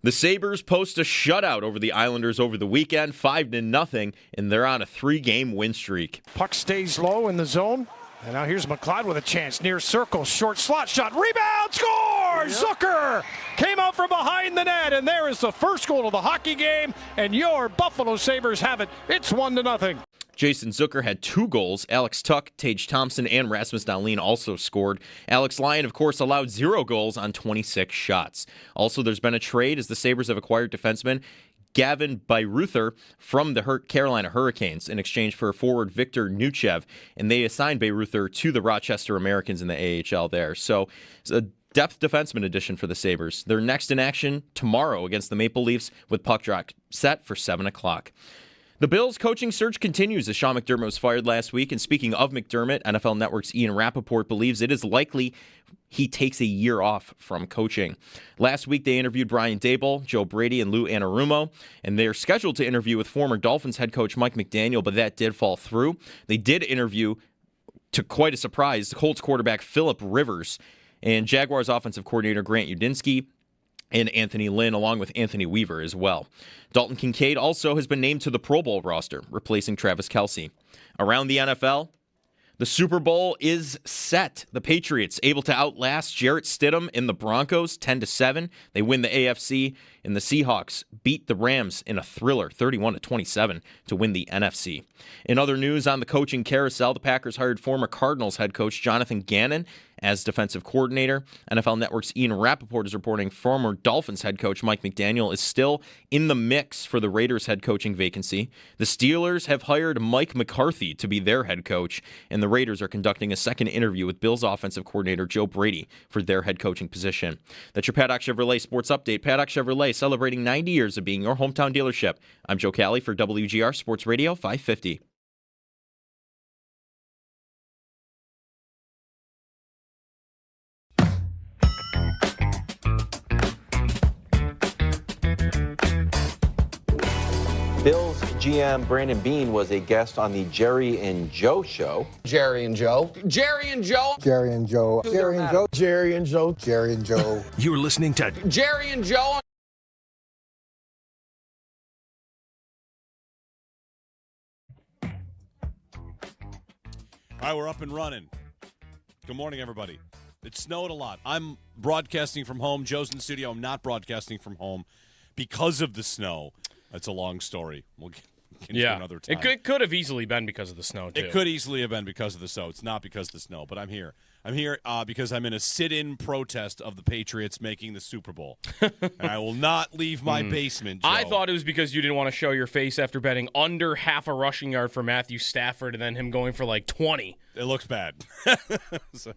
The Sabres post a shutout over the Islanders over the weekend, 5-0, and they're on a 3-game win streak. Puck stays low in the zone. And now here's McLeod with a chance. Near circle, short slot shot, rebound, score! Yep. Zucker came out from behind the net, and there is the first goal of the hockey game, and your Buffalo Sabres have it. It's 1-0. Jason Zucker had 2 goals. Alex Tuch, Tage Thompson, and Rasmus Dahlin also scored. Alex Lyon, of course, allowed 0 goals on 26 shots. Also, there's been a trade as the Sabres have acquired defenseman Gavin Bayreuther from the Carolina Hurricanes in exchange for forward Victor Nuchev, and they assigned Bayreuther to the Rochester Americans in the AHL there. So it's a depth defenseman addition for the Sabres. They're next in action tomorrow against the Maple Leafs with puck drop set for 7 o'clock. The Bills' coaching search continues as Sean McDermott was fired last week. And speaking of McDermott, NFL Network's Ian Rappaport believes it is likely he takes a year off from coaching. Last week, they interviewed Brian Daboll, Joe Brady, and Lou Anarumo, and they're scheduled to interview with former Dolphins head coach Mike McDaniel, but that did fall through. They did interview, to quite a surprise, the Colts quarterback Phillip Rivers and Jaguars offensive coordinator Grant Udinski, and Anthony Lynn, along with Anthony Weaver as well. Dalton Kincaid also has been named to the Pro Bowl roster, replacing Travis Kelce. Around the NFL, the Super Bowl is set. The Patriots able to outlast Jarrett Stidham and the Broncos 10-7. They win the AFC, and the Seahawks beat the Rams in a thriller 31-27 to win the NFC. In other news on the coaching carousel, the Packers hired former Cardinals head coach Jonathan Gannon as defensive coordinator. NFL Network's Ian Rappaport is reporting former Dolphins head coach Mike McDaniel is still in the mix for the Raiders head coaching vacancy. The Steelers have hired Mike McCarthy to be their head coach, and the Raiders are conducting a second interview with Bills offensive coordinator Joe Brady for their head coaching position. That's your Paddock Chevrolet Sports Update. Paddock Chevrolet celebrating 90 years of being your hometown dealership. I'm Joe Cali for WGR Sports Radio 550. Bills GM Brandon Beane was a guest on the Jerry and Joe show. Jerry and Joe. Jerry and Joe. Jerry and Joe. Jerry and Joe. Jerry and Joe. Jerry and Joe. You're listening to Jerry and Joe. All right, we're up and running. Good morning, everybody. It snowed a lot. I'm broadcasting from home. Joe's in the studio. I'm not broadcasting from home because of the snow. That's a long story. We'll get into another time. It could have easily been because of the snow, too. It could easily have been because of the snow. It's not because of the snow, but I'm here. I'm here because I'm in a sit-in protest of the Patriots making the Super Bowl. And I will not leave my basement, Joe. I thought it was because you didn't want to show your face after betting under half a rushing yard for Matthew Stafford and then him going for like 20. It looks bad. So,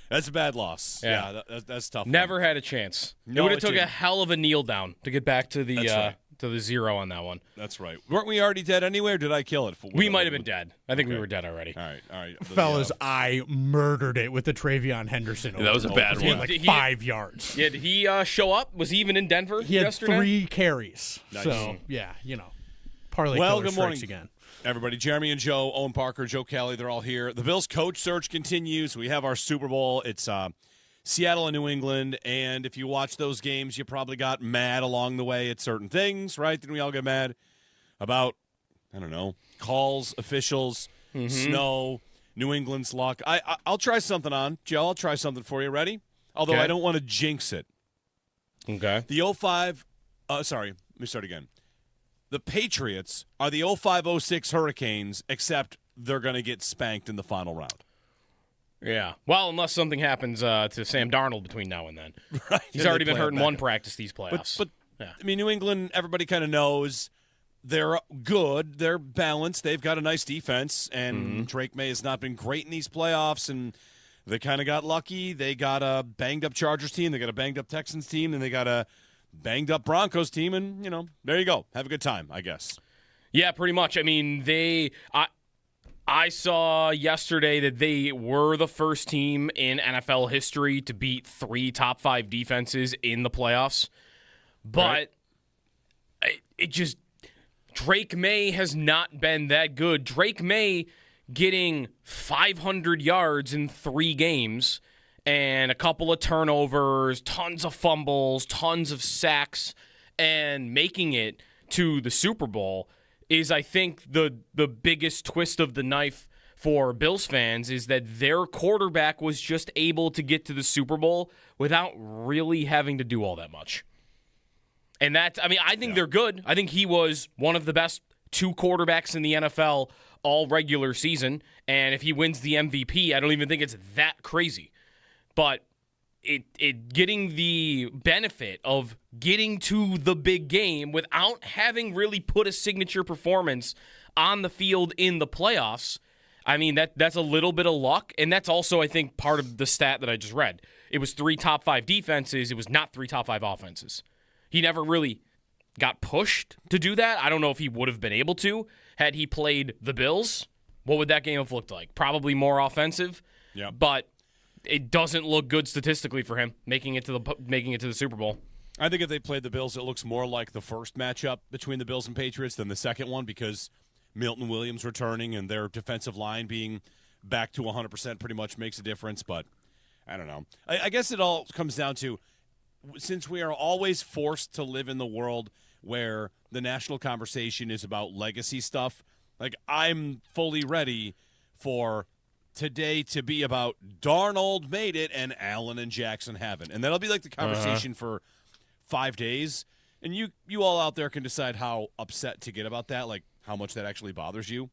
that's a bad loss. Yeah, that's tough. Never had a chance. No, it would have took a hell of a kneel down to get back to the to the zero on that one. That's right. Weren't we already dead anyway, or did I kill it? We might have been dead. I think we were dead already. All right. Fellas, I murdered it with the Travion Henderson. That was a bad one. He had like 5 yards. Did he show up? Was he even in Denver He had yesterday? 3 carries. Nice. So, parlay killer good strikes morning again. Everybody, Jeremy and Joe, Owen Parker, Joe Kelly, they're all here. The Bills coach search continues. We have our Super Bowl. It's Seattle and New England, and if you watch those games, you probably got mad along the way at certain things, right? Didn't we all get mad about, calls, officials, snow, New England's luck? I'll try something on. Joe, I'll try something for you. Ready? Although I don't want to jinx it. Okay. The 05 – let me start again. The Patriots are the 05-06 Hurricanes, except they're going to get spanked in the final round. Yeah. Well, unless something happens to Sam Darnold between now and then. Right. He's already been hurt in one practice these playoffs. But New England, everybody kind of knows they're good. They're balanced. They've got a nice defense, and Drake May has not been great in these playoffs, and they kind of got lucky. They got a banged-up Chargers team. They got a banged-up Texans team, and they got a banged-up Broncos team, and, there you go. Have a good time, I guess. Yeah, pretty much. I mean, I saw yesterday that they were the first team in NFL history to beat 3 top 5 defenses in the playoffs. But it just Drake May has not been that good. Drake May getting 500 yards in 3 games and a couple of turnovers, tons of fumbles, tons of sacks, and making it to the Super Bowl is, I think, the biggest twist of the knife for Bills fans is that their quarterback was just able to get to the Super Bowl without really having to do all that much. And I think they're good. I think he was one of the best 2 quarterbacks in the NFL all regular season. And if he wins the MVP, I don't even think it's that crazy. But it getting the benefit of getting to the big game without having really put a signature performance on the field in the playoffs, I mean, that's a little bit of luck, and that's also, I think, part of the stat that I just read. It was 3 top 5 defenses. It was not 3 top 5 offenses. He never really got pushed to do that. I don't know if he would have been able to had he played the Bills. What would that game have looked like? Probably more offensive. Yeah. But it doesn't look good statistically for him making it to the Super Bowl. I think if they played the Bills, it looks more like the first matchup between the Bills and Patriots than the second one because Milton Williams returning and their defensive line being back to 100% pretty much makes a difference. But I don't know. I guess it all comes down to, since we are always forced to live in the world where the national conversation is about legacy stuff, like I'm fully ready for today to be about Darnold made it and Allen and Jackson haven't. And that'll be like the conversation for 5 days. And you all out there can decide how upset to get about that, like how much that actually bothers you.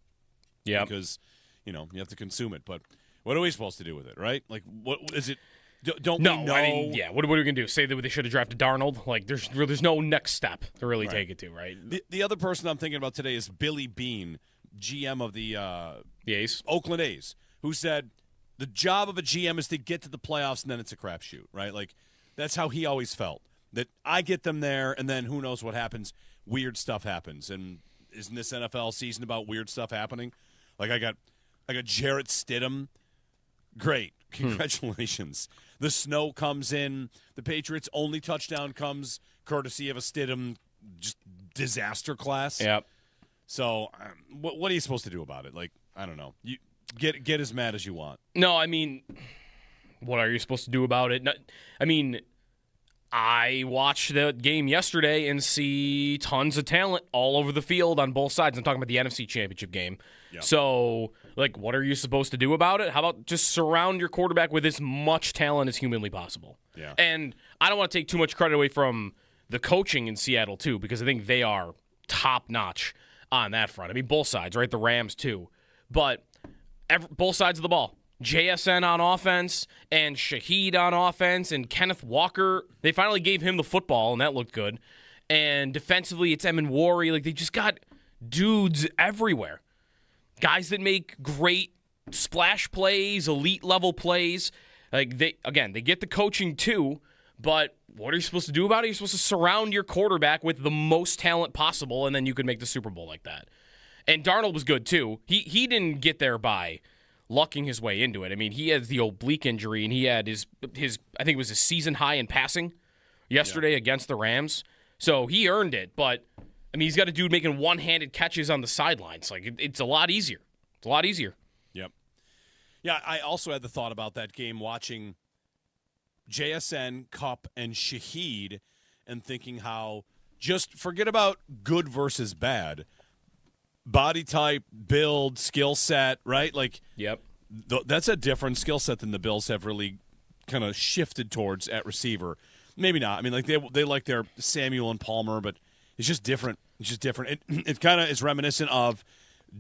Yeah. Because, you have to consume it. But what are we supposed to do with it, right? Like, what is it? Don't we know? I mean, yeah. What are we going to do? Say that they should have drafted Darnold? Like, there's no next step to really take it to, right? The other person I'm thinking about today is Billy Beane, GM of the A's. Oakland A's, who said the job of a GM is to get to the playoffs and then it's a crapshoot, right? Like, that's how he always felt. That I get them there, and then who knows what happens. Weird stuff happens. And isn't this NFL season about weird stuff happening? Like, I got Jarrett Stidham. Great. Congratulations. The snow comes in. The Patriots' only touchdown comes courtesy of a Stidham just disaster class. Yep. So what are you supposed to do about it? Like, I don't know. You get as mad as you want. No, I mean, what are you supposed to do about it? I mean, I watched the game yesterday and see tons of talent all over the field on both sides. I'm talking about the NFC Championship game. Yep. So, like, what are you supposed to do about it? How about just surround your quarterback with as much talent as humanly possible? Yeah. And I don't want to take too much credit away from the coaching in Seattle, too, because I think they are top-notch on that front. I mean, both sides, right? The Rams, too. But both sides of the ball. JSN on offense and Shaheed on offense and Kenneth Walker. They finally gave him the football, and that looked good. And defensively, it's Eminwari. Like, they just got dudes everywhere. Guys that make great splash plays, elite-level plays. Like, they get the coaching, too. But what are you supposed to do about it? You're supposed to surround your quarterback with the most talent possible, and then you could make the Super Bowl like that. And Darnold was good, too. He didn't get there by lucking his way into it. I mean, he has the oblique injury, and he had his I think it was his season high in passing yesterday against the Rams. So he earned it, but I mean, he's got a dude making one-handed catches on the sidelines. Like, it's a lot easier. It's a lot easier. Yep. Yeah, I also had the thought about that game watching JSN, Kupp, and Shaheed and thinking how just forget about good versus bad. Body type, build, skill set, right? Like, yep. That's a different skill set than the Bills have really kind of shifted towards at receiver. Maybe not. I mean, like they like their Samuel and Palmer, but it's just different. It's just different. It kind of is reminiscent of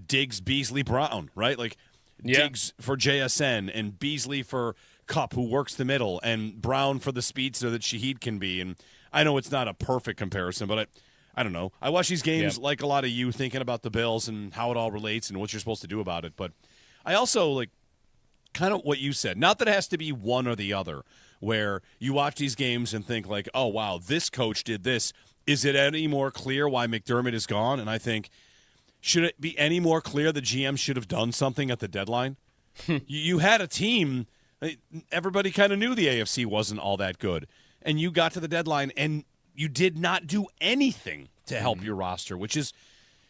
Diggs, Beasley, Brown, right? Like Diggs for JSN and Beasley for Kupp, who works the middle, and Brown for the speed so that Shaheed can be. And I know it's not a perfect comparison, but I don't know. I watch these games like a lot of you thinking about the Bills and how it all relates and what you're supposed to do about it. But I also like kind of what you said. Not that it has to be one or the other, where you watch these games and think like, oh, wow, this coach did this. Is it any more clear why McDermott is gone? And I think, should it be any more clear the GM should have done something at the deadline? You had a team. Everybody kind of knew the AFC wasn't all that good. And you got to the deadline and you did not do anything to help your roster, which is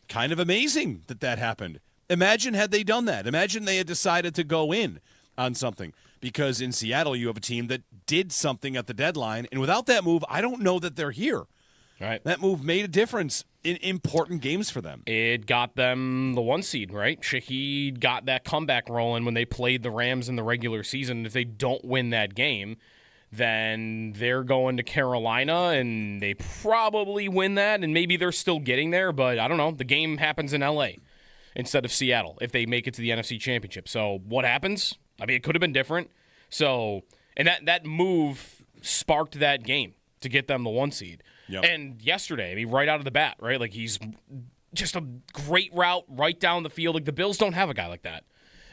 kind of amazing that happened. Imagine had they done that. Imagine they had decided to go in on something. Because in Seattle, you have a team that did something at the deadline. And without that move, I don't know that they're here. Right. That move made a difference in important games for them. It got them the 1 seed, right? Shaheed got that comeback rolling when they played the Rams in the regular season. If they don't win that game, then they're going to Carolina, and they probably win that, and maybe they're still getting there, but I don't know. The game happens in L.A. instead of Seattle if they make it to the NFC Championship. So what happens? I mean, it could have been different. So, and that move sparked that game to get them the 1 seed. Yep. And yesterday, I mean, right out of the bat, right? Like, he's just a great route right down the field. Like, the Bills don't have a guy like that.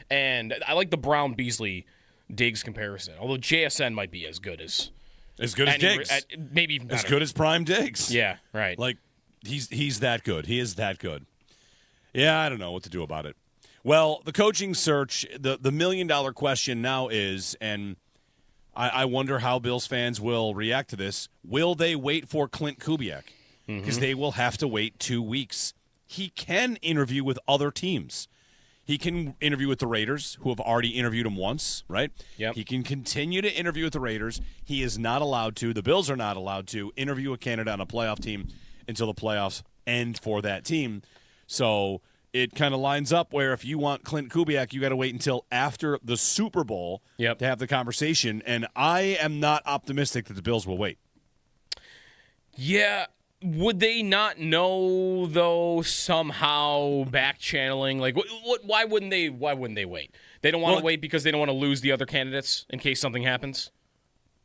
And I like the Brown Beasley Diggs comparison, although JSN might be as good as Diggs. maybe even better. As good as prime Diggs. Yeah, right. Like, he's that good. He is that good. Yeah, I don't know what to do about it. Well, the coaching search, the million-dollar question now is, and I wonder how Bills fans will react to this, will they wait for Clint Kubiak? Because they will have to wait 2 weeks. He can interview with other teams. He can interview with the Raiders, who have already interviewed him once, right? Yep. He can continue to interview with the Raiders. He is not allowed to, the Bills are not allowed to, interview a candidate on a playoff team until the playoffs end for that team. So it kind of lines up where if you want Clint Kubiak, you got to wait until after the Super Bowl to have the conversation. And I am not optimistic that the Bills will wait. Yeah. Would they not know, though, somehow back channeling? Like, why wouldn't they wait? They don't want to wait because they don't want to lose the other candidates in case something happens?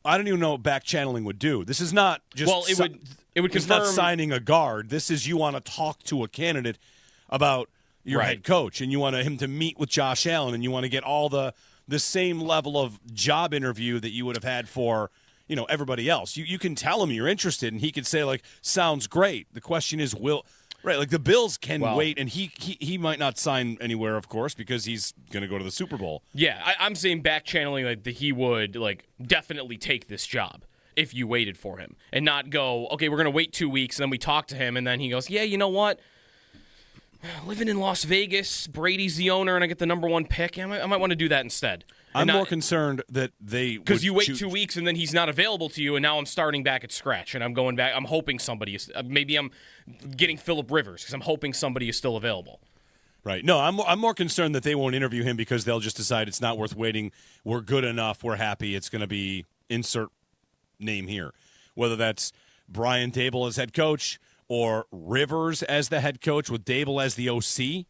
I don't even know what back channeling would do. This is not just it would it's confirm not signing a guard. This is you want to talk to a candidate about your head coach, and you want him to meet with Josh Allen, and you want to get all the same level of job interview that you would have had for everybody else. You can tell him you're interested, and he could say, like, sounds great. The question is, like the Bills can wait, and he might not sign anywhere, of course, because he's going to go to the Super Bowl. Yeah, I'm saying back channeling like that he would definitely take this job if you waited for him, and not go, okay, we're going to wait 2 weeks, and then we talk to him, and then he goes, yeah, you know what? Living in Las Vegas, Brady's the owner, and I get the number 1 pick. I might want to do that instead. I'm more concerned that because you wait 2 weeks and then he's not available to you, and now I'm starting back at scratch, and I'm going back. I'm hoping somebody is. Maybe I'm getting Phillip Rivers because I'm hoping somebody is still available. Right. No, I'm more concerned that they won't interview him because they'll just decide it's not worth waiting. We're good enough. We're happy. It's going to be insert name here, whether that's Brian Daboll as head coach or Rivers as the head coach with Daboll as the OC.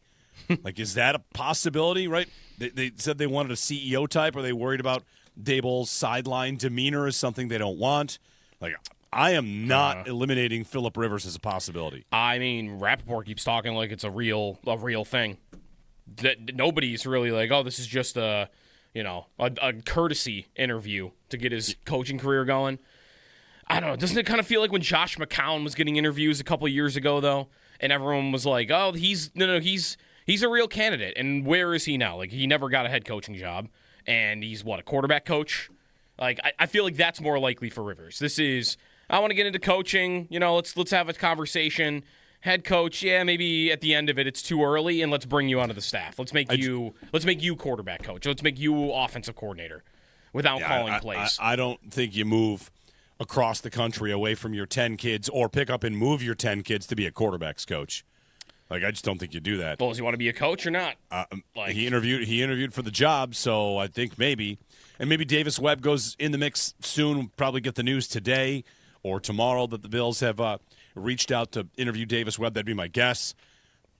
Like, is that a possibility, right? They said they wanted a CEO type. Are they worried about Daboll's sideline demeanor as something they don't want? Like, I am not eliminating Phillip Rivers as a possibility. I mean, Rappaport keeps talking like it's a real thing. Nobody's really like, oh, this is just a courtesy interview to get his coaching career going. I don't know. Doesn't it kind of feel like when Josh McCown was getting interviews a couple of years ago, though, and everyone was like, oh, he's a real candidate. And where is he now? Like, he never got a head coaching job, and he's, a quarterback coach? Like, I feel like that's more likely for Rivers. This is, I want to get into coaching. Let's have a conversation. Head coach, yeah, maybe at the end of it, it's too early, and let's bring you onto the staff. Let's make you quarterback coach. Let's make you offensive coordinator without calling plays. I don't think you move across the country away from your 10 kids or pick up and move your 10 kids to be a quarterback's coach. Like, I just don't think you do that. Well, does he want to be a coach or not? He interviewed for the job, so I think maybe. And maybe Davis Webb goes in the mix soon. We'll probably get the news today or tomorrow that the Bills have reached out to interview Davis Webb. That'd be my guess.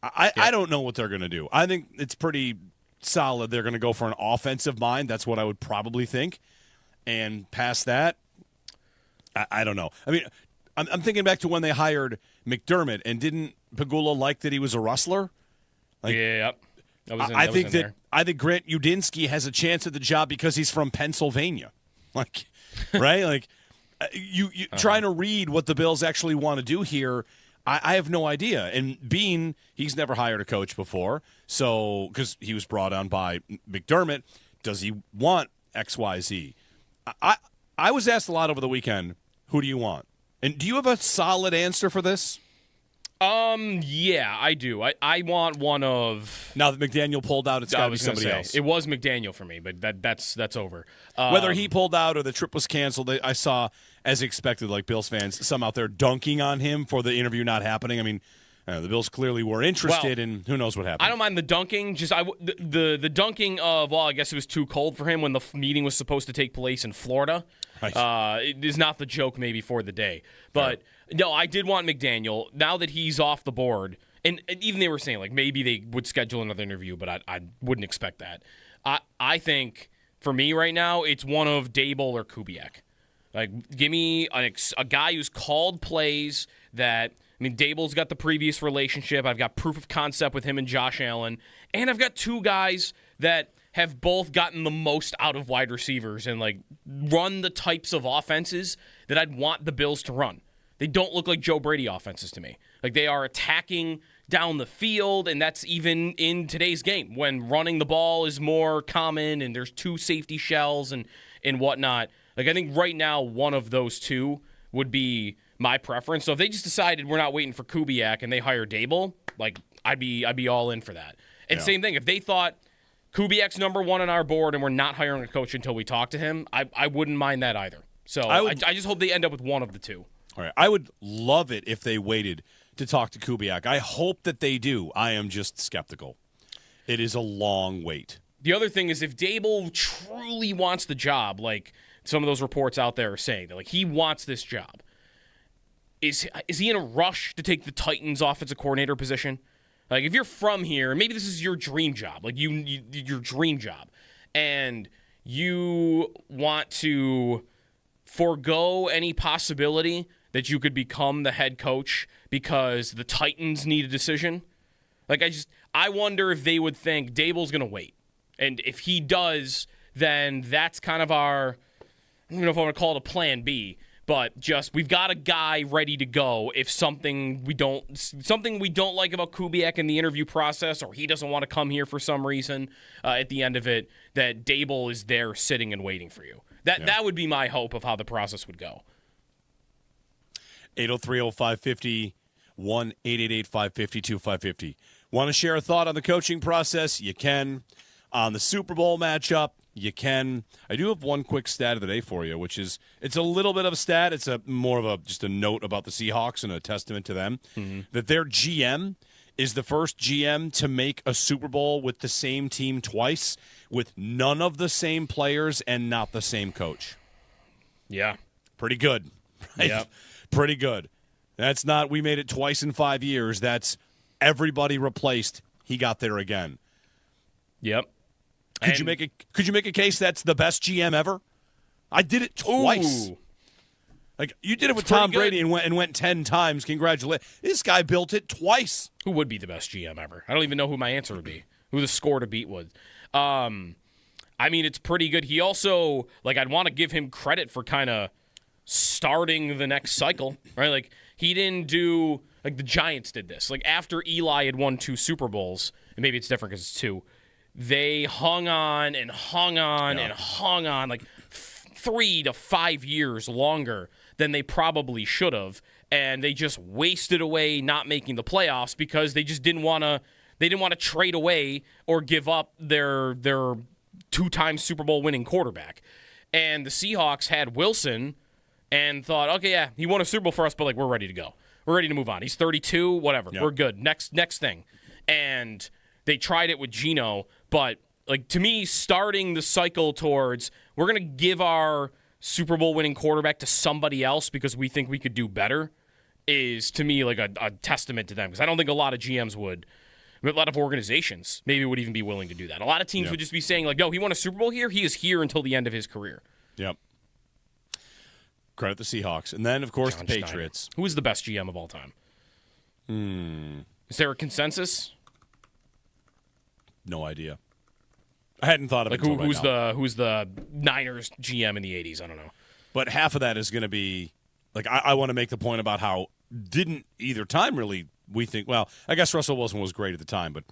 I don't know what they're going to do. I think it's pretty solid. They're going to go for an offensive mind. That's what I would probably think. And past that, I don't know. I mean, I'm thinking back to when they hired McDermott, and didn't Pagula like that he was a rustler? Like, yeah, I think Grant Udinsky has a chance at the job because he's from Pennsylvania. Like, right? Like, you trying to read what the Bills actually want to do here. I have no idea. And Bean, he's never hired a coach before, so because he was brought on by McDermott, does he want XYZ? I was asked a lot over the weekend, who do you want? And do you have a solid answer for this? Yeah, I do. I want one of. Now that McDaniel pulled out, it's got to be somebody else. It was McDaniel for me, but that's over. Whether he pulled out or the trip was canceled, I saw, as expected, like Bills fans, some out there dunking on him for the interview not happening. I mean, the Bills clearly were interested, and who knows what happened. I don't mind the dunking. Just the dunking of, well, I guess it was too cold for him when the meeting was supposed to take place in Florida. Right. It is not the joke maybe for the day. But, no, I did want McDaniel. Now that he's off the board, and even they were saying, like, maybe they would schedule another interview, but I wouldn't expect that. I think, for me right now, it's one of Dable or Kubiak. Like, give me a guy who's called plays that – I mean, Dable's got the previous relationship. I've got proof of concept with him and Josh Allen. And I've got two guys that have both gotten the most out of wide receivers and, like, run the types of offenses that I'd want the Bills to run. They don't look like Joe Brady offenses to me. Like, they are attacking down the field, and that's even in today's game when running the ball is more common and there's two safety shells and whatnot. Like, I think right now one of those two would be my preference. So if they just decided we're not waiting for Kubiak and they hire Dable, like, I'd be all in for that. And same thing, if they thought Kubiak's number one on our board and we're not hiring a coach until we talk to him, I wouldn't mind that either. So I just hope they end up with one of the two. All right. I would love it if they waited to talk to Kubiak. I hope that they do. I am just skeptical. It is a long wait. The other thing is if Dable truly wants the job, like some of those reports out there are saying, that like he wants this job, is he in a rush to take the Titans offensive coordinator position? Like, if you're from here, maybe this is your dream job, like your dream job, and you want to forego any possibility that you could become the head coach because the Titans need a decision. Like, I wonder if they would think Dable's going to wait. And if he does, then that's kind of our, I don't know if I want to call it a plan B, but just we've got a guy ready to go if something we don't like about Kubiak in the interview process, or he doesn't want to come here for some reason at the end of it, that Dable is there sitting and waiting for you. That would be my hope of how the process would go. 803-0550, 1-888-550-2550. Want to share a thought on the coaching process? You can. On the Super Bowl matchup, you can. I do have one quick stat of the day for you, which is, it's a little bit of a stat. It's more of just a note about the Seahawks and a testament to them, that their GM is the first GM to make a Super Bowl with the same team twice, with none of the same players and not the same coach. Yeah. Pretty good. Right? Yep. Pretty good. That's not, we made it twice in 5 years. That's everybody replaced. He got there again. Yep. Could you make a case that's the best GM ever? I did it twice. Ooh. Like, you did it with Tom Brady and went 10 times. Congratulations. This guy built it twice. Who would be the best GM ever? I don't even know who my answer would be. Who the score to beat would. I mean, it's pretty good. He also, like, I'd want to give him credit for kind of starting the next cycle, right? Like, he didn't do, like, the Giants did this. Like, after Eli had won 2 Super Bowls, and maybe it's different because it's 2, they hung on and hung on and hung on, like, 3 to 5 years longer than they probably should have, and they just wasted away not making the playoffs because they just didn't want to. They didn't want to trade away or give up their 2-time Super Bowl winning quarterback. And the Seahawks had Wilson and thought, okay, yeah, he won a Super Bowl for us, but like we're ready to go. We're ready to move on. He's 32, whatever. Yep. We're good. Next thing. And they tried it with Geno, but like to me, starting the cycle towards we're going to give our Super Bowl winning quarterback to somebody else because we think we could do better is to me like a testament to them, because I don't think a lot of GMs would. A lot of organizations maybe would even be willing to do that. A lot of teams would just be saying like, no, he won a Super Bowl here. He is here until the end of his career. Yep. Credit the Seahawks. And then, of course, John the Patriots. Steiner. Who is the best GM of all time? Is there a consensus? No idea. I hadn't thought of like it until who's right now. who's the Niners GM in the 80s? I don't know. But half of that is going to be like I want to make the point about how didn't either time really we think, well, I guess Russell Wilson was great at the time, but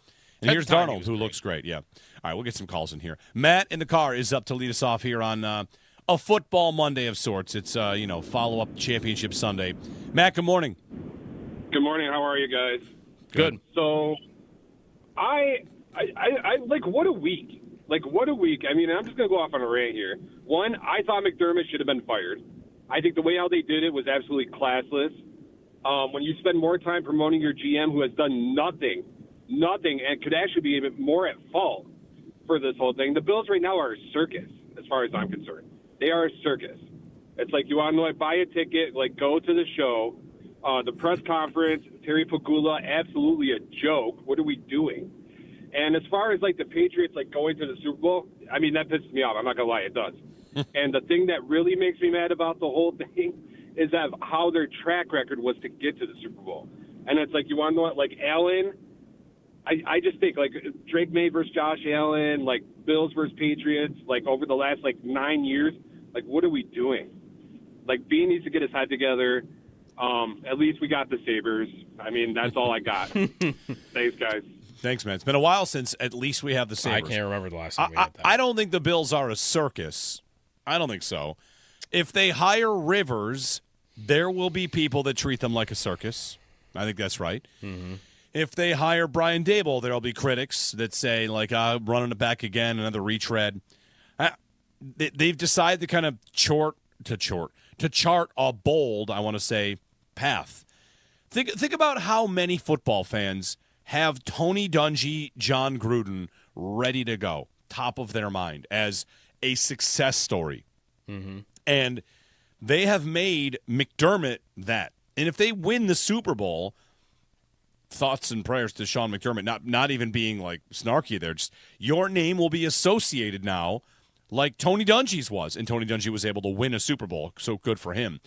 and here's Darnold, who looks great. Yeah. All right, we'll get some calls in here. Matt in the car is up to lead us off here on a football Monday of sorts. It's follow-up championship Sunday. Matt, good morning. Good morning. How are you guys? Good. So, I like, what a week. Like, what a week. I mean, I'm just going to go off on a rant here. One, I thought McDermott should have been fired. I think the way how they did it was absolutely classless. When you spend more time promoting your GM who has done nothing, and could actually be even more at fault for this whole thing. The Bills right now are a circus, as far as I'm concerned. They are a circus. It's like, you want to know what? Buy a ticket, like, go to the show. The press conference, Terry Pagula, absolutely a joke. What are we doing? And as far as, like, the Patriots, like, going to the Super Bowl, I mean, that pisses me off. I'm not going to lie, it does. And the thing that really makes me mad about the whole thing is that how their track record was to get to the Super Bowl. And it's like, you want to know what? Like, Allen, I just think, like, Drake May versus Josh Allen, like, Bills versus Patriots, like, over the last, like, 9 years, like, what are we doing? Like, Bean needs to get his head together. At least we got the Sabres. I mean, that's all I got. Thanks, guys. Thanks, man. It's been a while since at least we have the Sabres. I can't remember the last time we had that. I don't think the Bills are a circus. I don't think so. If they hire Rivers, there will be people that treat them like a circus. I think that's right. Mm-hmm. If they hire Brian Daboll, there will be critics that say, like, running it back again, another retread. They've decided to kind of chart a bold, I want to say, path. Think about how many football fans have Tony Dungy, John Gruden ready to go, top of their mind, as a success story. Mm-hmm. And they have made McDermott that. And if they win the Super Bowl, thoughts and prayers to Sean McDermott, not even being, like, snarky there, just your name will be associated now like Tony Dungy's was. And Tony Dungy was able to win a Super Bowl, so good for him.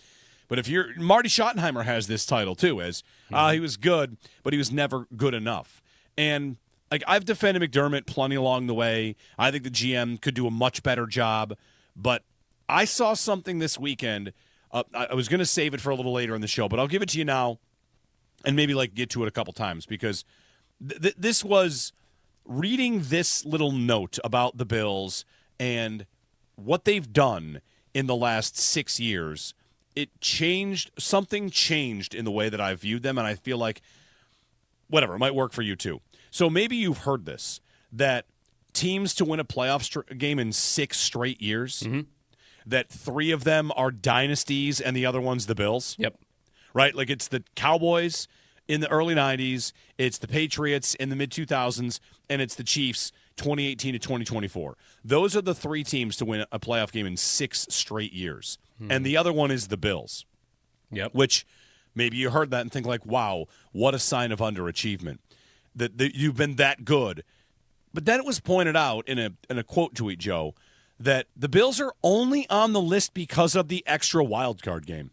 But if you're Marty Schottenheimer has this title too, as he was good, but he was never good enough. And like, I've defended McDermott plenty along the way. I think the GM could do a much better job. But I saw something this weekend. I was going to save it for a little later in the show, but I'll give it to you now, and maybe like get to it a couple times, because this was reading this little note about the Bills and what they've done in the last 6 years. Something changed in the way that I viewed them, and I feel like, whatever, it might work for you too. So maybe you've heard this, that teams to win a playoff game in 6 straight years, that 3 of them are dynasties and the other one's the Bills. Yep. Right? Like, it's the Cowboys in the early 90s, it's the Patriots in the mid-2000s, and it's the Chiefs 2018 to 2024. Those are the 3 teams to win a playoff game in 6 straight years. And the other one is the Bills. Yep. Which maybe you heard that and think, like, wow, what a sign of underachievement. That you've been that good. But then it was pointed out in a quote tweet, Joe, that the Bills are only on the list because of the extra wild card game.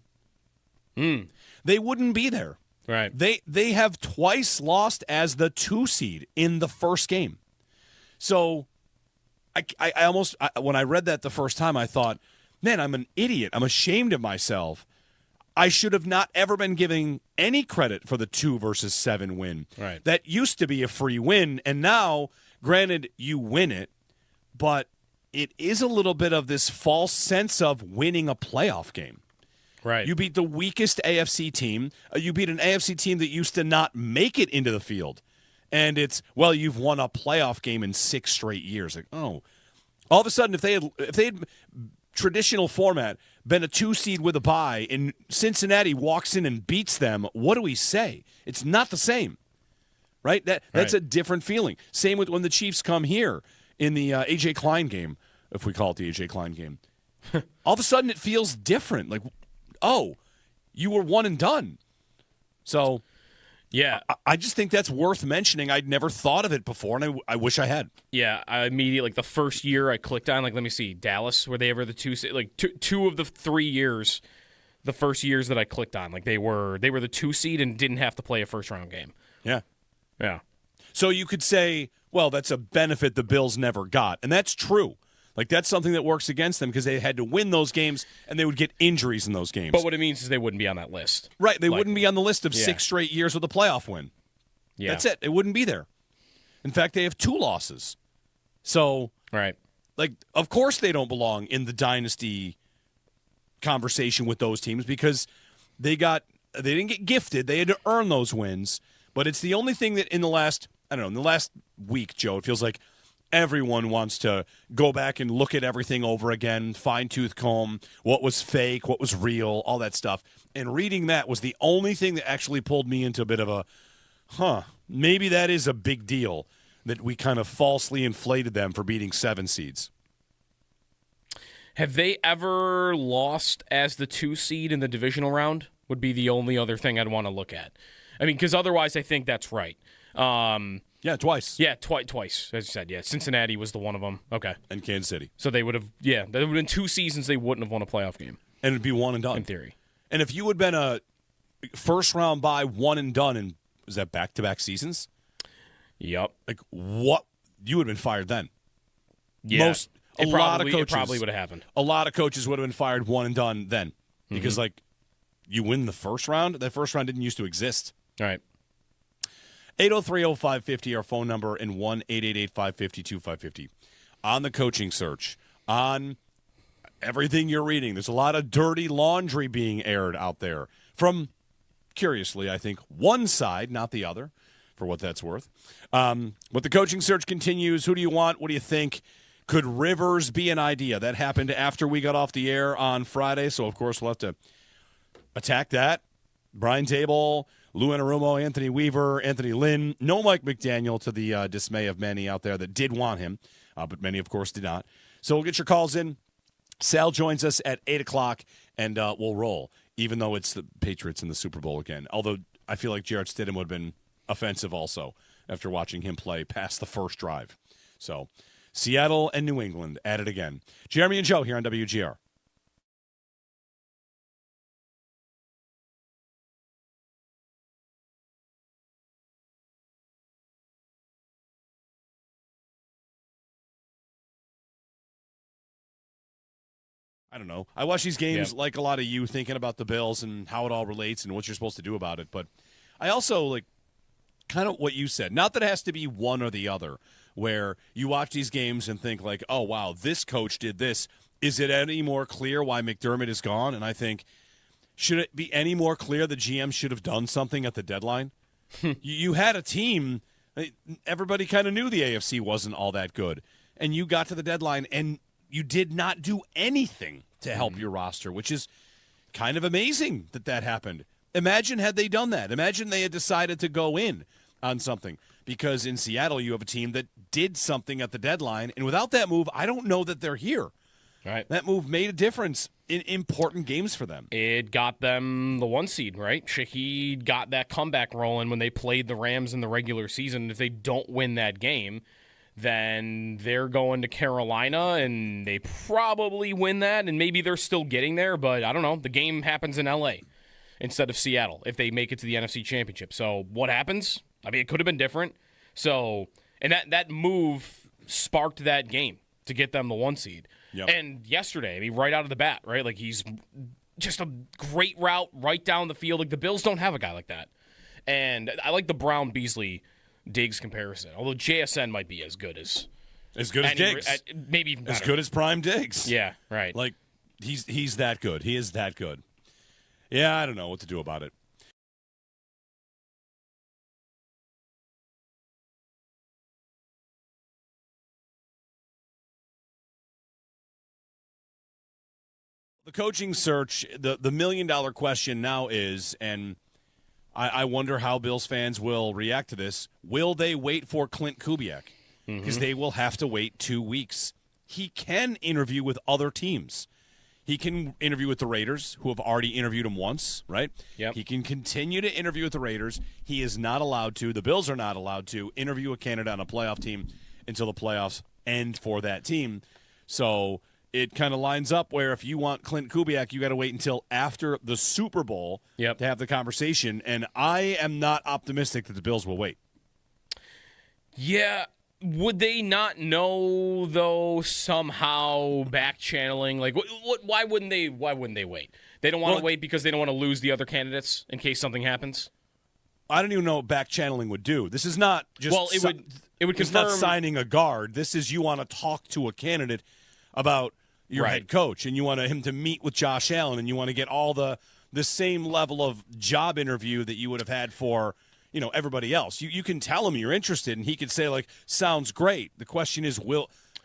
They wouldn't be there. Right. They have twice lost as the 2 seed in the first game. So I almost, when I read that the first time, I thought, man, I'm an idiot. I'm ashamed of myself. I should have not ever been giving any credit for the 2-7 win. Right. That used to be a free win, and now, granted, you win it, but it is a little bit of this false sense of winning a playoff game. Right. You beat the weakest AFC team. You beat an AFC team that used to not make it into the field. And it's, well, you've won a playoff game in 6 straight years. Like, oh. All of a sudden, if they had traditional format, been a 2 seed with a bye, and Cincinnati walks in and beats them, what do we say? It's not the same, right? That's a different feeling. Same with when the Chiefs come here in the A.J. Klein game, if we call it the A.J. Klein game. All of a sudden, it feels different. Like, oh, you were one and done. So, yeah, I just think that's worth mentioning. I'd never thought of it before, and I wish I had. Yeah, I immediately, like, the first year I clicked on, like, let me see, Dallas, were they ever the 2, like, two of the 3 years, the first years that I clicked on, like, they were the 2 seed and didn't have to play a first round game. Yeah. Yeah. So you could say, well, that's a benefit the Bills never got, and that's true. Like, that's something that works against them because they had to win those games, and they would get injuries in those games. But what it means is they wouldn't be on that list. Right. They wouldn't be on the list of 6 straight years with a playoff win. Yeah. That's it. It wouldn't be there. In fact, they have 2 losses. So, right. Like, of course they don't belong in the dynasty conversation with those teams because they got they didn't get gifted. They had to earn those wins. But it's the only thing that in the last week, Joe, it feels like everyone wants to go back and look at everything over again, fine-tooth comb, what was fake, what was real, all that stuff. And reading that was the only thing that actually pulled me into a bit of a, maybe that is a big deal that we kind of falsely inflated them for beating 7 seeds. Have they ever lost as the 2 seed in the divisional round? Would be the only other thing I'd want to look at. I mean, because otherwise I think that's right. Yeah, twice. Yeah, twice, as you said. Yeah, Cincinnati was the one of them. Okay. And Kansas City. So they would have, there would have been 2 seasons they wouldn't have won a playoff game. And it'd be one and done. In theory. And if you had been a first-round bye, one and done, and was that back-to-back seasons? Yep. Like, what? You would have been fired then. Yeah. A lot of coaches. It probably would have happened. A lot of coaches would have been fired one and done then. Because, you win the first round? That first round didn't used to exist. All right. 803-0550, our phone number, and 1-888-550-2550. On the coaching search, on everything you're reading, there's a lot of dirty laundry being aired out there from, curiously, I think, one side, not the other, for what that's worth. But the coaching search continues. Who do you want? What do you think? Could Rivers be an idea? That happened after we got off the air on Friday, so, of course, we'll have to attack that. Brian Table, Lou Anarumo, Anthony Weaver, Anthony Lynn. No Mike McDaniel, to the dismay of many out there that did want him, but many, of course, did not. So we'll get your calls in. Sal joins us at 8 o'clock, and we'll roll, even though it's the Patriots in the Super Bowl again. Although I feel like Jarrett Stidham would have been offensive also after watching him play past the first drive. So Seattle and New England at it again. Jeremy and Joe here on WGR. I don't know. I watch these games like a lot of you, thinking about the Bills and how it all relates and what you're supposed to do about it. But I also like kind of what you said. Not that it has to be one or the other, where you watch these games and think like, oh, wow, this coach did this. Is it any more clear why McDermott is gone? And I think, should it be any more clear the GM should have done something at the deadline? You had a team. Everybody kind of knew the AFC wasn't all that good. And you got to the deadline and you did not do anything to help your roster, which is kind of amazing that happened. Imagine had they done that. Imagine they had decided to go in on something. Because in Seattle, you have a team that did something at the deadline. And without that move, I don't know that they're here. Right. That move made a difference in important games for them. It got them the 1 seed, right? Shaheed got that comeback rolling when they played the Rams in the regular season. If they don't win that game, then they're going to Carolina, and they probably win that, and maybe they're still getting there, but I don't know. The game happens in L.A. instead of Seattle if they make it to the NFC Championship. So what happens? I mean, it could have been different. So, and that move sparked that game to get them the 1 seed. Yep. And yesterday, I mean, right out of the bat, right? Like, he's just a great route right down the field. Like, the Bills don't have a guy like that. And I like the Brown-Beasley Diggs comparison, although JSN might be as good as Diggs, maybe even better. As good as prime Diggs. Yeah, right. Like he's that good. He is that good. Yeah, I don't know what to do about it. The coaching search, the $1 million question now is, and I wonder how Bills fans will react to this. Will they wait for Clint Kubiak? Because they will have to wait 2 weeks. He can interview with other teams. He can interview with the Raiders, who have already interviewed him once, right? Yep. He can continue to interview with the Raiders. He is not allowed to, the Bills are not allowed to, interview a candidate on a playoff team until the playoffs end for that team. So it kind of lines up where if you want Clint Kubiak, you got to wait until after the Super Bowl to have the conversation. And I am not optimistic that the Bills will wait. Yeah. Would they not know, though, somehow back-channeling? Like, why wouldn't they wait? They don't want to wait because they don't want to lose the other candidates in case something happens? I don't even know what back-channeling would do. This is not just it would confirm, not signing a guard. This is you want to talk to a candidate about your head coach, and you want him to meet with Josh Allen, and you want to get all the the same level of job interview that you would have had for, everybody else. You can tell him you're interested, and he could say, like, sounds great. The question is,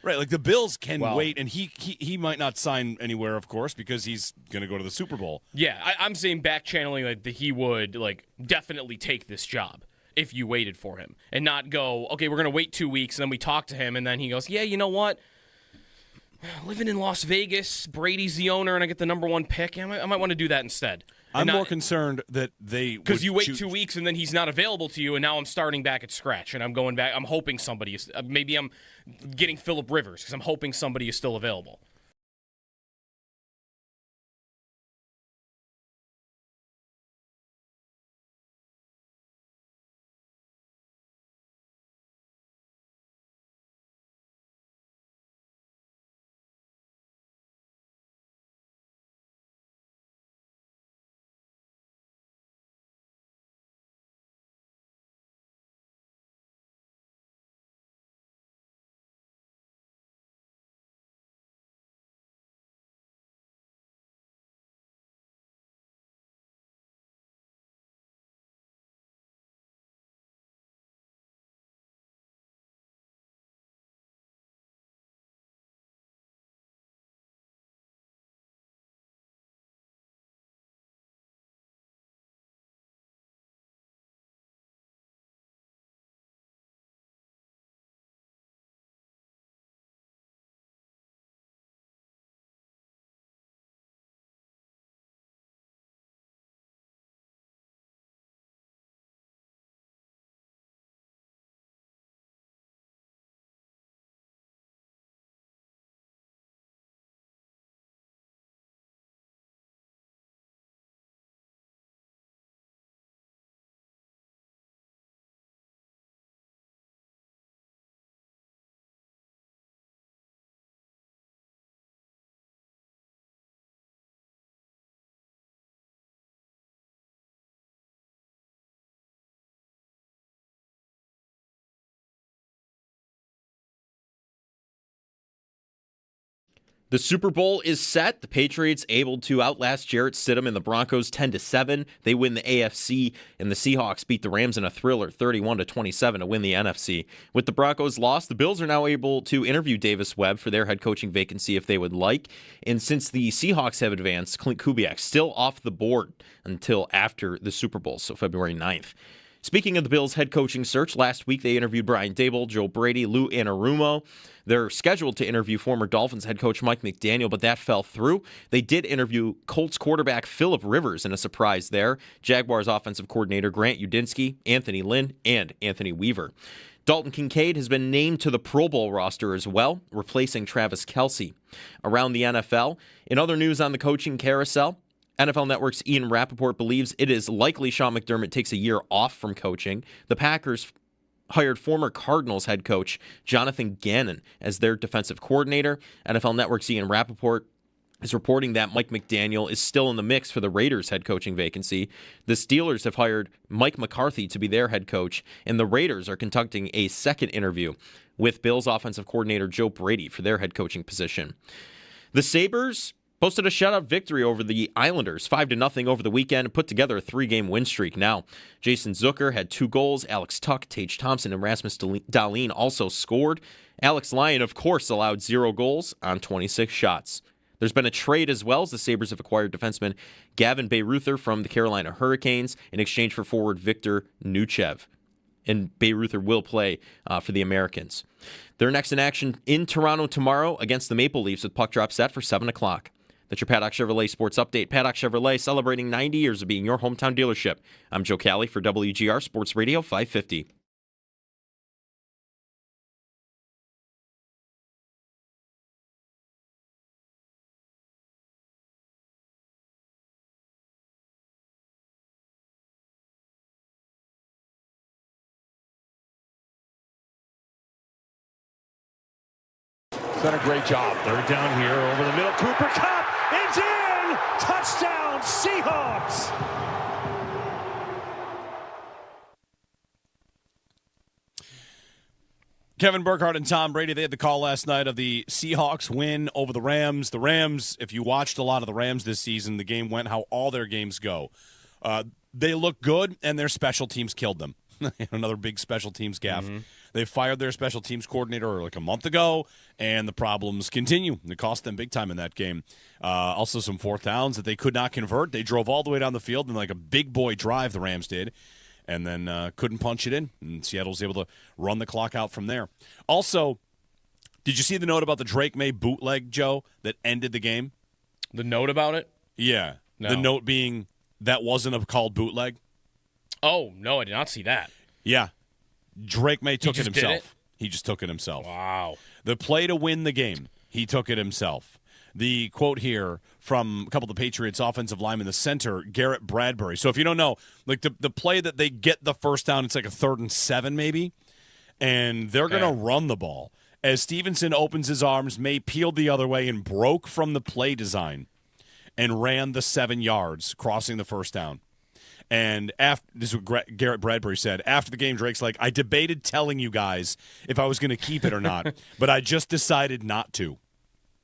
right, like the Bills can wait, and he might not sign anywhere, of course, because he's going to go to the Super Bowl. Yeah, I'm saying back channeling that he would definitely take this job if you waited for him and not go, okay, we're going to wait 2 weeks, and then we talk to him, and then he goes, yeah, you know what? Living in Las Vegas, Brady's the owner, and I get the number 1 pick. I might want to do that instead. I'm more concerned that because you wait 2 weeks and then he's not available to you, and now I'm starting back at scratch, and I'm going back. I'm hoping somebody is. Maybe I'm getting Phillip Rivers because I'm hoping somebody is still available. The Super Bowl is set. The Patriots able to outlast Jarrett Stidham and the Broncos 10-7. They win the AFC, and the Seahawks beat the Rams in a thriller 31-27 to win the NFC. With the Broncos lost, the Bills are now able to interview Davis Webb for their head coaching vacancy if they would like. And since the Seahawks have advanced, Clint Kubiak still off the board until after the Super Bowl, so February 9th. Speaking of the Bills' head coaching search, last week they interviewed Brian Daboll, Joe Brady, Lou Anarumo. They're scheduled to interview former Dolphins head coach Mike McDaniel, but that fell through. They did interview Colts quarterback Phillip Rivers in a surprise there, Jaguars offensive coordinator Grant Udinski, Anthony Lynn, and Anthony Weaver. Dalton Kincaid has been named to the Pro Bowl roster as well, replacing Travis Kelce. Around the NFL, in other news on the coaching carousel, NFL Network's Ian Rappaport believes it is likely Sean McDermott takes a year off from coaching. The Packers hired former Cardinals head coach Jonathan Gannon as their defensive coordinator. NFL Network's Ian Rappaport is reporting that Mike McDaniel is still in the mix for the Raiders head coaching vacancy. The Steelers have hired Mike McCarthy to be their head coach, and the Raiders are conducting a second interview with Bills offensive coordinator Joe Brady for their head coaching position. The Sabres posted a shutout victory over the Islanders, 5-0 over the weekend, and put together a 3-game win streak. Now, Jason Zucker had 2 goals. Alex Tuch, Tage Thompson, and Rasmus Dahlin also scored. Alex Lyon, of course, allowed 0 goals on 26 shots. There's been a trade as well as the Sabres have acquired defenseman Gavin Bayreuther from the Carolina Hurricanes in exchange for forward Victor Nuchev. And Bayreuther will play for the Americans. They're next in action in Toronto tomorrow against the Maple Leafs with puck drop set for 7 o'clock. That's your Paddock Chevrolet Sports Update. Paddock Chevrolet celebrating 90 years of being your hometown dealership. I'm Joe Cali for WGR Sports Radio 550. Done a great job. Third down here over the middle. Cooper Kupp. It's in. Touchdown, Seahawks. Kevin Burkhardt and Tom Brady, they had the call last night of the Seahawks win over the Rams. The Rams, if you watched a lot of the Rams this season, the game went how all their games go. They look good, and their special teams killed them. Another big special teams gaffe. Mm-hmm. They fired their special teams coordinator like a month ago, and the problems continue. It cost them big time in that game. Also some fourth downs that they could not convert. They drove all the way down the field in like a big boy drive, the Rams did, and then couldn't punch it in. And Seattle was able to run the clock out from there. Also, did you see the note about the Drake May bootleg, Joe, that ended the game? The note about it? Yeah. No. The note being that wasn't a called bootleg. Oh, no, I did not see that. Yeah. Drake May took it himself. Did it? He just took it himself. Wow. The play to win the game, he took it himself. The quote here from a couple of the Patriots offensive linemen, the center, Garrett Bradbury. So if you don't know, like the play that they get the first down, it's like a 3rd and 7 maybe, and they're going to run the ball. As Stevenson opens his arms, May peeled the other way and broke from the play design and ran the 7 yards, crossing the first down. And this is what Garrett Bradbury said. After the game, Drake's like, I debated telling you guys if I was going to keep it or not, but I just decided not to.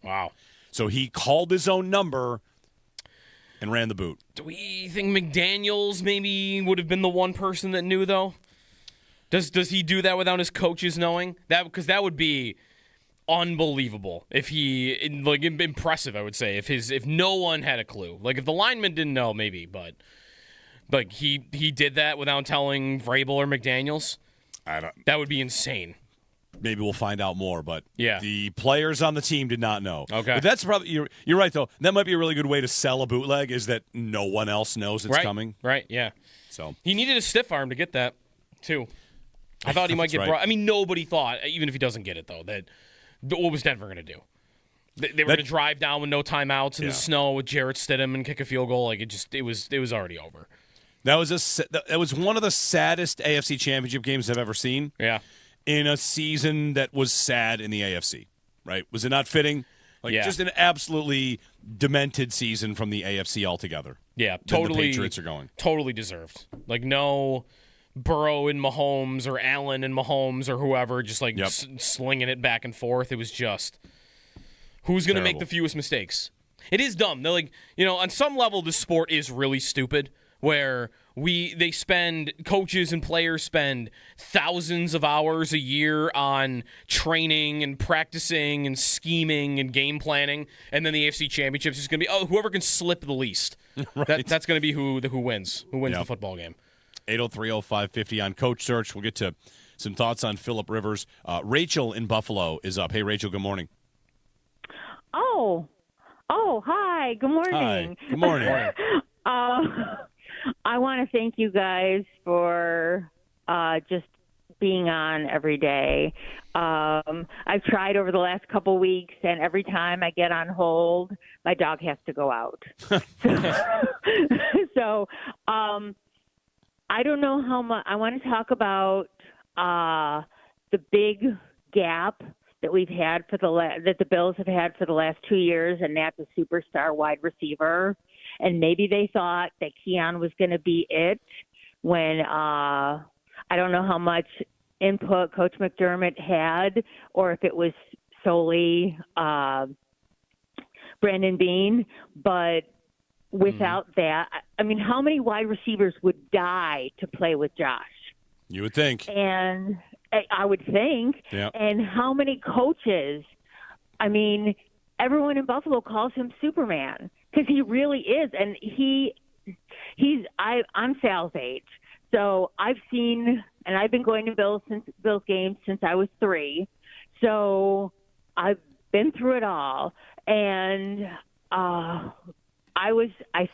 Wow. So he called his own number and ran the boot. Do we think McDaniels maybe would have been the one person that knew, though? Does he do that without his coaches knowing? Because that would be unbelievable. If he, like, impressive, I would say, if no one had a clue. Like, if the lineman didn't know, maybe, but... Like, he did that without telling Vrabel or McDaniels? That would be insane. Maybe we'll find out more, but yeah. The players on the team did not know. Okay. But that's probably, you're right, though. That might be a really good way to sell a bootleg, is that no one else knows it's coming. Right, yeah. So he needed a stiff arm to get that, too. I thought he might get brought. I mean, nobody thought, even if he doesn't get it, though, that what was Denver going to do? They were going to drive down with no timeouts in the snow with Jarrett Stidham and kick a field goal. Like, it was already over. That was one of the saddest AFC Championship games I've ever seen. Yeah. In a season that was sad in the AFC, right? Was it not fitting? Just an absolutely demented season from the AFC altogether. Yeah, totally. The Patriots are going. Totally deserved. Like, no Burrow and Mahomes or Allen and Mahomes or whoever just like slinging it back and forth. It was just who's going to make the fewest mistakes. It is dumb. They're like, on some level, this sport is really stupid. Where coaches and players spend thousands of hours a year on training and practicing and scheming and game planning, and then the AFC Championships is going to be whoever can slip the least. Right. That's going to be who wins the football game. 803-0550 on Coach Search. We'll get to some thoughts on Phillip Rivers. Rachel in Buffalo is up. Hey, Rachel. Good morning. Oh, hi. Good morning. Hi. Good morning. I want to thank you guys for just being on every day. I've tried over the last couple weeks, and every time I get on hold, my dog has to go out. So I don't know how much. I want to talk about the big gap that we've had that the Bills have had for the last 2 years, and that's a superstar wide receiver. And maybe they thought that Keon was going to be it when I don't know how much input Coach McDermott had, or if it was solely Brandon Beane. But without that, I mean, how many wide receivers would die to play with Josh? You would think. And I would think. Yep. And how many coaches? I mean, everyone in Buffalo calls him Superman. Because he really is, and I'm Sal's age, so I've seen, and I've been going to Bills games since I was 3, so I've been through it all, and I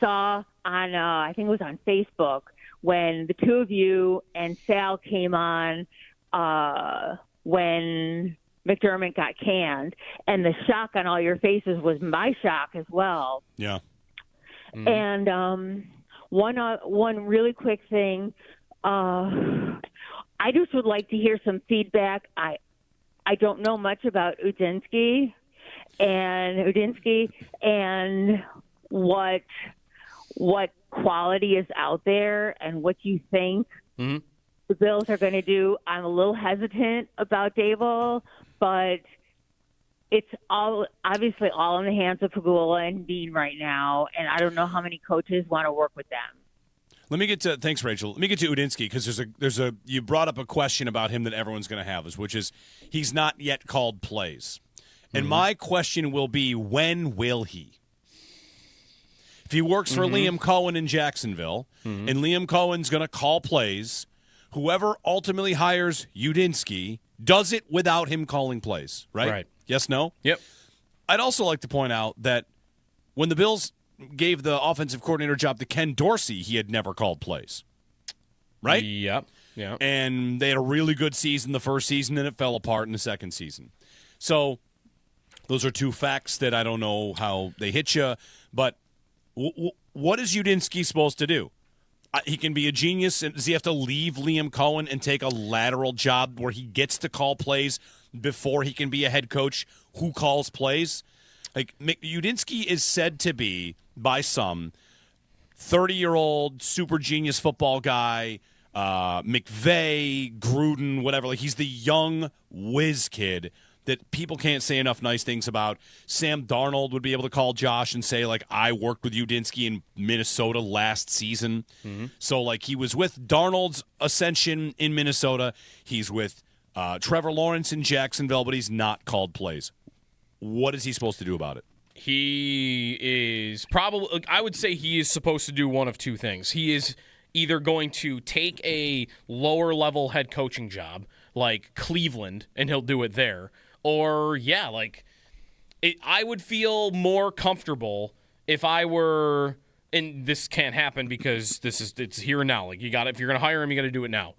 saw on I think it was on Facebook when the two of you and Sal came on when McDermott got canned, and the shock on all your faces was my shock as well. Yeah. Mm-hmm. And one really quick thing, I just would like to hear some feedback. I don't know much about Udinsky and what quality is out there and what you think the Bills are going to do. I'm a little hesitant about Dable, but it's obviously all in the hands of Pagula and Bean right now, and I don't know how many coaches want to work with them. Let me get to thanks, Rachel. Let me get to Udinski because there's a you brought up a question about him that everyone's going to have, which is he's not yet called plays, and my question will be when will he? If he works for Liam Cohen in Jacksonville, and Liam Cohen's going to call plays, whoever ultimately hires Udinski does it without him calling plays, right? Right. Yes, no? Yep. I'd also like to point out that when the Bills gave the offensive coordinator job to Ken Dorsey, he had never called plays, right? Yep. Yeah. And they had a really good season the first season, and it fell apart in the second season. So those are two facts that I don't know how they hit you, but what is Udinski supposed to do? He can be a genius. Does he have to leave Liam Cohen and take a lateral job where he gets to call plays before he can be a head coach who calls plays? Like Udinski is said to be, by some, 30-year-old super genius football guy, McVay, Gruden, whatever. Like he's the young whiz kid that people can't say enough nice things about. Sam Darnold would be able to call Josh and say, like, I worked with Udinski in Minnesota last season. So, like, he was with Darnold's ascension in Minnesota. He's with Trevor Lawrence in Jacksonville, but he's not called plays. What is he supposed to do about it? He is probably, I would say he is supposed to do one of two things. He is either going to take a lower-level head coaching job, like Cleveland, and he'll do it there. Or, I would feel more comfortable if I were, and this can't happen because it's here and now. Like, if you're going to hire him, you got to do it now.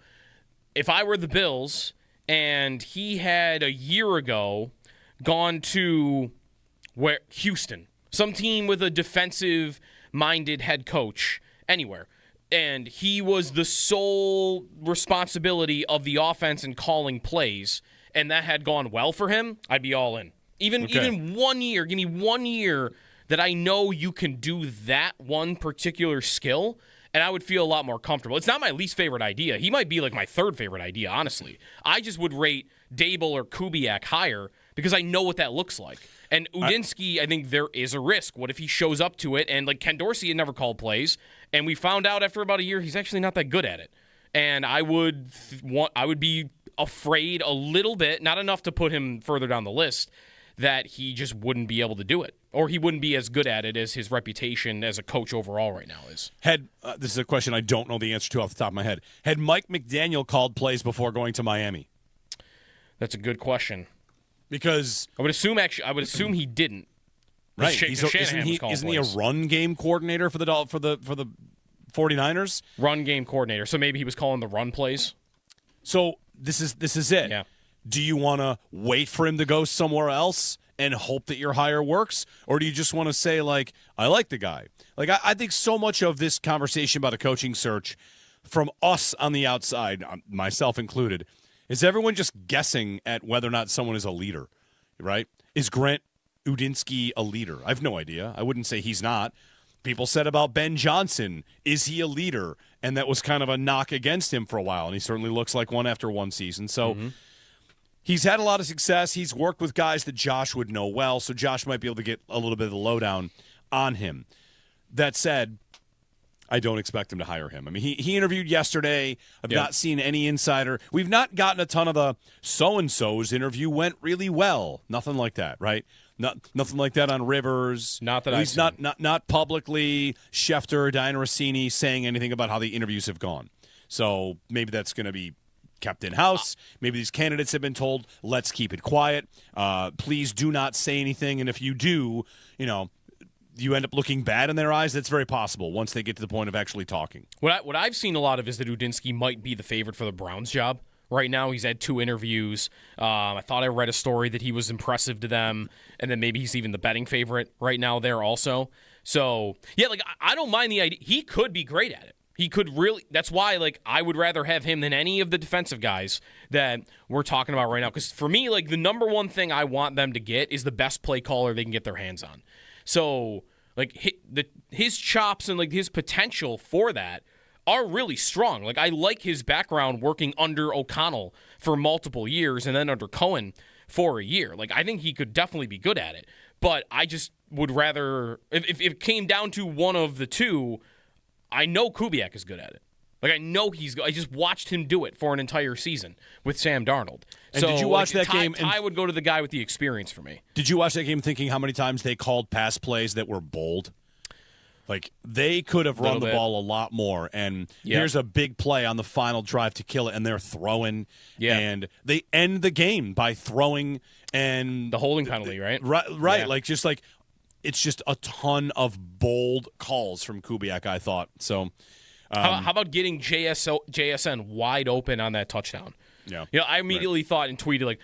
If I were the Bills and he had a year ago gone to Houston, some team with a defensive-minded head coach, anywhere, and he was the sole responsibility of the offense and calling plays, and that had gone well for him, I'd be all in. Even 1 year, give me 1 year that I know you can do that one particular skill, and I would feel a lot more comfortable. It's not my least favorite idea. He might be like my third favorite idea, honestly. I just would rate Dable or Kubiak higher because I know what that looks like. And Udinski, I think there is a risk. What if he shows up to it? And like Ken Dorsey had never called plays, and we found out after about a year he's actually not that good at it. And I would be afraid a little bit, not enough to put him further down the list, that he just wouldn't be able to do it, or he wouldn't be as good at it as his reputation as a coach overall right now is. This is a question I don't know the answer to off the top of my head. Had Mike McDaniel called plays before going to Miami? That's a good question. Because I would assume he didn't. Right? Isn't he a run game coordinator for the 49ers? Run game coordinator. So maybe he was calling the run plays. So this is it. Yeah. Do you want to wait for him to go somewhere else and hope that your hire works, or do you just want to say, like, I like the guy? Like, I think so much of this conversation about a coaching search from us on the outside, myself included, is everyone just guessing at whether or not someone is a leader, right? Is Grant Udinski a leader? I have no idea. I wouldn't say he's not. People said about Ben Johnson, is he a leader? And that was kind of a knock against him for a while, and he certainly looks like one after one season. So he's had a lot of success. He's worked with guys that Josh would know well, so Josh might be able to get a little bit of the lowdown on him. That said, I don't expect him to hire him. I mean, he interviewed yesterday. I've not seen any insider. We've not gotten a ton of the so-and-so's interview went really well. Nothing like that, right? Nothing like that on Rivers. Not that I've seen. Not publicly Schefter, Diana Rossini saying anything about how the interviews have gone. So maybe that's going to be kept in-house. Maybe these candidates have been told, let's keep it quiet. Please do not say anything. And if you do, you end up looking bad in their eyes. That's very possible once they get to the point of actually talking. What I've seen a lot of is that Udinski might be the favorite for the Browns job. Right now, he's had 2 interviews. I thought I read a story that he was impressive to them, and then maybe he's even the betting favorite right now there also. So, yeah, I don't mind the idea. He could be great at it. He could really – that's why, I would rather have him than any of the defensive guys that we're talking about right now. Because for me, the number one thing I want them to get is the best play caller they can get their hands on. So, his chops and, his potential for that are really strong. Like, I like his background working under O'Connell for multiple years and then under Cohen for a year. Like, I think he could definitely be good at it. But I just would rather, if it came down to one of the two, I know Kubiak is good at it. Like, I know I just watched him do it for an entire season with Sam Darnold. And did you watch that game? I would go to the guy with the experience for me. Did you watch that game thinking how many times they called pass plays that were bold? Like, they could have run the ball a lot more. And here's a big play on the final drive to kill it, and they're throwing. Yeah. And they end the game by throwing and the holding penalty, right? Right. Yeah. It's just a ton of bold calls from Kubiak, I thought. So how about getting JSN wide open on that touchdown? Yeah. I immediately thought and tweeted, like,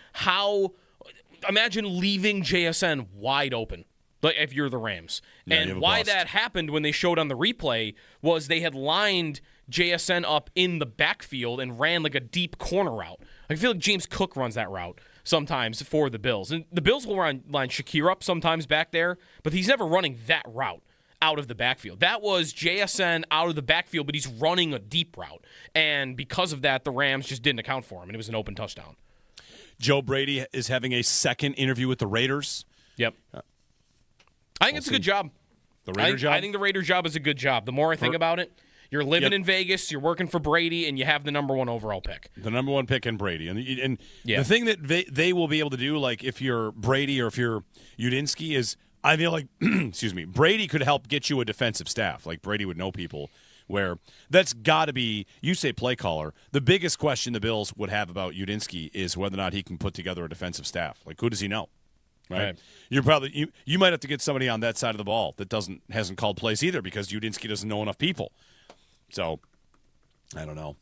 imagine leaving JSN wide open. Like, if you're the Rams. And why that happened when they showed on the replay was they had lined JSN up in the backfield and ran like a deep corner route. I feel like James Cook runs that route sometimes for the Bills. And the Bills will line Shakir up sometimes back there, but he's never running that route out of the backfield. That was JSN out of the backfield, but he's running a deep route. And because of that, the Rams just didn't account for him, and it was an open touchdown. Joe Brady is having a second interview with the Raiders. Yep. I think it's a good job. The Raiders job? I think the Raiders job is a good job. The more I think about it, you're living in Vegas, you're working for Brady, and you have the number 1 overall pick. The number 1 pick in Brady. And the thing that they will be able to do, like if you're Brady or if you're Udinski, is I feel like, excuse me, Brady could help get you a defensive staff. Like Brady would know people where that's got to be, you say play caller, the biggest question the Bills would have about Udinski is whether or not he can put together a defensive staff. Like, who does he know? Right. You're probably you might have to get somebody on that side of the ball that hasn't called plays either because Udinski doesn't know enough people. So I don't know.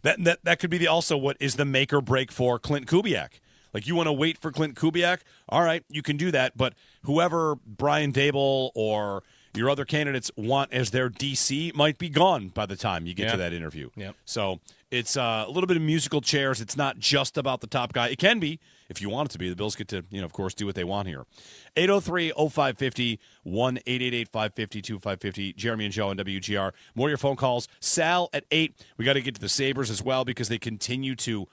That could be also what is the make or break for Clint Kubiak. Like, you want to wait for Clint Kubiak? All right, you can do that. But whoever Brian Dable or your other candidates want as their DC might be gone by the time you get to that interview. Yep. So it's a little bit of musical chairs. It's not just about the top guy. It can be if you want it to be. The Bills get to, of course, do what they want here. 803-0550, 1-888-550-2550. Jeremy and Joe on WGR. More of your phone calls. Sal at 8. We got to get to the Sabres as well because they continue to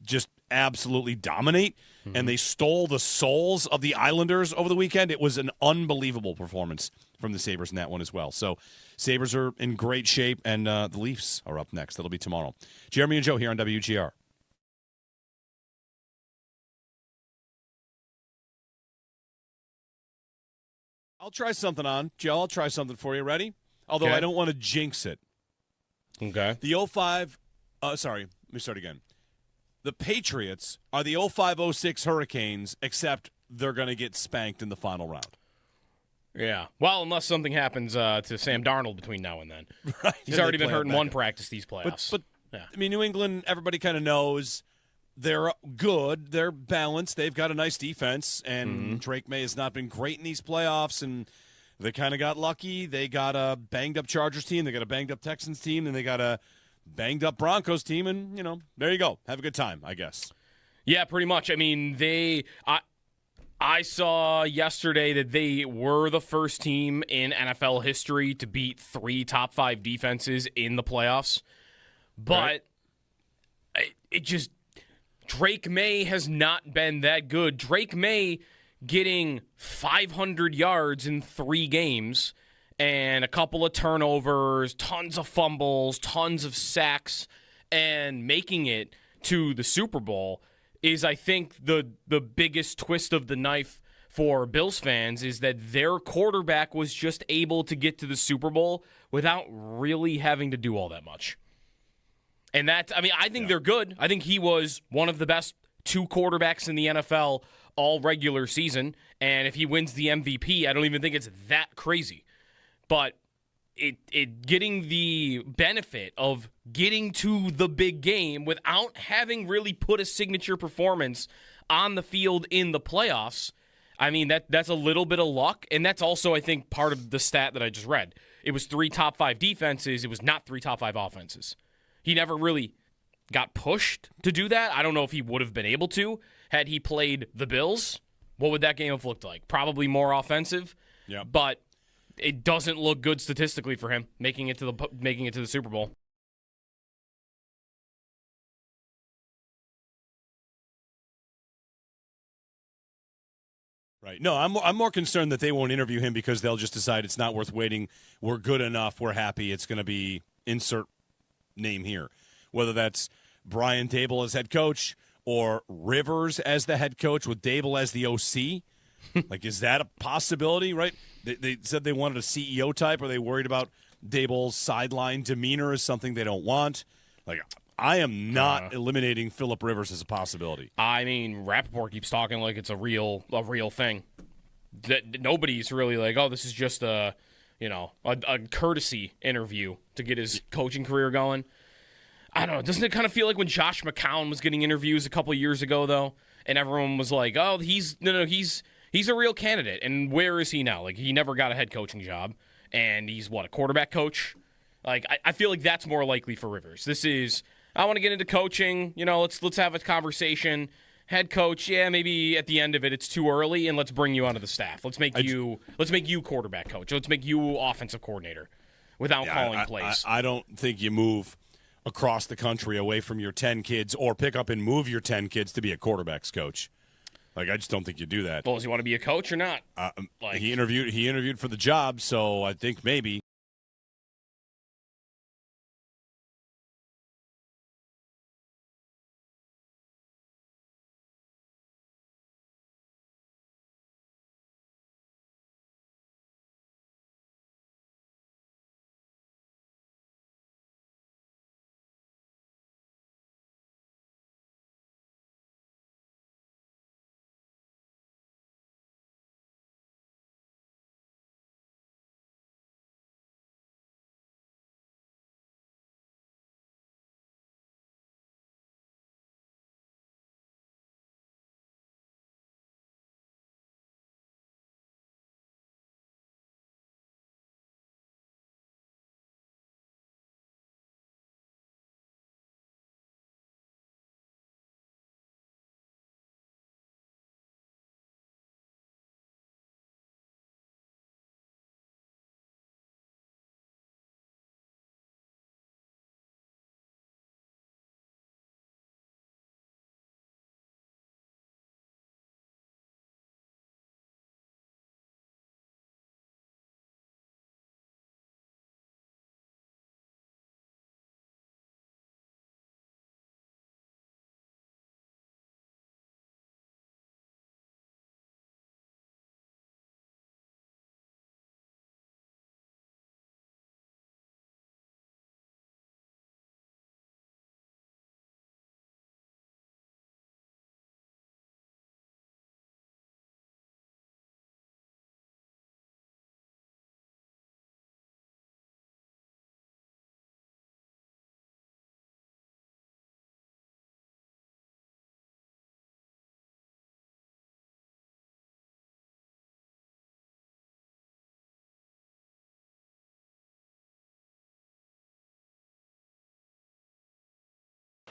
just absolutely dominate. And they stole the souls of the Islanders over the weekend. It was an unbelievable performance from the Sabres in that one as well. So Sabres are in great shape, and the Leafs are up next. That'll be tomorrow. Jeremy and Joe here on WGR. I'll try something on. Joe, I'll try something for you. Ready? Although I don't want to jinx it. Okay. The 05 sorry, let me start again. The Patriots are the 05-06 Hurricanes, except they're going to get spanked in the final round. Yeah. Well, unless something happens to Sam Darnold between now and then. Right. He's already been hurt in one practice these playoffs. But I mean, New England, everybody kind of knows they're good. They're balanced. They've got a nice defense, and Drake May has not been great in these playoffs, and they kind of got lucky. They got a banged-up Chargers team. They got a banged-up Texans team, and they got a banged-up Broncos team, and, there you go. Have a good time, I guess. Yeah, pretty much. I mean, I saw yesterday that they were the first team in NFL history to beat 3 top 5 defenses in the playoffs. But it just, Drake May has not been that good. Drake May getting 500 yards in 3 games and a couple of turnovers, tons of fumbles, tons of sacks, and making it to the Super Bowl is, I think, the biggest twist of the knife for Bills fans is that their quarterback was just able to get to the Super Bowl without really having to do all that much. And I think they're good. I think he was one of the best 2 quarterbacks in the NFL all regular season, and if he wins the MVP, I don't even think it's that crazy. But it getting the benefit of getting to the big game without having really put a signature performance on the field in the playoffs, I mean, that's a little bit of luck, and that's also, I think, part of the stat that I just read. It was 3 top 5 defenses. It was not 3 top 5 offenses. He never really got pushed to do that. I don't know if he would have been able to had he played the Bills. What would that game have looked like? Probably more offensive. Yeah. But it doesn't look good statistically for him making it to the Super Bowl. Right. No, I'm more concerned that they won't interview him because they'll just decide it's not worth waiting. We're good enough. We're happy. It's going to be insert name here, whether that's Brian Daboll as head coach or Rivers as the head coach with Daboll as the OC. Like, is that a possibility? Right? They said they wanted a CEO type. Are they worried about Daboll's sideline demeanor as something they don't want? Like, I am not eliminating Phillip Rivers as a possibility. I mean, Rappaport keeps talking like it's a real thing. Nobody's really like, oh, this is just a courtesy interview to get his coaching career going. I don't know. Doesn't it kind of feel like when Josh McCown was getting interviews a couple of years ago, though, and everyone was like, oh, he's a real candidate. And where is he now? Like, he never got a head coaching job, and he's a quarterback coach. Like, I feel like that's more likely for Rivers. This is, I want to get into coaching. Let's have a conversation. Head coach, yeah, maybe at the end of it, it's too early, and let's bring you onto the staff. Let's make you quarterback coach. Let's make you offensive coordinator without calling plays. I don't think you move across the country away from your 10 kids or pick up and move your 10 kids to be a quarterback's coach. Like, I just don't think you do that. Well, does he want to be a coach or not? He interviewed for the job, so I think maybe.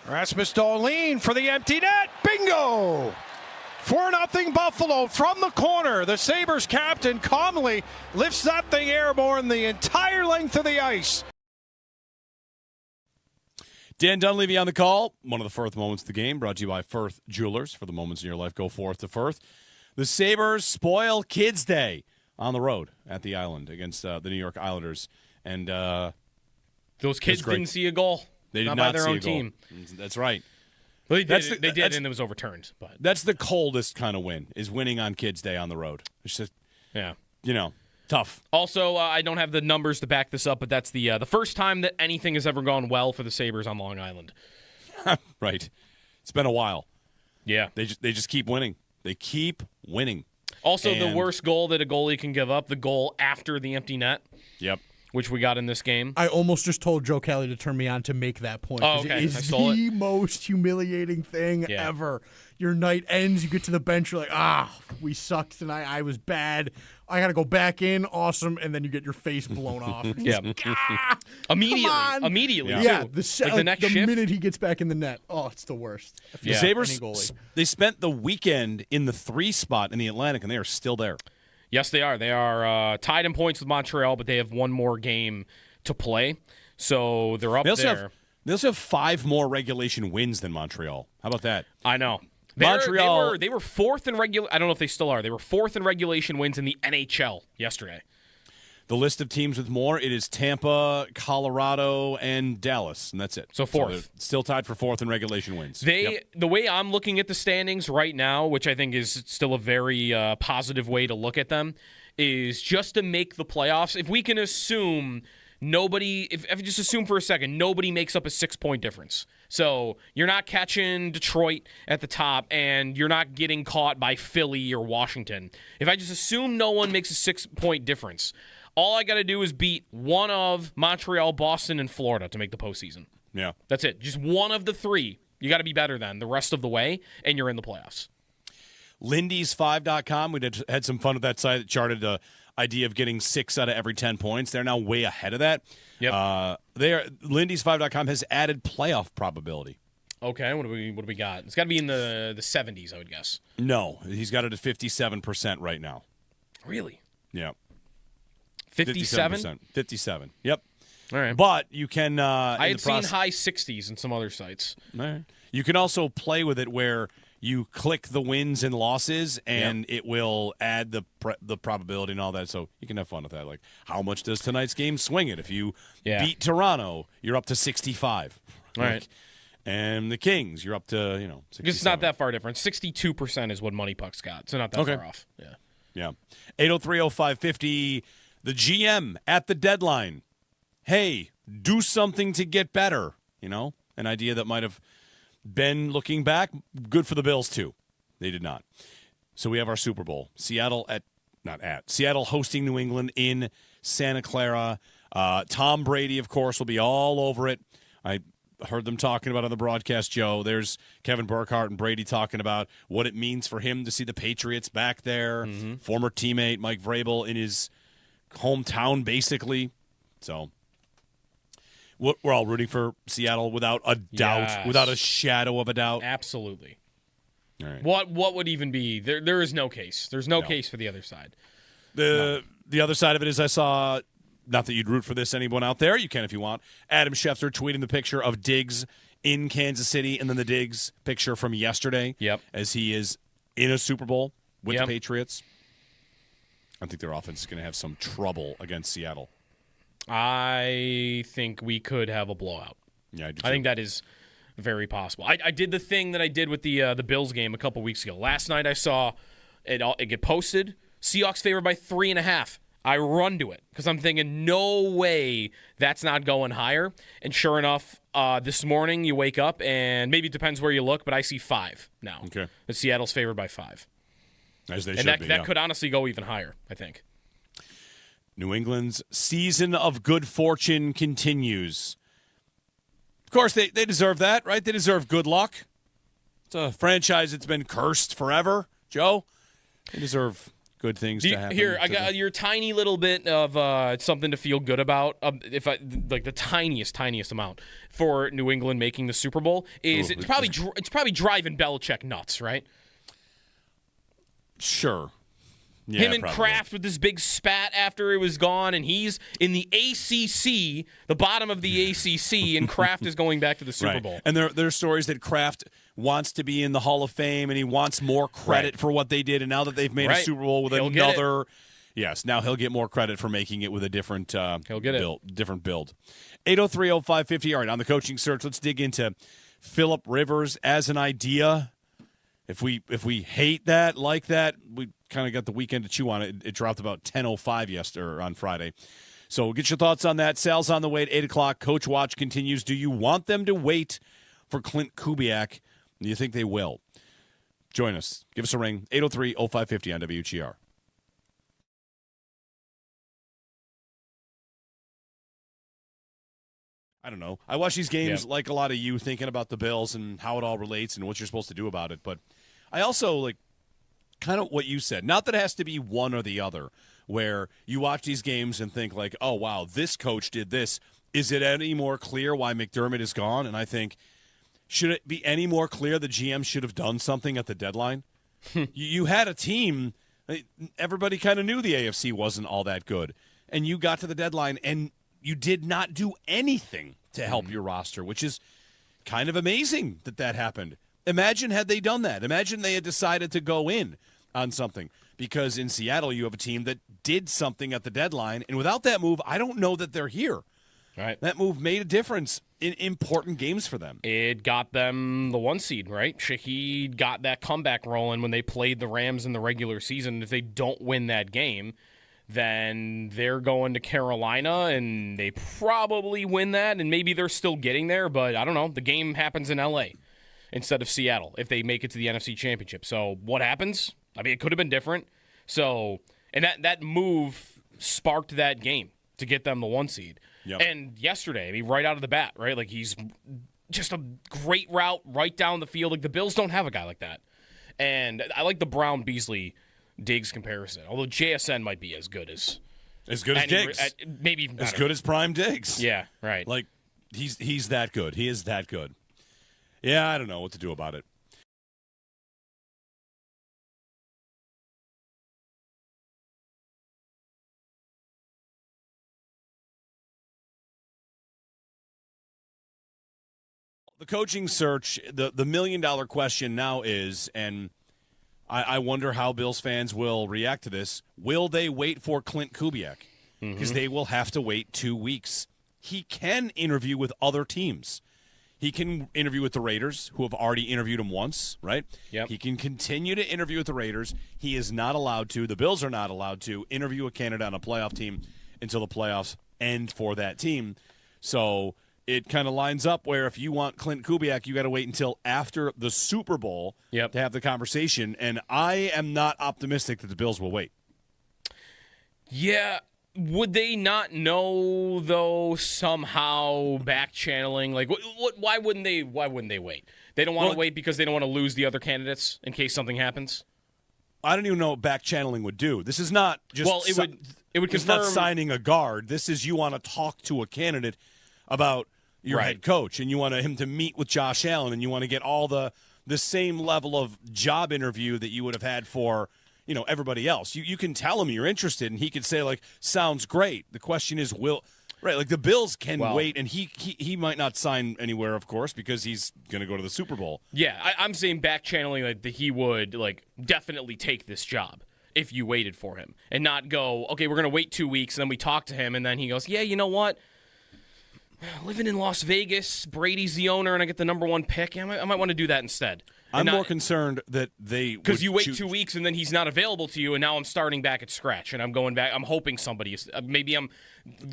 Rasmus Dahlin for the empty net. Bingo! 4-0 Buffalo from the corner. The Sabres captain calmly lifts that thing airborne the entire length of the ice. Dan Dunleavy on the call. One of the Firth moments of the game brought to you by Firth Jewelers. For the moments in your life, go forth to Firth. The Sabres spoil Kids Day on the road at the Island against the New York Islanders. And those kids didn't see a goal. They did not not by their see own a goal. team. That's right. Well, they did, and it was overturned. But that's the coldest kind of win, is winning on Kids Day on the road. It's just, tough. Also, I don't have the numbers to back this up, but that's the first time that anything has ever gone well for the Sabres on Long Island. Right. It's been a while. Yeah. They just keep winning. They keep winning. Also, the worst goal that a goalie can give up, the goal after the empty net. Yep. Which we got in this game. I almost just told Joe Kelly to turn me on to make that point. Oh, okay. It is the most humiliating thing ever. Your night ends, you get to the bench, you're like, we sucked tonight. I was bad. I got to go back in. Awesome. And then you get your face blown off. Yeah. Immediately. Yeah. Too. The next shift? minute he gets back in the net. Oh, it's the worst. The Sabres, they spent the weekend in the 3 spot in the Atlantic, and they are still there. Yes, they are. They are tied in points with Montreal, but they have one more game to play. So they're up there. They also have 5 more regulation wins than Montreal. How about that? I know. Montreal. They were fourth in regular. I don't know if they still are. They were fourth in regulation wins in the NHL yesterday. The list of teams with more, it is Tampa, Colorado, and Dallas, and that's it. So fourth. So still tied for 4th in regulation wins. The way I'm looking at the standings right now, which I think is still a very positive way to look at them, is just to make the playoffs. If we can assume if I just assume for a second, nobody makes up a 6-point difference. So you're not catching Detroit at the top, and you're not getting caught by Philly or Washington. If I just assume no one makes a 6-point difference, all I got to do is beat one of Montreal, Boston, and Florida to make the postseason. Yeah. That's it. Just one of the 3. You got to be better than the rest of the way, and you're in the playoffs. Lindy's5.com. We had some fun with that site. It charted the idea of getting 6 out of every 10 points. They're now way ahead of that. Yep. Lindy's5.com has added playoff probability. Okay, what do we got? It's got to be in the 70s, I would guess. No, he's got it at 57% right now. Really? Yeah. 57%? 57. Yep. All right. But you can I had seen high 60s in some other sites. All right. You can also play with it where you click the wins and losses, and it will add the probability and all that. So you can have fun with that. Like, how much does tonight's game swing it? If you beat Toronto, you're up to 65. All right. And the Kings, you're up to, 67. It's not that far different. 62% is what Money Puck's got, so not that far off. Yeah. 803-0550, the GM at the deadline. Hey, do something to get better. An idea that might have been, looking back, good for the Bills, too. They did not. So we have our Super Bowl. Seattle hosting New England in Santa Clara. Tom Brady, of course, will be all over it. I heard them talking about on the broadcast, Joe. There's Kevin Burkhardt and Brady talking about what it means for him to see the Patriots back there. Mm-hmm. Former teammate Mike Vrabel in his hometown, basically. So we're all rooting for Seattle without a doubt, without a shadow of a doubt. Absolutely. All right. What would even be there? There is no case. There's no case for the other side. The other side of it is I saw. Not that you'd root for this, anyone out there. You can if you want. Adam Schefter tweeting the picture of Diggs in Kansas City, and then the Diggs picture from yesterday. Yep. As he is in a Super Bowl with the Patriots. I think their offense is going to have some trouble against Seattle. I think we could have a blowout. Yeah, I do too. I think that is very possible. I did the thing that I did with the Bills game a couple weeks ago. Last night I saw it get posted. Seahawks favored by 3.5. I run to it because I'm thinking, no way that's not going higher. And sure enough, this morning you wake up, and maybe it depends where you look, but I see 5 now. Okay. That Seattle's favored by 5. As they and should that, be, that could honestly go even higher, I think. New England's season of good fortune continues. Of course, they deserve that, right? They deserve good luck. It's a franchise that's been cursed forever, Joe. They deserve good things to happen. Here, I got your tiny little bit of something to feel good about. If I like the tiniest amount for New England making the Super Bowl is it's probably driving Belichick nuts, right? Sure. Yeah, him and probably. Kraft with this big spat after it was gone, and he's in the ACC, the bottom of the ACC, and Kraft is going back to the Super Bowl. And there are stories that Kraft wants to be in the Hall of Fame, and he wants more credit for what they did. And now that they've made a Super Bowl with another, now he'll get more credit for making it with a different different build. 803-0550. All right, on the coaching search, let's dig into Phillip Rivers as an idea. If we hate that, like that, we kind of got the weekend to chew on it. It dropped about 10:05 yesterday on Friday. So get your thoughts on that. Sal's on the way at 8 o'clock. Coach Watch continues. Do you want them to wait for Clint Kubiak? Do you think they will? Join us. Give us a ring. 803-0550 on WGR. I don't know. I watch these games like a lot of you, thinking about the Bills and how it all relates and what you're supposed to do about it. But I also like kind of what you said. Not that it has to be one or the other, where you watch these games and think like, oh, wow, this coach did this. Is it any more clear why McDermott is gone? And I think, should it be any more clear the GM should have done something at the deadline? You had a team Everybody kind of knew the AFC wasn't all that good. And you got to the deadline, and you did not do anything to help your roster, which is kind of amazing that happened. Imagine had they done that. Imagine they had decided to go in on something. Because in Seattle, you have a team that did something at the deadline, and without that move, I don't know that they're here. Right. That move made a difference in important games for them. It got them the 1 seed, right? Shaheed got that comeback rolling when they played the Rams in the regular season. If they don't win that game, then they're going to Carolina, and they probably win that, and maybe they're still getting there, but I don't know. The game happens in L.A. instead of Seattle if they make it to the NFC Championship. So what happens? I mean, it could have been different. So, and that move sparked that game to get them the 1 seed. Yep. And yesterday, I mean, right out of the bat, right? Like, he's just a great route right down the field. Like, the Bills don't have a guy like that. And I like the Brown-Beasley-Diggs comparison, although JSN might be as good as Diggs. Maybe as good as Prime Diggs. Yeah, right. Like, he's that good. He is that good. Yeah, I don't know what to do about it. The coaching search, the million-dollar question now is, and I wonder how Bills fans will react to this, will they wait for Clint Kubiak? Because they will have to wait 2 weeks. He can interview with other teams. He can interview with the Raiders, who have already interviewed him once, right? Yep. He can continue to interview with the Raiders. He is not allowed to, the Bills are not allowed to, interview a candidate on a playoff team until the playoffs end for that team. So it kind of lines up where if you want Clint Kubiak, you got to wait until after the Super Bowl to have the conversation. And I am not optimistic that the Bills will wait. Yeah. Would they not know, though, somehow back channeling? Like, why wouldn't they wait? They don't want to wait because they don't want to lose the other candidates in case something happens? I don't even know what back channeling would do. This is not just it would it's not signing a guard. This is you want to talk to a candidate about your head coach, and you want him to meet with Josh Allen, and you want to get all the same level of job interview that you would have had for everybody else. You can tell him you're interested, and he could say, like, sounds great. The question is, like the Bills can wait, and he might not sign anywhere, of course, because he's going to go to the Super Bowl. Yeah, I'm saying back channeling that he would definitely take this job if you waited for him, and not go, okay, we're going to wait 2 weeks, and then we talk to him, and then he goes, yeah, you know what? Living in Las Vegas, Brady's the owner, and I get the number 1 pick. I might want to do that instead. I'm more concerned that because you wait 2 weeks and then he's not available to you, and now I'm starting back at scratch, and I'm going back. I'm hoping somebody is. Maybe I'm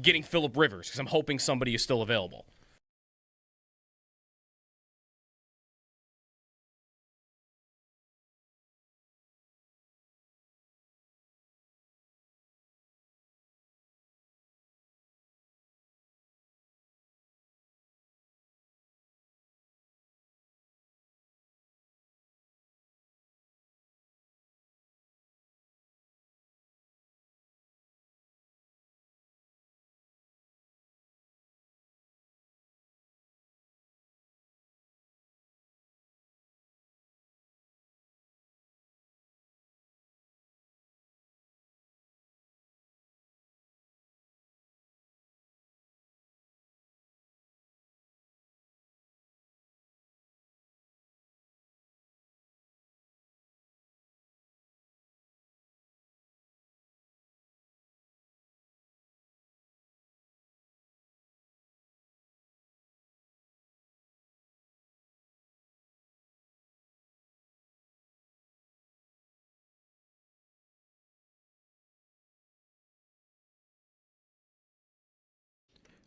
getting Phillip Rivers because I'm hoping somebody is still available.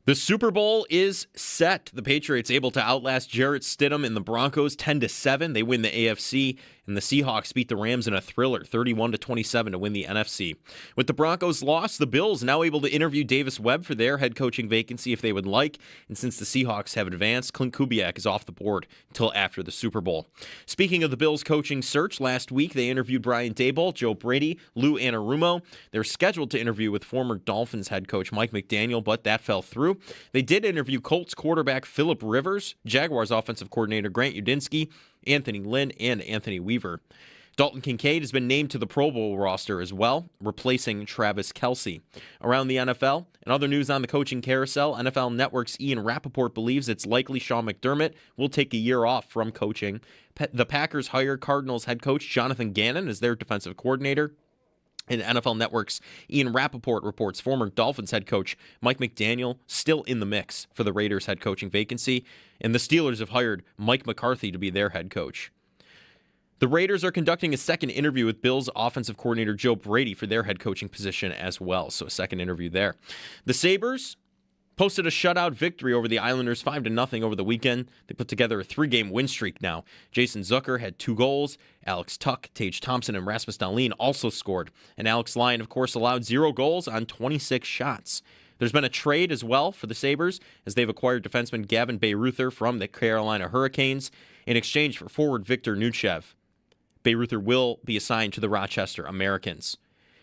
The Super Bowl is set. The Patriots able to outlast Jarrett Stidham and the Broncos 10-7. They win the AFC, and the Seahawks beat the Rams in a thriller 31-27 to win the NFC. With the Broncos loss, the Bills now able to interview Davis Webb for their head coaching vacancy if they would like. And since the Seahawks have advanced, Clint Kubiak is off the board until after the Super Bowl. Speaking of the Bills coaching search, last week they interviewed Brian Daboll, Joe Brady, Lou Anarumo. They're scheduled to interview with former Dolphins head coach Mike McDaniel, but that fell through. They did interview Colts quarterback Phillip Rivers, Jaguars offensive coordinator Grant Udinski, Anthony Lynn, and Anthony Weaver. Dalton Kincaid has been named to the Pro Bowl roster as well, replacing Travis Kelce. Around the NFL, and other news on the coaching carousel, NFL Network's Ian Rappaport believes it's likely Sean McDermott will take a year off from coaching. The Packers hired Cardinals head coach Jonathan Gannon as their defensive coordinator. And NFL Network's Ian Rappaport reports former Dolphins head coach Mike McDaniel still in the mix for the Raiders head coaching vacancy, and the Steelers have hired Mike McCarthy to be their head coach. The Raiders are conducting a second interview with Bills offensive coordinator Joe Brady for their head coaching position as well, so a second interview there. The Sabres posted a shutout victory over the Islanders 5-0 over the weekend. They put together a 3-game win streak now. Jason Zucker had 2 goals. Alex Tuch, Tage Thompson, and Rasmus Dahlin also scored. And Alex Lyon, of course, allowed 0 goals on 26 shots. There's been a trade as well for the Sabres as they've acquired defenseman Gavin Bayreuther from the Carolina Hurricanes in exchange for forward Victor Nuchev. Bayreuther will be assigned to the Rochester Americans.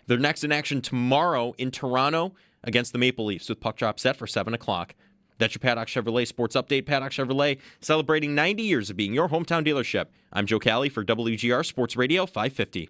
They're next in action tomorrow in Toronto against the Maple Leafs with puck drop set for 7 o'clock. That's your Paddock Chevrolet Sports Update. Paddock Chevrolet celebrating 90 years of being your hometown dealership. I'm Joe Cali for WGR Sports Radio 550.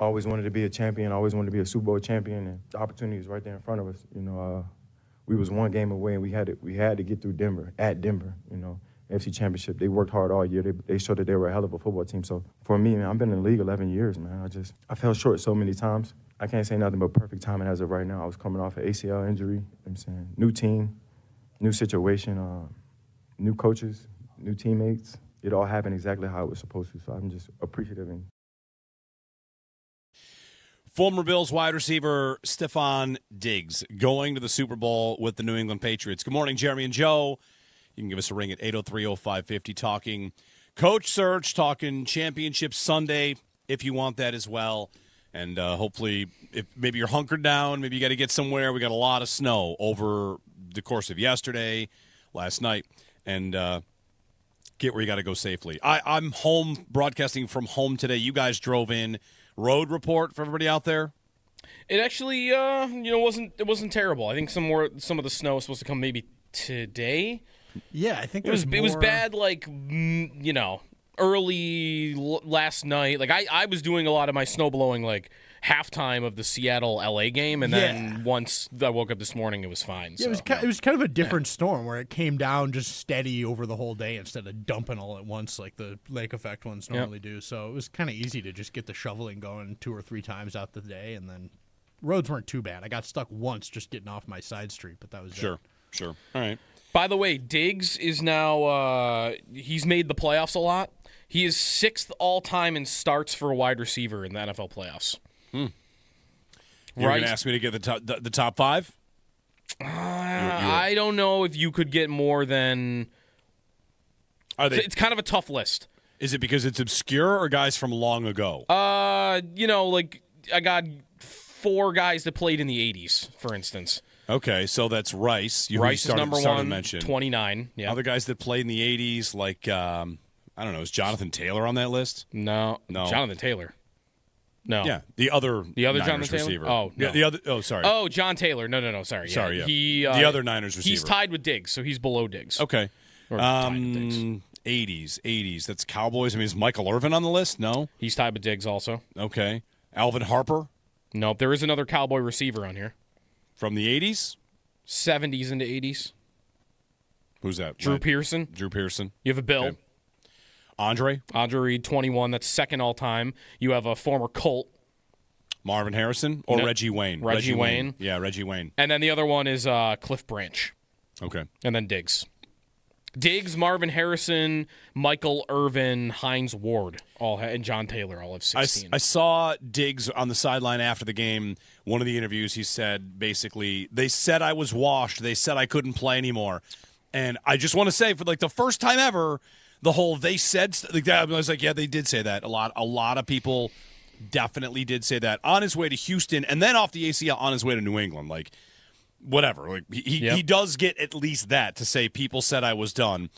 Always wanted to be a champion, always wanted to be a Super Bowl champion, and the opportunity was right there in front of us. We was 1 game away, and we had to get through Denver, at Denver, AFC Championship. They worked hard all year. They showed that they were a hell of a football team. So for me, man, I've been in the league 11 years, man. I fell short so many times. I can't say nothing but perfect timing as of right now. I was coming off an ACL injury, you know what I'm saying, new team, new situation, new coaches, new teammates. It all happened exactly how it was supposed to, so I'm just appreciative. Former Bills wide receiver Stefon Diggs going to the Super Bowl with the New England Patriots. Good morning, Jeremy and Joe. You can give us a ring at 803-0550, talking coach search, talking championship Sunday, if you want that as well. And hopefully, if maybe you're hunkered down, maybe you got to get somewhere. We got a lot of snow over the course of yesterday, last night, and get where you got to go safely. I'm home, broadcasting from home today. You guys drove in. Road report for everybody out there? It actually, wasn't terrible. I think some of the snow was supposed to come maybe today. Yeah, I think it was bad, early last night. Like I was doing a lot of my snow blowing halftime of the Seattle-LA game, and then once I woke up this morning, it was fine. Yeah, so. It was kind of a different storm where it came down just steady over the whole day instead of dumping all at once like the lake effect ones normally do. So it was kind of easy to just get the shoveling going 2 or 3 times out the day, and then roads weren't too bad. I got stuck once just getting off my side street, but that was Sure. All right. By the way, Diggs is now he's made the playoffs a lot. He is 6th all-time in starts for a wide receiver in the NFL playoffs. You're going to ask me to get the top 5? I don't know if you could get more than. It's kind of a tough list. Is it because it's obscure or guys from long ago? I got 4 guys that played in the 80s, for instance. Okay, so that's Rice. Rice is number 1, mention. 29. Yeah. Other guys that played in the 80s, I don't know, is Jonathan Taylor on that list? No. Jonathan Taylor. No. Yeah, the other Jonathan Taylor receiver. Oh, no. Yeah, the other. Oh, sorry. Oh, John Taylor. No. Sorry. Sorry. Yeah. The other Niners receiver. He's tied with Diggs, so he's below Diggs. Okay. Or tied with Diggs. 80s. That's Cowboys. I mean, is Michael Irvin on the list? No. He's tied with Diggs also. Okay. Alvin Harper. Nope. There is another Cowboy receiver on here. From the 80s. 70s into 80s. Who's that? Drew Pearson. You have a Bill. Okay. Andre Reed, 21. That's 2nd all time. You have a former Colt. Marvin Harrison or Reggie Wayne? Reggie Wayne. Yeah, Reggie Wayne. And then the other one is Cliff Branch. Okay. And then Diggs. Marvin Harrison, Michael Irvin, Hines Ward, and John Taylor all have 16. I saw Diggs on the sideline after the game. One of the interviews, he said, basically, they said I was washed. They said I couldn't play anymore. And I just want to say, for the first time ever, the whole they said I was like, yeah, they did say that. A lot of people definitely did say that on his way to Houston, and then off the ACL on his way to New England. Whatever. He does get at least that to say people said I was done.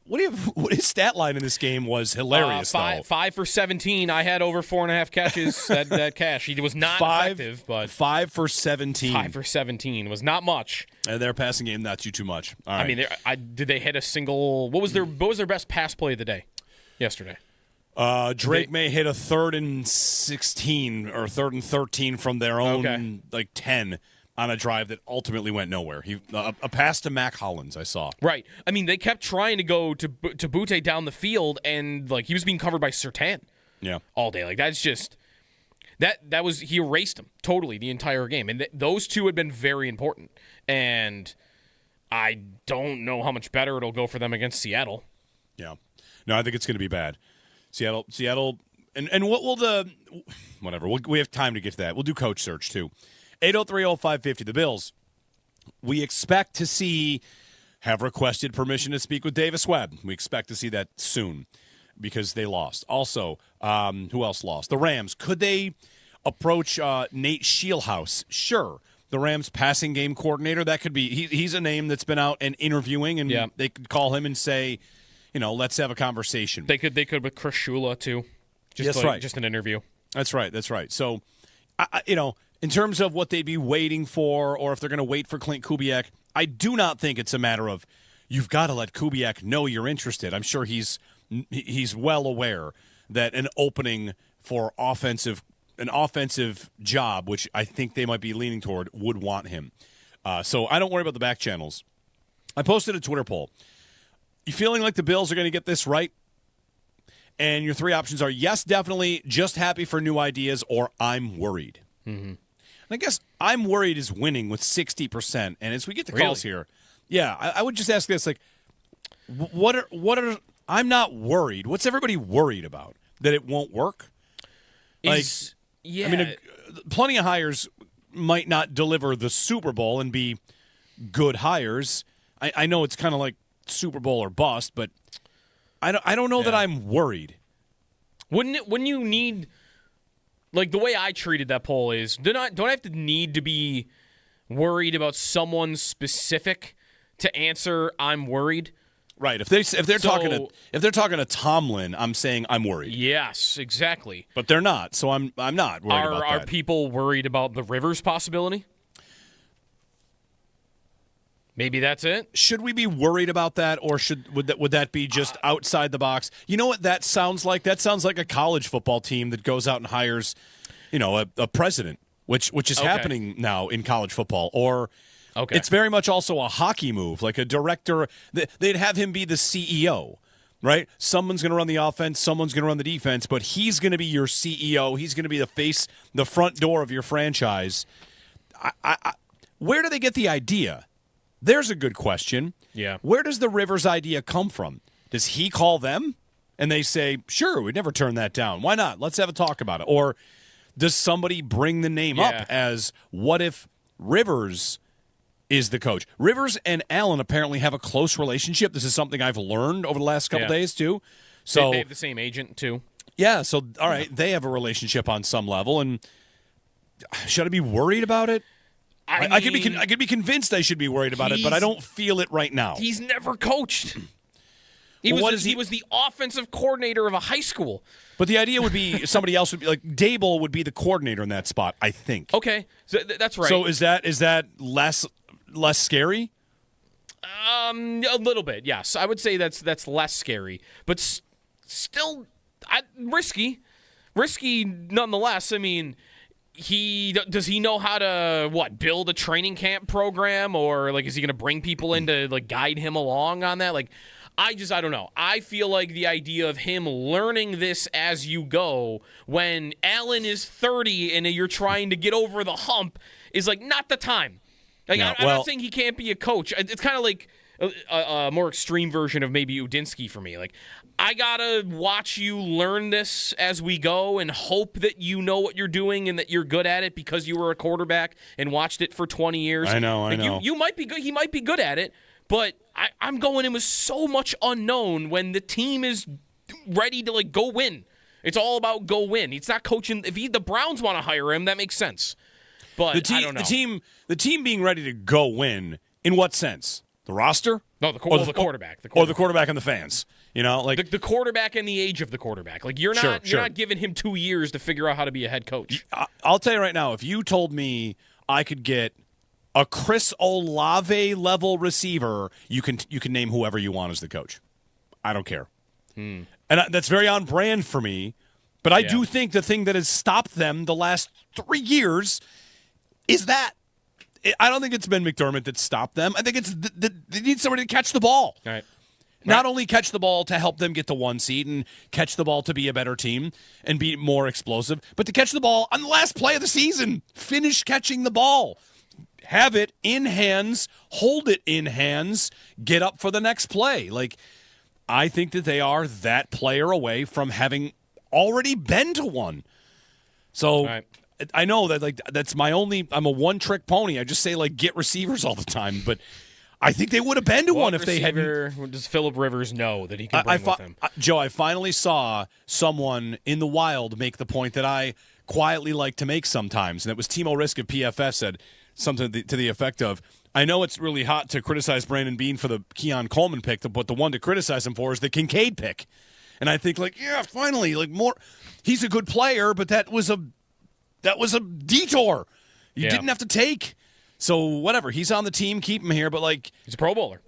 What his stat line in this game was hilarious. though. 5 for 17. I had over 4.5 catches. that cash. He was not effective, but 5 for 17. 5 for 17 was not much. And their passing game not too much. All right. I mean, did they hit a single? What was their best pass play of the day yesterday? Drake May hit a 3rd and 16 or 3rd and 13 from their own 10 on a drive that ultimately went nowhere. A pass to Mac Hollins, I saw. Right. I mean, they kept trying to go to Butte down the field, and he was being covered by Surtain. Yeah. All day. That's just that was he erased him totally the entire game, and those two had been very important. And I don't know how much better it'll go for them against Seattle. Yeah. No, I think it's going to be bad. Seattle, and what will whatever. We have time to get to that. We'll do coach search too. 803-0550. The Bills, we expect to have requested permission to speak with Davis Webb. We expect to see that soon because they lost. Also, who else lost? The Rams. Could they approach Nate Scheelhaus? Sure. The Rams passing game coordinator. That could be. He's a name that's been out and interviewing, and they could call him and say, let's have a conversation. They could with Chris Shula too. Just an interview. That's right. So, in terms of what they'd be waiting for, or if they're going to wait for Clint Kubiak, I do not think it's a matter of you've got to let Kubiak know you're interested. I'm sure he's well aware that an opening for an offensive job, which I think they might be leaning toward, would want him. So I don't worry about the back channels. I posted a Twitter poll. You feeling like the Bills are going to get this right? And your 3 options are yes, definitely, just happy for new ideas, or I'm worried. Mm-hmm. And I guess I'm worried is winning with 60%. And as we get to calls here, I would just ask this: what are? I'm not worried. What's everybody worried about? That it won't work? I mean, plenty of hires might not deliver the Super Bowl and be good hires. I know it's kind of like Super Bowl or bust, but I don't know that I'm worried. Wouldn't you need? Like, the way I treated that poll is, don't I have to need to be worried about someone specific to answer I'm worried? Right. If they're talking to Tomlin, I'm saying I'm worried. Yes, exactly. But they're not, so I'm not worried about that. Are people worried about the Rivers possibility? Maybe that's it. Should we be worried about that, or would that be just outside the box? You know what that sounds like? That sounds like a college football team that goes out and hires, a president, which is happening now in college football. Or it's very much also a hockey move, like a director. They'd have him be the CEO, right? Someone's going to run the offense, someone's going to run the defense, but he's going to be your CEO. He's going to be the front door of your franchise. Where do they get the idea? There's a good question. Yeah. Where does the Rivers idea come from? Does he call them and they say, sure, we'd never turn that down. Why not? Let's have a talk about it. Or does somebody bring the name up as, what if Rivers is the coach? Rivers and Allen apparently have a close relationship. This is something I've learned over the last couple days, too. So they have the same agent, too. Yeah, so, all right, they have a relationship on some level. And should I be worried about it? I could be convinced I should be worried about it, but I don't feel it right now. He's never coached. He was the offensive coordinator of a high school. But the idea would be somebody else would be like Dable would be the coordinator in that spot, I think. Okay, so that's right. So is that less scary? A little bit, yes. I would say that's less scary, but still risky. Risky nonetheless. I mean, does he know how to build a training camp program, or is he going to bring people in to guide him along on that? I don't know. I feel like the idea of him learning this as you go when Allen is 30 and you're trying to get over the hump is not the time. I'm not saying he can't be a coach. It's kind of like a more extreme version of maybe Udinsky for me. I gotta watch you learn this as we go and hope that you know what you're doing and that you're good at it because you were a quarterback and watched it for 20 years. I know. You might be good. He might be good at it, but I'm going in with so much unknown when the team is ready to go win. It's all about go win. He's not coaching. If the Browns want to hire him, that makes sense. But I don't know. The team being ready to go win, in what sense? The roster? No, the quarterback. Or the quarterback and the fans. You know, like the quarterback and the age of the quarterback. Like you're not giving him 2 years to figure out how to be a head coach. I'll tell you right now, if you told me I could get a Chris Olave level receiver, you can name whoever you want as the coach. I don't care. And that's very on brand for me. But I do think the thing that has stopped them the last 3 years is that. I don't think it's been McDermott that stopped them. I think it's they need somebody to catch the ball. Right. Not only catch the ball to help them get the 1 seed and catch the ball to be a better team and be more explosive, but to catch the ball on the last play of the season. Finish catching the ball. Have it in hands, hold it in hands, get up for the next play. Like, I think that they are that player away from having already been to one. So I know that that's my only. I'm a one-trick pony. I just say get receivers all the time, but I think they would have been to one if they hadn't. Does Phillip Rivers know that he can bring with him? Joe, I finally saw someone in the wild make the point that I quietly like to make sometimes, and it was Timo Risk of PFF said something to the effect of, "I know it's really hot to criticize Brandon Beane for the Keon Coleman pick, but the one to criticize him for is the Kincaid pick." And I think finally more. He's a good player, but that was a detour you didn't have to take. So whatever, he's on the team, keep him here. But he's a Pro Bowler.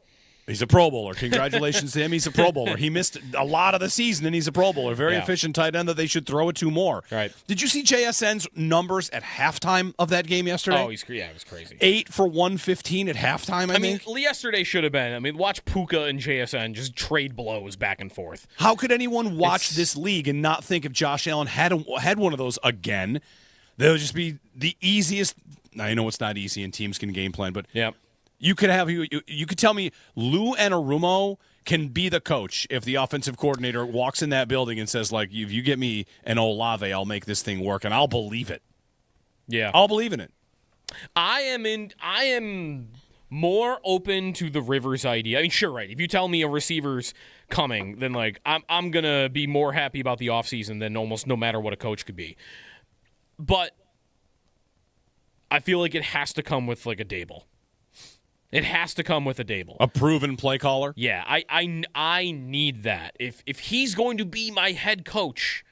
He's a Pro Bowler. Congratulations to him. He's a Pro Bowler. He missed a lot of the season, and he's a Pro Bowler. Very efficient tight end that they should throw it to more. Right? Did you see JSN's numbers at halftime of that game yesterday? Oh, it was crazy. 8 for 115 at halftime. I mean, yesterday should have been. I mean, watch Puka and JSN just trade blows back and forth. How could anyone watch this league and not think if Josh Allen had one of those again? They'll just be the easiest. I know it's not easy and teams can game plan, but you could have you could tell me Lou Anarumo can be the coach if the offensive coordinator walks in that building and says if you get me an Olave, I'll make this thing work, and I'll believe it. Yeah, I'll believe in it. I am more open to the Rivers idea. I mean, sure, right. If you tell me a receiver's coming, then I'm gonna be more happy about the offseason than almost no matter what a coach could be. But I feel like it has to come with a Dable. It has to come with a Dable. A proven play caller? Yeah, I need that. If he's going to be my head coach,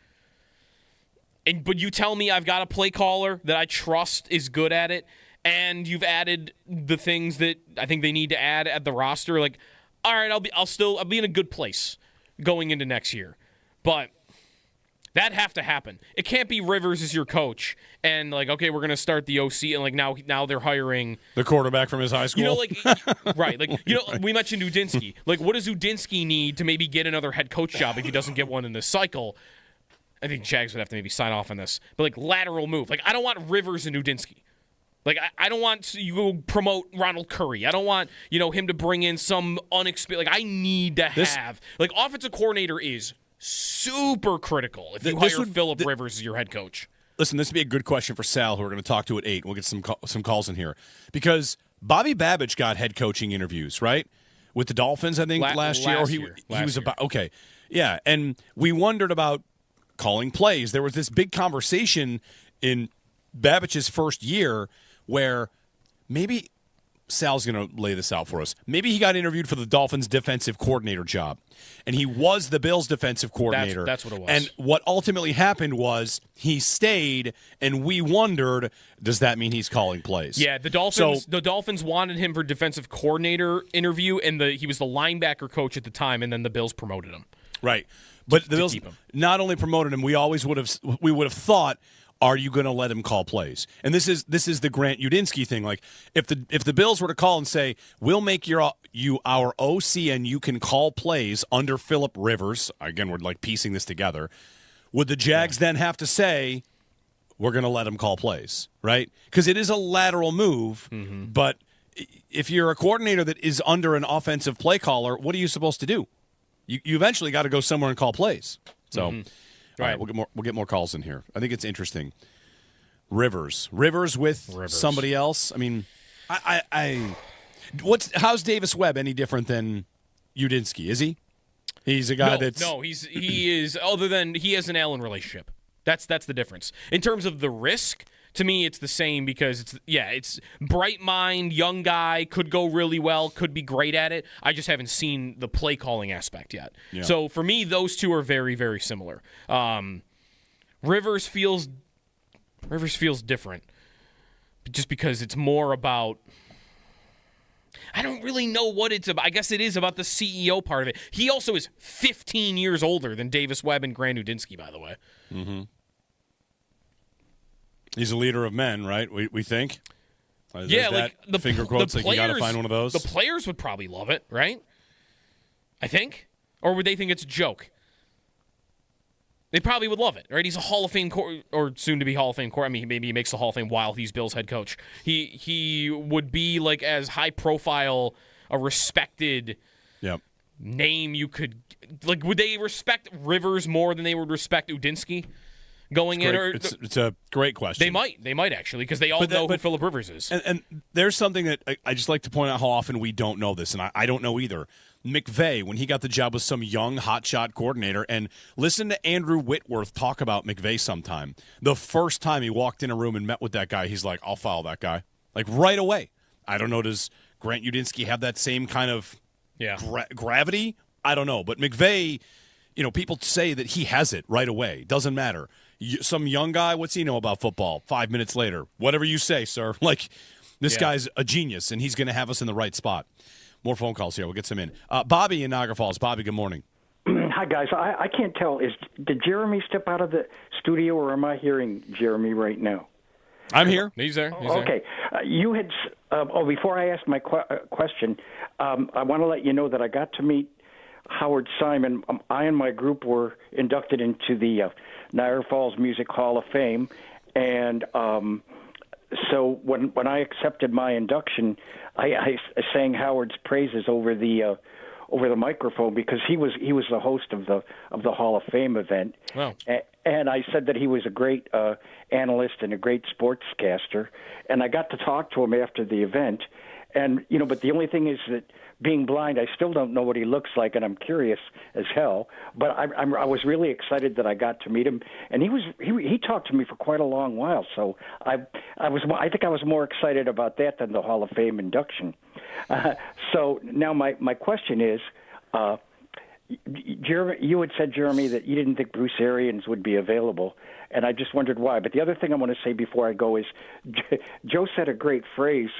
but you tell me I've got a play caller that I trust is good at it, and you've added the things that I think they need to add at the roster, all right, I'll be in a good place going into next year. But that have to happen. It can't be Rivers as your coach and okay, we're gonna start the OC and now they're hiring the quarterback from his high school. Right? We mentioned Udinsky. What does Udinsky need to maybe get another head coach job if he doesn't get one in this cycle? I think Jags would have to maybe sign off on this. But lateral move. I don't want Rivers and Udinsky. I don't want you to promote Ronald Curry. I don't want him to bring in some unexpected. I need to have offensive coordinator is super critical if you hire Phillip Rivers as your head coach. Listen, this would be a good question for Sal, who we're going to talk to at 8. We'll get some calls in here. Because Bobby Babbage got head coaching interviews, right? With the Dolphins, I think, last year. Or he was about. Okay. Yeah. And we wondered about calling plays. There was this big conversation in Babbage's first year where maybe Sal's going to lay this out for us. Maybe he got interviewed for the Dolphins' defensive coordinator job, and he was the Bills' defensive coordinator. That's what it was. And what ultimately happened was he stayed, and we wondered, does that mean he's calling plays? Yeah, the Dolphins wanted him for defensive coordinator interview, and he was the linebacker coach at the time, and then the Bills promoted him. Right. But the Bills not only promoted him, we would have thought, are you going to let him call plays? And this is the Grant Udinsky thing. If the Bills were to call and say, we'll make you our OC and you can call plays under Phillip Rivers, again, we're piecing this together, would the Jags then have to say, we're going to let him call plays, right? Because it is a lateral move, but if you're a coordinator that is under an offensive play caller, what are you supposed to do? You eventually got to go somewhere and call plays. So... All right, we'll get more calls in here. I think it's interesting. Rivers with somebody else. I mean, how's Davis Webb any different than Udinsky? Is he? He's a guy he is. Other than he has an Allen relationship. That's the difference in terms of the risk to me, it's the same because it's bright mind, young guy, could go really well, could be great at it. I just haven't seen the play calling aspect yet. Yeah. So for me, those two are very, very similar. Rivers feels different just because it's more about, I don't really know what it's about. I guess it is about the CEO part of it. He also is 15 years older than Davis Webb and Grant Udinski, by the way. Mm-hmm. He's a leader of men, right? We think? Yeah, like the finger quotes, the players, like you got to find one of those. The players would probably love it, right? I think. Or would they think it's a joke? They probably would love it, right? He's a Hall of Fame or soon-to-be Hall of Fame I mean, maybe he makes the Hall of Fame while he's Bills head coach. He would be like as high-profile, a respected name you could – like, would they respect Rivers more than they would respect Udinski going in? Or it's a great question. They might actually, because they all know who Phillip Rivers is. And there's something that I just like to point out how often we don't know this, and I don't know either. McVay, when he got the job, was some young hotshot coordinator, and listen to Andrew Whitworth talk about McVay sometime. The first time he walked in a room and met with that guy, he's like, I'll follow that guy. Like, right away. I don't know, does Grant Udinski have that same kind of gravity? I don't know. But McVay, people say that he has it right away. Doesn't matter. Some young guy, what's he know about football? 5 minutes later, whatever you say, sir. Like, this guy's a genius, and he's going to have us in the right spot. More phone calls here. We'll get some in. Bobby in Niagara Falls. Bobby, good morning. Hi, guys. I can't tell. Did Jeremy step out of the studio, or am I hearing Jeremy right now? I'm here. He's there. Okay. You had before I ask my question, I want to let you know that I got to meet Howard Simon. I and my group were inducted into the Niagara Falls Music Hall of Fame, and so when I accepted my induction, I sang Howard's praises over the microphone because he was the host of the Hall of Fame event. Wow. And I said that he was a great analyst and a great sportscaster, and I got to talk to him after the event. And but the only thing is that being blind, I still don't know what he looks like, and I'm curious as hell. But I was really excited that I got to meet him, and he talked to me for quite a long while. So I think I was more excited about that than the Hall of Fame induction. So now my question is, Jeremy, you had said, Jeremy, that you didn't think Bruce Arians would be available, and I just wondered why. But the other thing I want to say before I go is, Joe said a great phrase.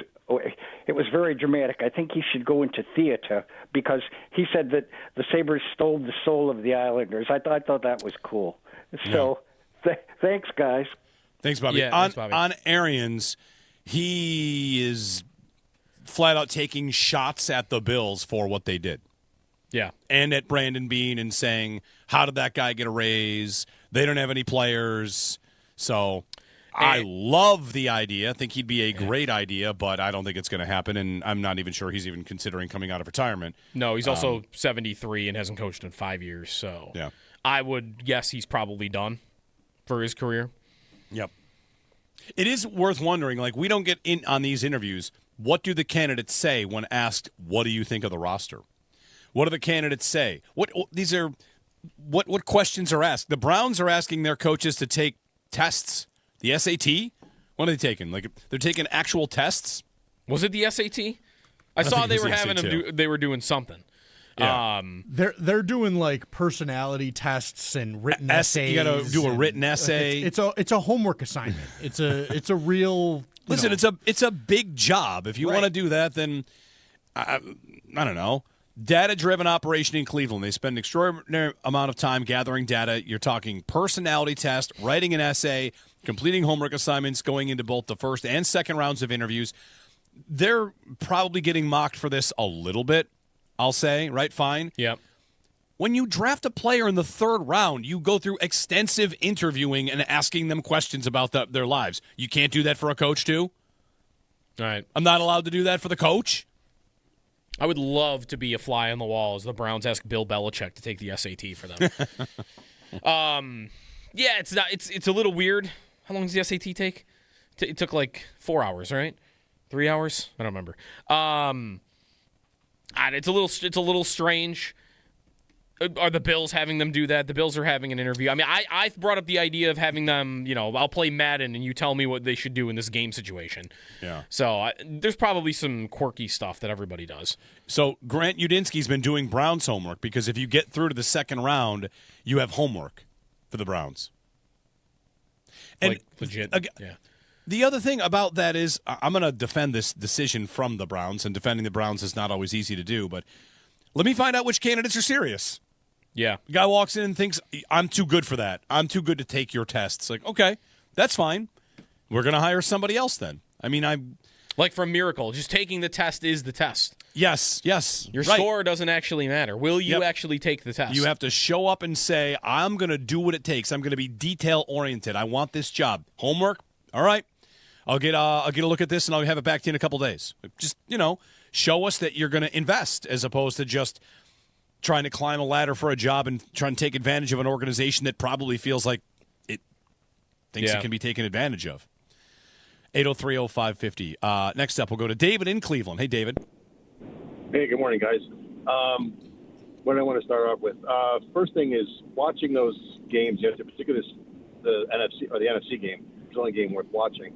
It was very dramatic. I think he should go into theater because he said that the Sabres stole the soul of the Islanders. I thought that was cool. So thanks, guys. Thanks, Bobby. Yeah, thanks, Bobby. On Arians, he is flat out taking shots at the Bills for what they did. Yeah. And at Brandon Beane and saying, how did that guy get a raise? They don't have any players. So I love the idea. I think he'd be a great idea, but I don't think it's going to happen, and I'm not even sure he's even considering coming out of retirement. No, he's also 73 and hasn't coached in 5 years, so I would guess he's probably done for his career. Yep. It is worth wondering, like, we don't get in on these interviews. What do the candidates say when asked, what do you think of the roster? What do the candidates say? What questions are asked? The Browns are asking their coaches to take tests. The SAT? What are they taking? Like, they're taking actual tests? Was it the SAT? I saw they were having them they were doing something. Yeah. They're doing like personality tests and written essays. You got to do a written essay. It's a homework assignment. It's a real. Listen, it's a big job. If you want to do that, then I don't know. Data-driven operation in Cleveland. They spend an extraordinary amount of time gathering data. You're talking personality test, writing an essay, completing homework assignments, going into both the first and second rounds of interviews. They're probably getting mocked for this a little bit, I'll say, right? Fine. Yep. When you draft a player in the third round, you go through extensive interviewing and asking them questions about their lives. You can't do that for a coach, too? All right. I'm not allowed to do that for the coach? I would love to be a fly on the wall as the Browns ask Bill Belichick to take the SAT for them. Yeah, it's not. It's a little weird. How long does the SAT take? It took like 4 hours, right? 3 hours? I don't remember. It's a little strange. Are the Bills having them do that? The Bills are having an interview. I mean, I brought up the idea of having them, I'll play Madden and you tell me what they should do in this game situation. Yeah. So there's probably some quirky stuff that everybody does. So Grant Udinsky's been doing Browns homework because if you get through to the second round, you have homework for the Browns. And like, legit. Yeah. The other thing about that is I'm going to defend this decision from the Browns, and defending the Browns is not always easy to do, but let me find out which candidates are serious. Yeah. The guy walks in and thinks, I'm too good for that. I'm too good to take your test. It's like, okay, that's fine. We're going to hire somebody else then. I mean, like from Miracle, just taking the test is the test. Yes. Your right. score doesn't actually matter. Will you actually take the test? You have to show up and say, I'm going to do what it takes. I'm going to be detail-oriented. I want this job. Homework? All right. I'll get a look at this, and I'll have it back to you in a couple days. Just, show us that you're going to invest as opposed to just trying to climb a ladder for a job and trying to take advantage of an organization that probably feels like it thinks it can be taken advantage of. 803-0550. Next up, we'll go to David in Cleveland. Hey, David. Hey, good morning, guys. What I want to start off with, first thing is watching those games yesterday, particularly the NFC game. It's the only game worth watching.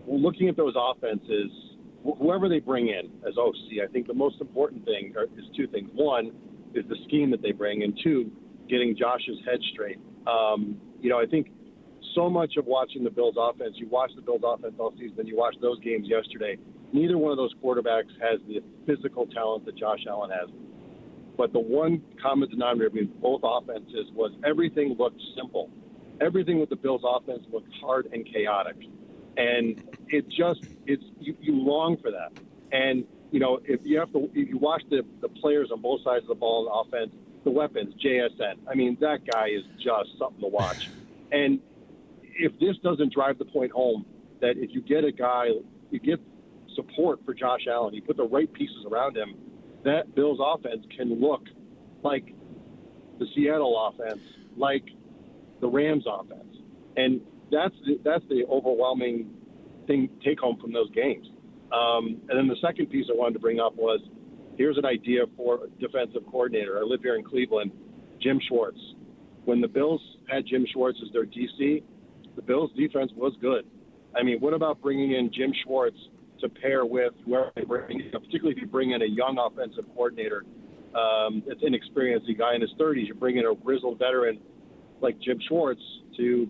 Looking at those offenses, whoever they bring in as OC, I think the most important thing is two things. One is the scheme that they bring, and two, getting Josh's head straight. I think so much of watching the Bills offense, you watch the Bills offense all season, you watch those games yesterday, neither one of those quarterbacks has the physical talent that Josh Allen has. But the one common denominator between both offenses was everything looked simple. Everything with the Bills offense looked hard and chaotic. And you long for that. And, if you watch the players on both sides of the ball on offense, the weapons, JSN, I mean, that guy is just something to watch. And if this doesn't drive the point home that if you get a guy, you get support for Josh Allen, you put the right pieces around him, that Bills offense can look like the Seattle offense, like the Rams offense. And that's the overwhelming thing take home from those games. And then the second piece I wanted to bring up was, here's an idea for a defensive coordinator. I live here in Cleveland, Jim Schwartz. When the Bills had Jim Schwartz as their DC, the Bills' defense was good. I mean, what about bringing in Jim Schwartz to pair with whoever they bring in, particularly if you bring in a young offensive coordinator that's inexperienced, a guy in his 30s, you bring in a grizzled veteran like Jim Schwartz to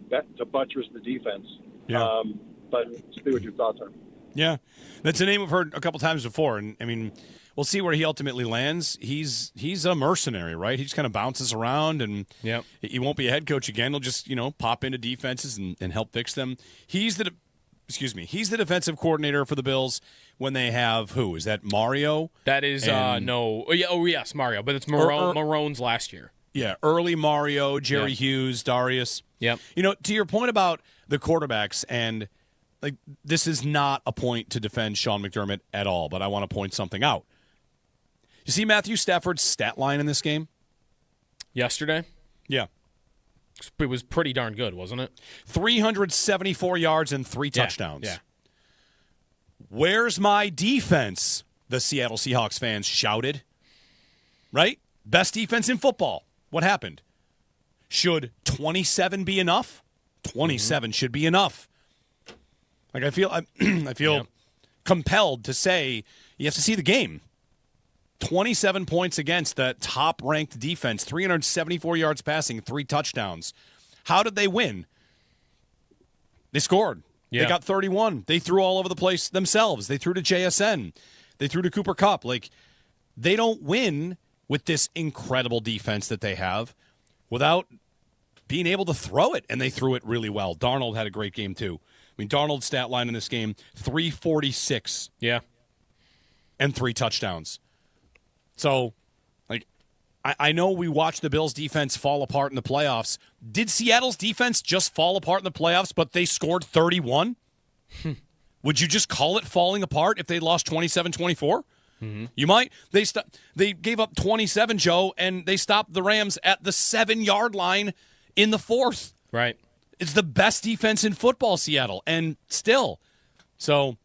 buttress the defense. Yeah. But see what your thoughts are. Yeah, that's a name we've heard a couple times before, and I mean, we'll see where he ultimately lands. He's a mercenary, right? He just kind of bounces around, and he won't be a head coach again. He'll just pop into defenses and help fix them. He's the defensive coordinator for the Bills when they have who? Is that Mario? That is no. Yes, Mario, but it's Marone's last year. Yeah, early Mario, Jerry Hughes, Darius. Yep. To your point about the quarterbacks, and like this is not a point to defend Sean McDermott at all, but I want to point something out. You see Matthew Stafford's stat line in this game? Yesterday? Yeah. It was pretty darn good, wasn't it? 374 yards and 3 touchdowns. Yeah. Where's my defense? The Seattle Seahawks fans shouted. Right? Best defense in football. What happened? Should 27 be enough? 27 should be enough. Like I feel compelled to say you have to see the game. 27 points against the top-ranked defense, 374 yards passing, 3 touchdowns. How did they win? They scored. Yeah. They got 31. They threw all over the place themselves. They threw to JSN. They threw to Cooper Kupp. Like, they don't win with this incredible defense that they have without being able to throw it, and they threw it really well. Darnold had a great game, too. I mean, Darnold's stat line in this game, 346. Yeah. And 3 touchdowns. So, like, I know we watched the Bills' defense fall apart in the playoffs. Did Seattle's defense just fall apart in the playoffs, but they scored 31? Would you just call it falling apart if they lost 27-24? Mm-hmm. You might. They gave up 27, Joe, and they stopped the Rams at the 7-yard line in the 4th. Right. It's the best defense in football, Seattle, and still. So,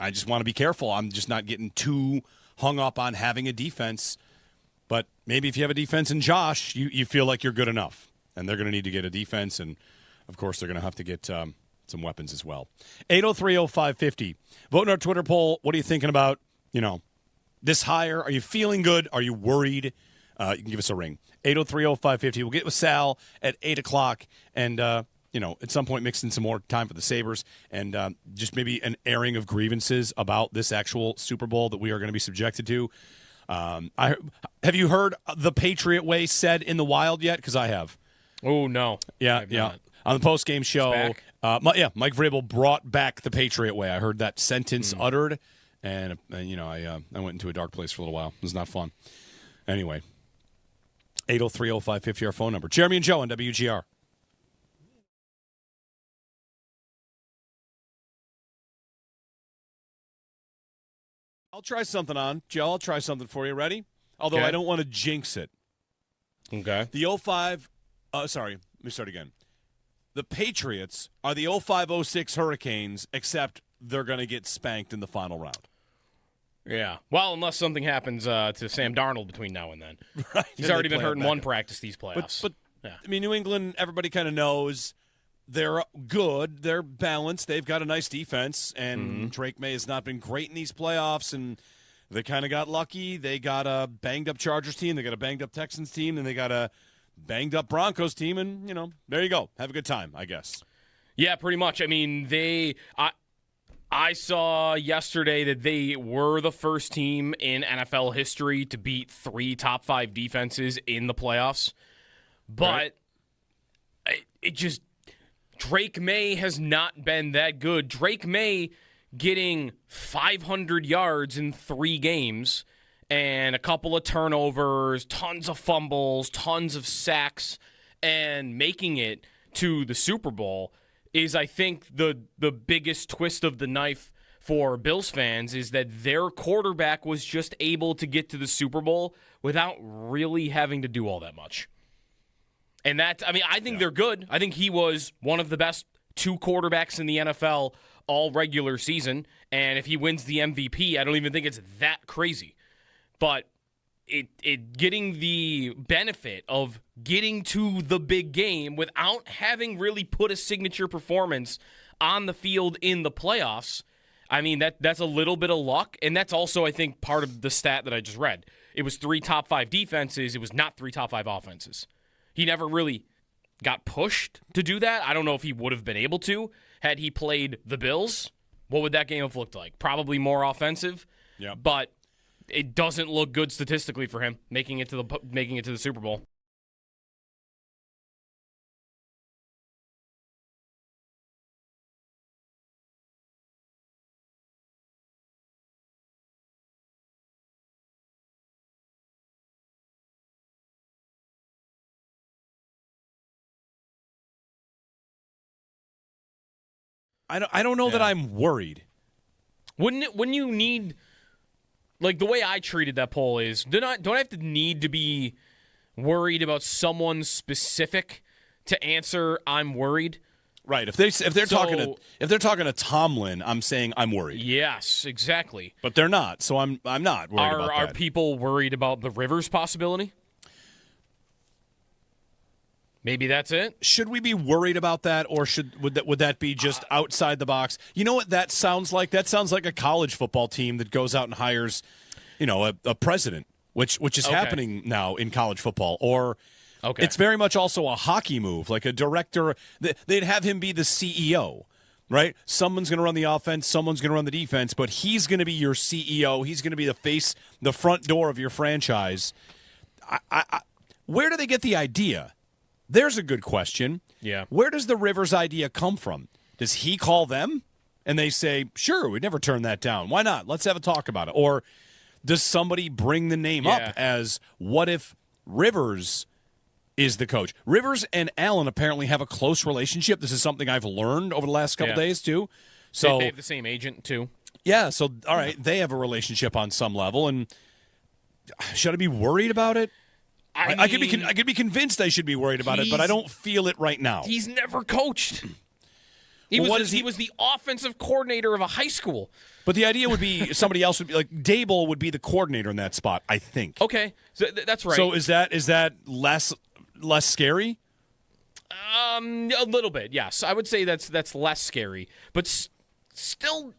I just want to be careful. I'm just not getting too hung up on having a defense But maybe if you have a defense in Josh, you feel like you're good enough. And they're going to need to get a defense, and, of course, they're going to have to get some weapons as well. 803-0550. Vote in our Twitter poll. What are you thinking about, this hire? Are you feeling good? Are you worried? You can give us a ring. 803-0550. We'll get with Sal at 8 o'clock and, at some point mix in some more time for the Sabres and just maybe an airing of grievances about this actual Super Bowl that we are going to be subjected to. Have you heard the Patriot way said in the Wild yet? Because I have. Oh, no. Yeah. Not. On the post-game show, Mike Vrabel brought back the Patriot way. I heard that sentence uttered, and I went into a dark place for a little while. It was not fun. Anyway, 803-0550, our phone number. Jeremy and Joe on WGR. I'll try something on. Joe, I'll try something for you. Ready? Although I don't want to jinx it. Okay. Sorry, let me start again. The Patriots are the 05-06 Hurricanes, except they're going to get spanked in the final round. Yeah. Well, unless something happens to Sam Darnold between now and then. Right. He's already been hurt in one practice these playoffs. But yeah. I mean, New England, everybody kind of knows they're good. They're balanced. They've got a nice defense, and Drake May has not been great in these playoffs, and they kind of got lucky. They got a banged-up Chargers team. They got a banged-up Texans team, and they got a banged-up Broncos team, and, there you go. Have a good time, I guess. Yeah, pretty much. I mean, I saw yesterday that they were the first team in NFL history to beat 3 top 5 defenses in the playoffs. But it just Drake May has not been that good. Drake May getting 500 yards in 3 games and a couple of turnovers, tons of fumbles, tons of sacks, and making it to the Super Bowl is, I think, the biggest twist of the knife for Bills fans is that their quarterback was just able to get to the Super Bowl without really having to do all that much. And I think they're good. I think he was one of the best 2 quarterbacks in the NFL all regular season. And if he wins the MVP, I don't even think it's that crazy. But it getting the benefit of getting to the big game without having really put a signature performance on the field in the playoffs, I mean, that's a little bit of luck. And that's also, I think, part of the stat that I just read. It was 3 top 5 defenses. It was not 3 top 5 offenses. He never really got pushed to do that. I don't know if he would have been able to had he played the Bills. What would that game have looked like? Probably more offensive. Yeah. But it doesn't look good statistically for him making it to the Super Bowl. I don't know that I'm worried. Wouldn't you need, like, the way I treated that poll is, don't I have to need to be worried about someone specific to answer I'm worried? Right. If they're talking to Tomlin, I'm saying I'm worried. Yes, exactly. But they're not, so I'm not worried about that. Are people worried about the Rivers possibility? Maybe that's it. Should we be worried about that, or would that be just outside the box? You know what that sounds like? That sounds like a college football team that goes out and hires, a president, which is happening now in college football. Or it's very much also a hockey move, like a director. They'd have him be the CEO, right? Someone's going to run the offense, someone's going to run the defense, but he's going to be your CEO. He's going to be the front door of your franchise. Where do they get the idea? There's a good question. Yeah. Where does the Rivers idea come from? Does he call them and they say, sure, we'd never turn that down. Why not? Let's have a talk about it. Or does somebody bring the name up as, what if Rivers is the coach? Rivers and Allen apparently have a close relationship. This is something I've learned over the last couple days, too. So they have the same agent, too. Yeah, so, all right, they have a relationship on some level. And should I be worried about it? I could be convinced I should be worried about it, but I don't feel it right now. He's never coached. He was the offensive coordinator of a high school. But the idea would be somebody else would be like Dable would be the coordinator in that spot, I think. Okay, so that's right. So is that less scary? A little bit, yes. I would say that's less scary, but still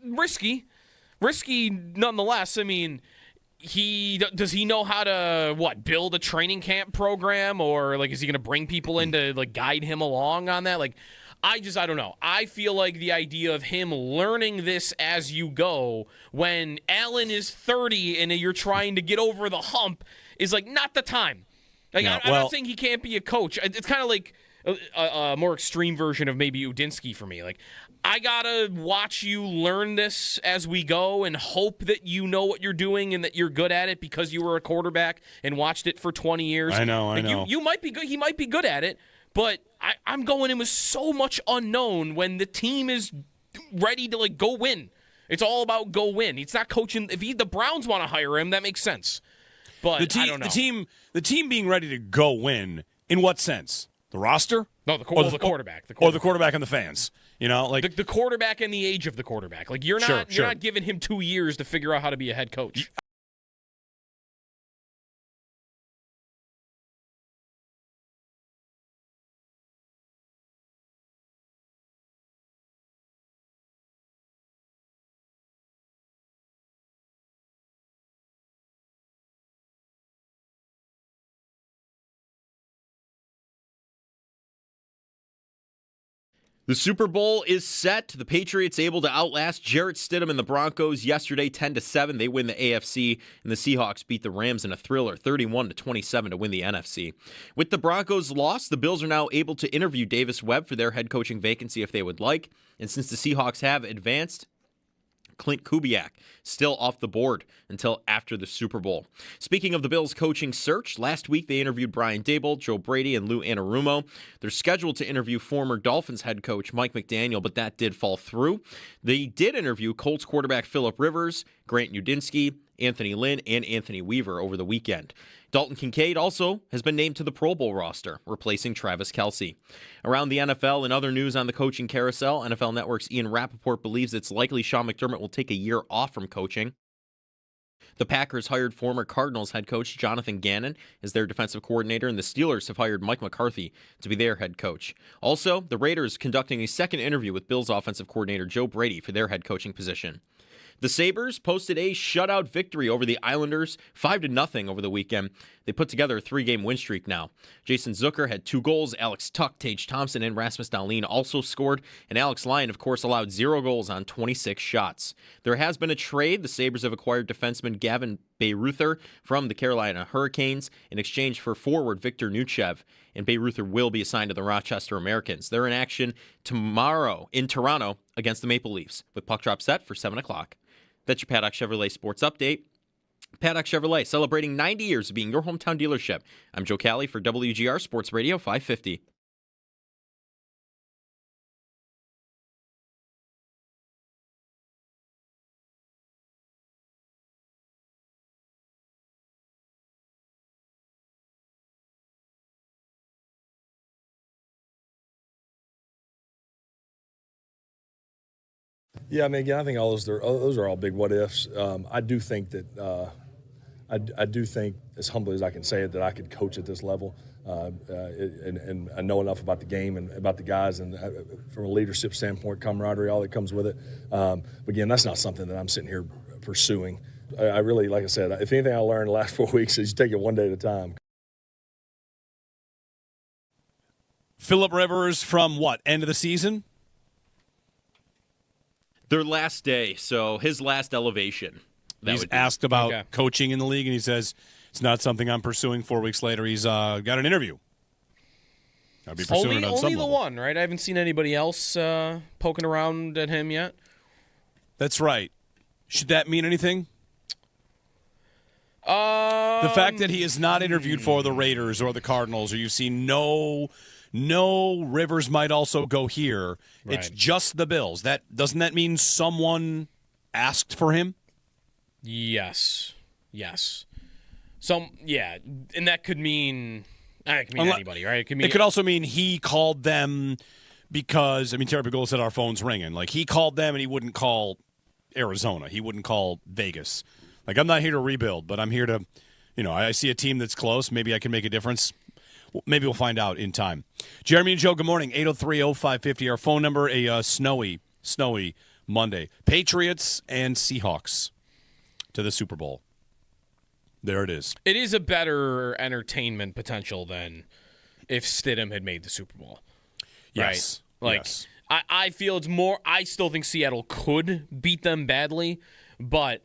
risky nonetheless. I mean, does he know how to build a training camp program, or like is he going to bring people in to like guide him along on that? Like, I don't know. I feel like the idea of him learning this as you go when Allen is 30 and you're trying to get over the hump is like not the time. Like, I'm not saying he can't be a coach. It's kind of like a more extreme version of maybe Udinsky for me. Like, I got to watch you learn this as we go and hope that you know what you're doing and that you're good at it because you were a quarterback and watched it for 20 years. I know. You might be good. He might be good at it. But I'm going in with so much unknown when the team is ready to, like, go win. It's all about go win. It's not coaching. If the Browns want to hire him, that makes sense. But I don't know. The team being ready to go win, in what sense? The roster? No, the quarterback. Or the quarterback and the fans. You know, like the quarterback and the age of the quarterback. Like, you're not giving him 2 years to figure out how to be a head coach. The Super Bowl is set. The Patriots able to outlast Jarrett Stidham and the Broncos yesterday 10-7. They win the AFC, and the Seahawks beat the Rams in a thriller 31-27 to win the NFC. With the Broncos' loss, the Bills are now able to interview Davis Webb for their head coaching vacancy if they would like. And since the Seahawks have advanced, Clint Kubiak still off the board until after the Super Bowl. Speaking of the Bills' coaching search, last week they interviewed Brian Daboll, Joe Brady, and Lou Anarumo. They're scheduled to interview former Dolphins head coach Mike McDaniel, but that did fall through. They did interview Colts quarterback Phillip Rivers, Grant Udinski, Anthony Lynn, and Anthony Weaver over the weekend. Dalton Kincaid also has been named to the Pro Bowl roster, replacing Travis Kelce. Around the NFL and other news on the coaching carousel, NFL Network's Ian Rappaport believes it's likely Sean McDermott will take a year off from coaching. The Packers hired former Cardinals head coach Jonathan Gannon as their defensive coordinator, and the Steelers have hired Mike McCarthy to be their head coach. Also, the Raiders conducting a second interview with Bills offensive coordinator Joe Brady for their head coaching position. The Sabres posted a shutout victory over the Islanders, 5-0 over the weekend. They put together a 3-game win streak now. Jason Zucker had 2 goals. Alex Tuch, Tage Thompson, and Rasmus Dahlin also scored. And Alex Lyon, of course, allowed 0 goals on 26 shots. There has been a trade. The Sabres have acquired defenseman Gavin Bayreuther from the Carolina Hurricanes in exchange for forward Victor Nuchev. And Bayreuther will be assigned to the Rochester Americans. They're in action tomorrow in Toronto against the Maple Leafs, with puck drop set for 7 o'clock. That's your Paddock Chevrolet Sports Update. Paddock Chevrolet, celebrating 90 years of being your hometown dealership. I'm Joe Cali for WGR Sports Radio 550. Yeah, I mean, again, I think those are all big what ifs. I do think that I do think, as humbly as I can say it, that I could coach at this level, and I know enough about the game and about the guys, and from a leadership standpoint, camaraderie, all that comes with it. But again, that's not something that I'm sitting here pursuing. I really, like I said, if anything I learned the last 4 weeks is you take it one day at a time. Phillip Rivers from what, end of the season? Their last day, so his last elevation. He's asked about coaching in the league, and he says it's not something I'm pursuing. 4 weeks later, he's got an interview. I'll be pursuing it on some only the level. one, right? I haven't seen anybody else poking around at him yet. That's right. Should that mean anything? The fact that he is not interviewed for the Raiders or the Cardinals, or you've seen no Rivers might also go here. Right. It's just the Bills. Doesn't that mean someone asked for him? Yes. And that could mean anybody, right? It could also mean he called them because, I mean, Terry Pegula said our phone's ringing. Like, he called them and he wouldn't call Arizona. He wouldn't call Vegas. Like, I'm not here to rebuild, but I'm here to, I see a team that's close. Maybe I can make a difference. Maybe we'll find out in time. Jeremy and Joe, good morning. 803-0550, our phone number, a snowy Monday. Patriots and Seahawks to the Super Bowl. There it is. It is a better entertainment potential than if Stidham had made the Super Bowl. Yes. Right? Yes. I feel it's more – I still think Seattle could beat them badly, but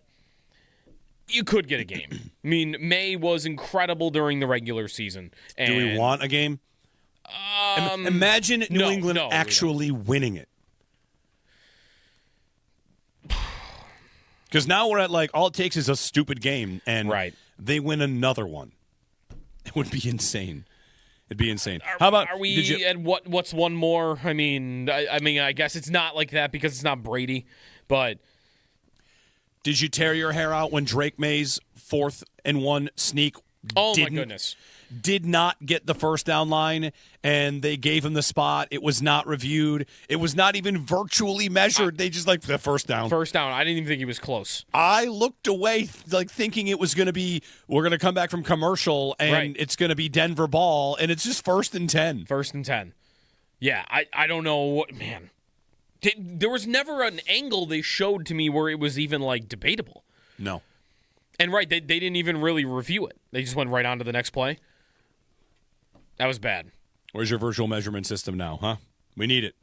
you could get a game. I mean, May was incredible during the regular season. And do we want a game? Imagine New England actually winning it. Because now we're at, like, all it takes is a stupid game, and they win another one. It would be insane. It'd be insane. How about? Are we at what's one more? I mean, I guess it's not like that because it's not Brady. But did you tear your hair out when Drake May's 4th and 1 sneak? Oh my goodness! Did not get the first down line, and they gave him the spot. It was not reviewed. It was not even virtually measured. They just the first down. First down. I didn't even think he was close. I looked away, thinking it was going to be, we're going to come back from commercial, and it's going to be Denver ball, and it's just 1st and 10. 1st and 10. Yeah, I don't know what, man. There was never an angle they showed to me where it was even, debatable. No. And, they didn't even really review it. They just went right on to the next play. That was bad. Where's your virtual measurement system now, huh? We need it.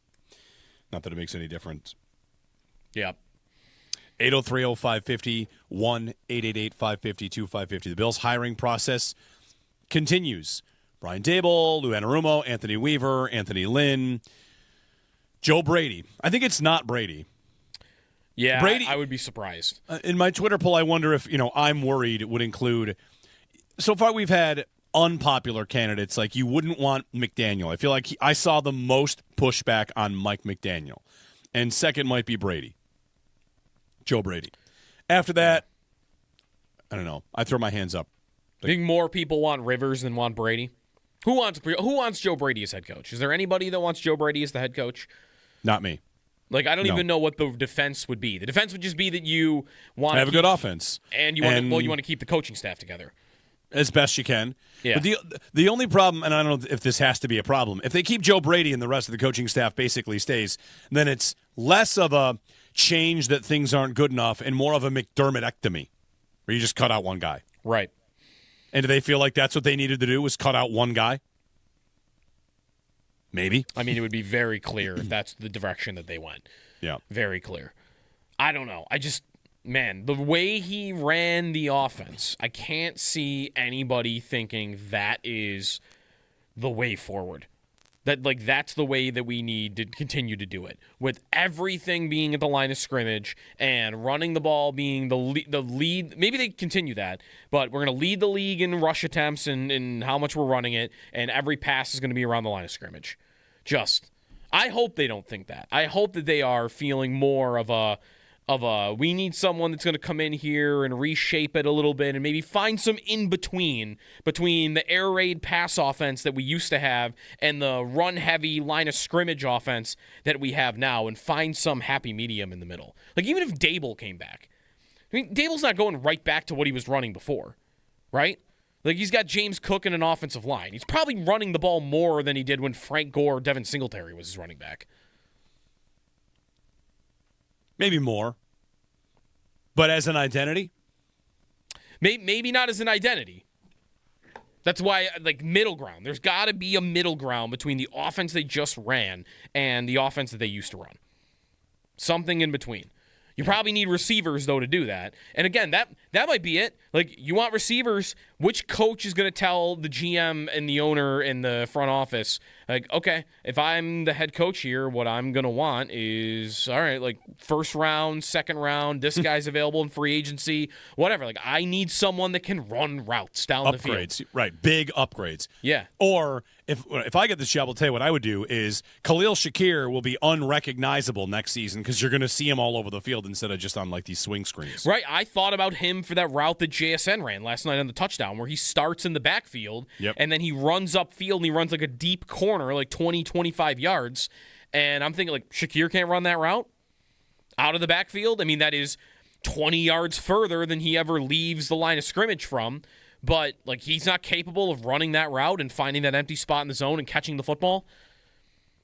Not that it makes any difference. Yep. 803-0550, 1-888-550-2550. The Bills' hiring process continues. Brian Dable, Lou Anarumo, Anthony Weaver, Anthony Lynn, Joe Brady. I think it's not Brady. Yeah, Brady, I would be surprised. In my Twitter poll, I wonder if, I'm worried it would include. So far, we've had unpopular candidates. Like, you wouldn't want McDaniel. I feel like I saw the most pushback on Mike McDaniel. And second might be Brady. Joe Brady. After that, I don't know. I throw my hands up. I think more people want Rivers than want Brady. Who wants Joe Brady as head coach? Is there anybody that wants Joe Brady as the head coach? Not me. I don't even know what the defense would be. The defense would just be that you want to have a good offense. And you want to keep the coaching staff together. As best you can. Yeah. But the only problem, and I don't know if this has to be a problem, if they keep Joe Brady and the rest of the coaching staff basically stays, then it's less of a change that things aren't good enough and more of a McDermottectomy, where you just cut out one guy. Right. And do they feel like that's what they needed to do, was cut out one guy? Maybe. I mean, it would be very clear if that's the direction that they went. Yeah. Very clear. I don't know. Man, the way he ran the offense, I can't see anybody thinking that is the way forward. That's the way that we need to continue to do it. With everything being at the line of scrimmage and running the ball being the lead. Maybe they continue that, but we're going to lead the league in rush attempts and how much we're running it, and every pass is going to be around the line of scrimmage. I hope they don't think that. I hope that they are feeling more of a we need someone that's going to come in here and reshape it a little bit and maybe find some in-between between the air raid pass offense that we used to have and the run-heavy line of scrimmage offense that we have now, and find some happy medium in the middle. Even if Dable came back. I mean, Dable's not going right back to what he was running before, right? He's got James Cook in an offensive line. He's probably running the ball more than he did when Frank Gore or Devin Singletary was his running back. Maybe more. But as an identity? Maybe not as an identity. That's why, middle ground. There's got to be a middle ground between the offense they just ran and the offense that they used to run. Something in between. You probably need receivers, though, to do that. And again, that might be it. You want receivers. Which coach is going to tell the GM and the owner in the front office, okay, if I'm the head coach here, what I'm going to want is, all right, first round, second round, this guy's available in free agency, whatever. I need someone that can run routes down the field. Upgrades, right, big upgrades. Yeah. Or if I get this job, I'll tell you what I would do is Khalil Shakir will be unrecognizable next season because you're going to see him all over the field instead of just on these swing screens. Right. I thought about him for that route that JSN ran last night on the touchdown where he starts in the backfield and then he runs upfield and he runs a deep corner, 20, 25 yards. And I'm thinking, like, Shakir can't run that route out of the backfield. I mean, that is 20 yards further than he ever leaves the line of scrimmage from. But, like, he's not capable of running that route and finding that empty spot in the zone and catching the football.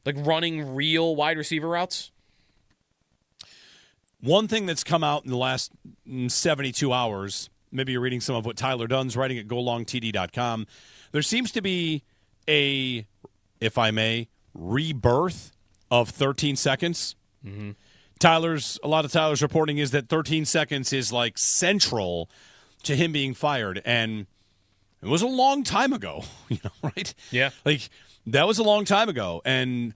Like, running real wide receiver routes. One thing that's come out in the last 72 hours, maybe you're reading some of what Tyler Dunn's writing at golongtd.com, there seems to be a, if I may, rebirth of 13 seconds. Mm-hmm. A lot of Tyler's reporting is that 13 seconds is like central to him being fired, and it was a long time ago, right? Yeah. Like, that was a long time ago, and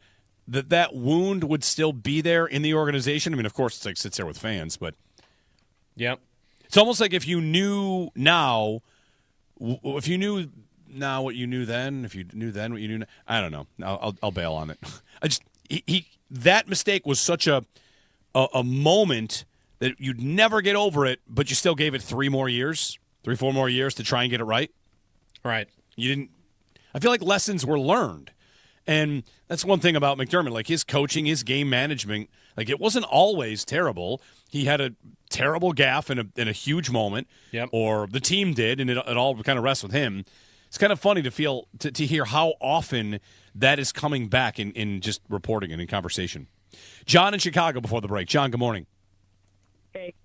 that wound would still be there in the organization. I mean, of course, it's like sits there with fans, but yep. It's almost like if you knew now what you knew then, if you knew then what you knew now, I don't know. I'll bail on it. That mistake was such a moment that you'd never get over it, but you still gave it 4 more years to try and get it right. Right. You didn't. I feel like lessons were learned. And that's one thing about McDermott, like his coaching, his game management, like it wasn't always terrible. He had a terrible gaffe in a huge moment, or the team did, and it all kind of rests with him. It's kind of funny to hear how often that is coming back in just reporting and in conversation. John in Chicago before the break. John, good morning. Hey,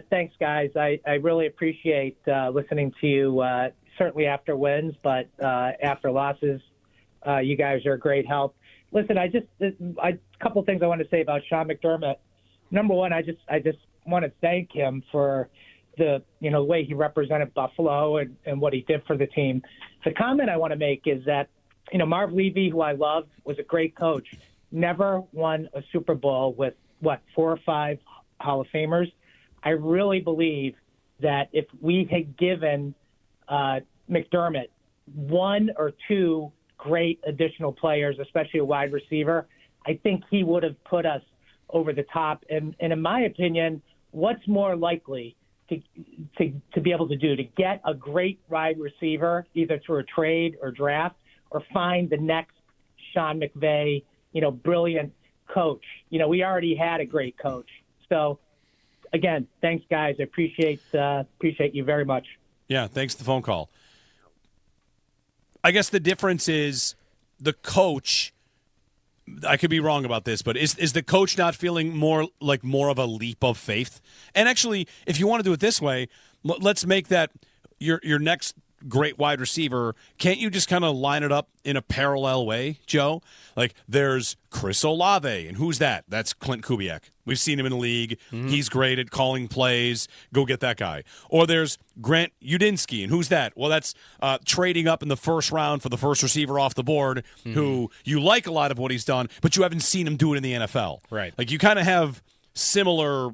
thanks, guys. I really appreciate listening to you, certainly after wins, but after losses. You guys are a great help. Listen, a couple things I want to say about Sean McDermott. Number one, I just want to thank him for the way he represented Buffalo and what he did for the team. The comment I want to make is that Marv Levy, who I love, was a great coach. Never won a Super Bowl with 4 or 5 Hall of Famers. I really believe that if we had given McDermott 1 or 2 great additional players, especially a wide receiver, I think he would have put us over the top. And in my opinion, what's more likely to be able to do, to get a great wide receiver, either through a trade or draft, or find the next Sean McVay, brilliant coach. We already had a great coach. So, again, thanks, guys. I appreciate you very much. Yeah, thanks for the phone call. I guess the difference is the coach. I could be wrong about this, but is the coach not feeling more of a leap of faith? And actually, if you want to do it this way, let's make that your next great wide receiver. Can't you just kind of line it up in a parallel way, Joe? Like there's Chris Olave, and who's that? That's Clint Kubiak. We've seen him in the league. Mm-hmm. He's great at calling plays. Go get that guy. Or there's Grant Udinsky, and who's that? Well, that's trading up in the first round for the first receiver off the board, who you like a lot of what he's done, but you haven't seen him do it in the NFL. Right. Like you kind of have similar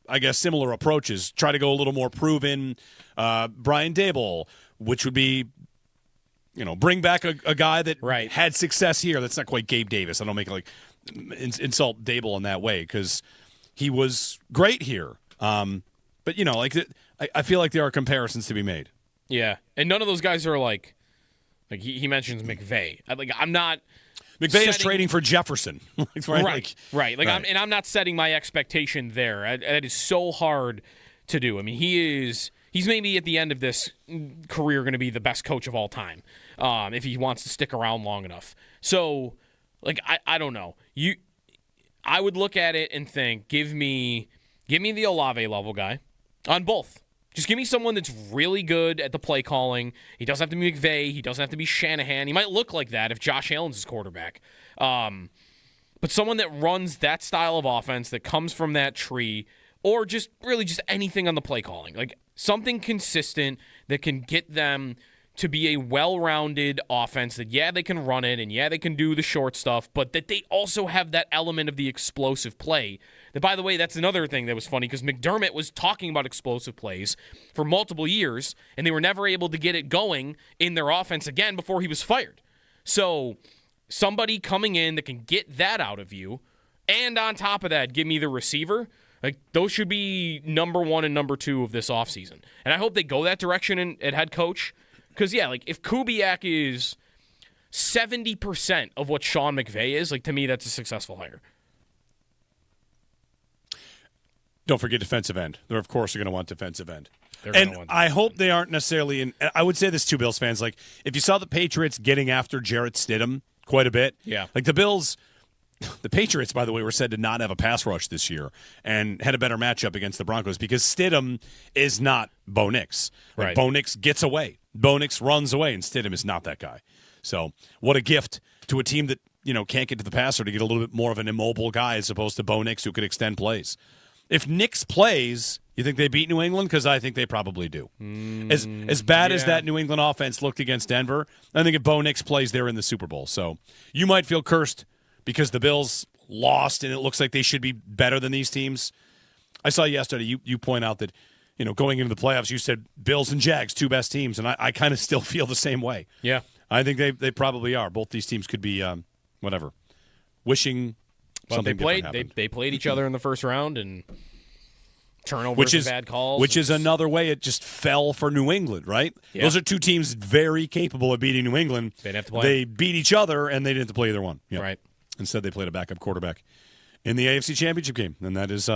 approaches. Try to go a little more proven. Brian Daboll, which would be, bring back a guy that had success here. That's not quite Gabe Davis. I don't make insult Daboll in that way because he was great here. But I feel like there are comparisons to be made. Yeah, and none of those guys are like he mentions McVay. I'm not. McVay is trading for Jefferson. Right. I'm not setting my expectation there. That is so hard to do. I mean, he's maybe at the end of this career going to be the best coach of all time if he wants to stick around long enough. So, I don't know. I would look at it and think, give me the Olave level guy on both. Just give me someone that's really good at the play calling. He doesn't have to be McVay. He doesn't have to be Shanahan. He might look like that if Josh Allen's his quarterback. But someone that runs that style of offense, that comes from that tree, or just anything on the play calling. Like something consistent that can get them to be a well-rounded offense that, they can run it and, they can do the short stuff, but that they also have that element of the explosive play. That, by the way, that's another thing that was funny because McDermott was talking about explosive plays for multiple years, and they were never able to get it going in their offense again before he was fired. So somebody coming in that can get that out of you, and on top of that, give me the receiver. Those should be number 1 and number 2 of this offseason. And I hope they go that direction at head coach. Because, if Kubiak is 70% of what Sean McVay is, like, to me, that's a successful hire. Don't forget defensive end. They're, of course, going to want defensive end. And I hope they aren't necessarily in. I would say this to Bills fans. Like, if you saw the Patriots getting after Jarrett Stidham quite a bit, like the Bills, the Patriots, by the way, were said to not have a pass rush this year and had a better matchup against the Broncos because Stidham is not Bo Nix. Like, Bo Nix gets away. Bo Nix runs away, and Stidham is not that guy. So what a gift to a team that, can't get to the passer to get a little bit more of an immobile guy as opposed to Bo Nix who could extend plays. If Nix plays, you think they beat New England? Because I think they probably do. As bad as that New England offense looked against Denver, I think if Bo Nix plays, they're in the Super Bowl. So you might feel cursed because the Bills lost and it looks like they should be better than these teams. I saw yesterday you point out that, going into the playoffs, you said Bills and Jags, 2 best teams, and I kind of still feel the same way. Yeah. I think they probably are. Both these teams could be, wishing something different happened. They played each other in the first round, and turnovers and bad calls. Which is another way it just fell for New England, right? Yeah. Those are 2 teams very capable of beating New England. They didn't have to play. They beat each other, and they didn't have to play either one. Yep. Right. Instead, they played a backup quarterback in the AFC Championship game, and that's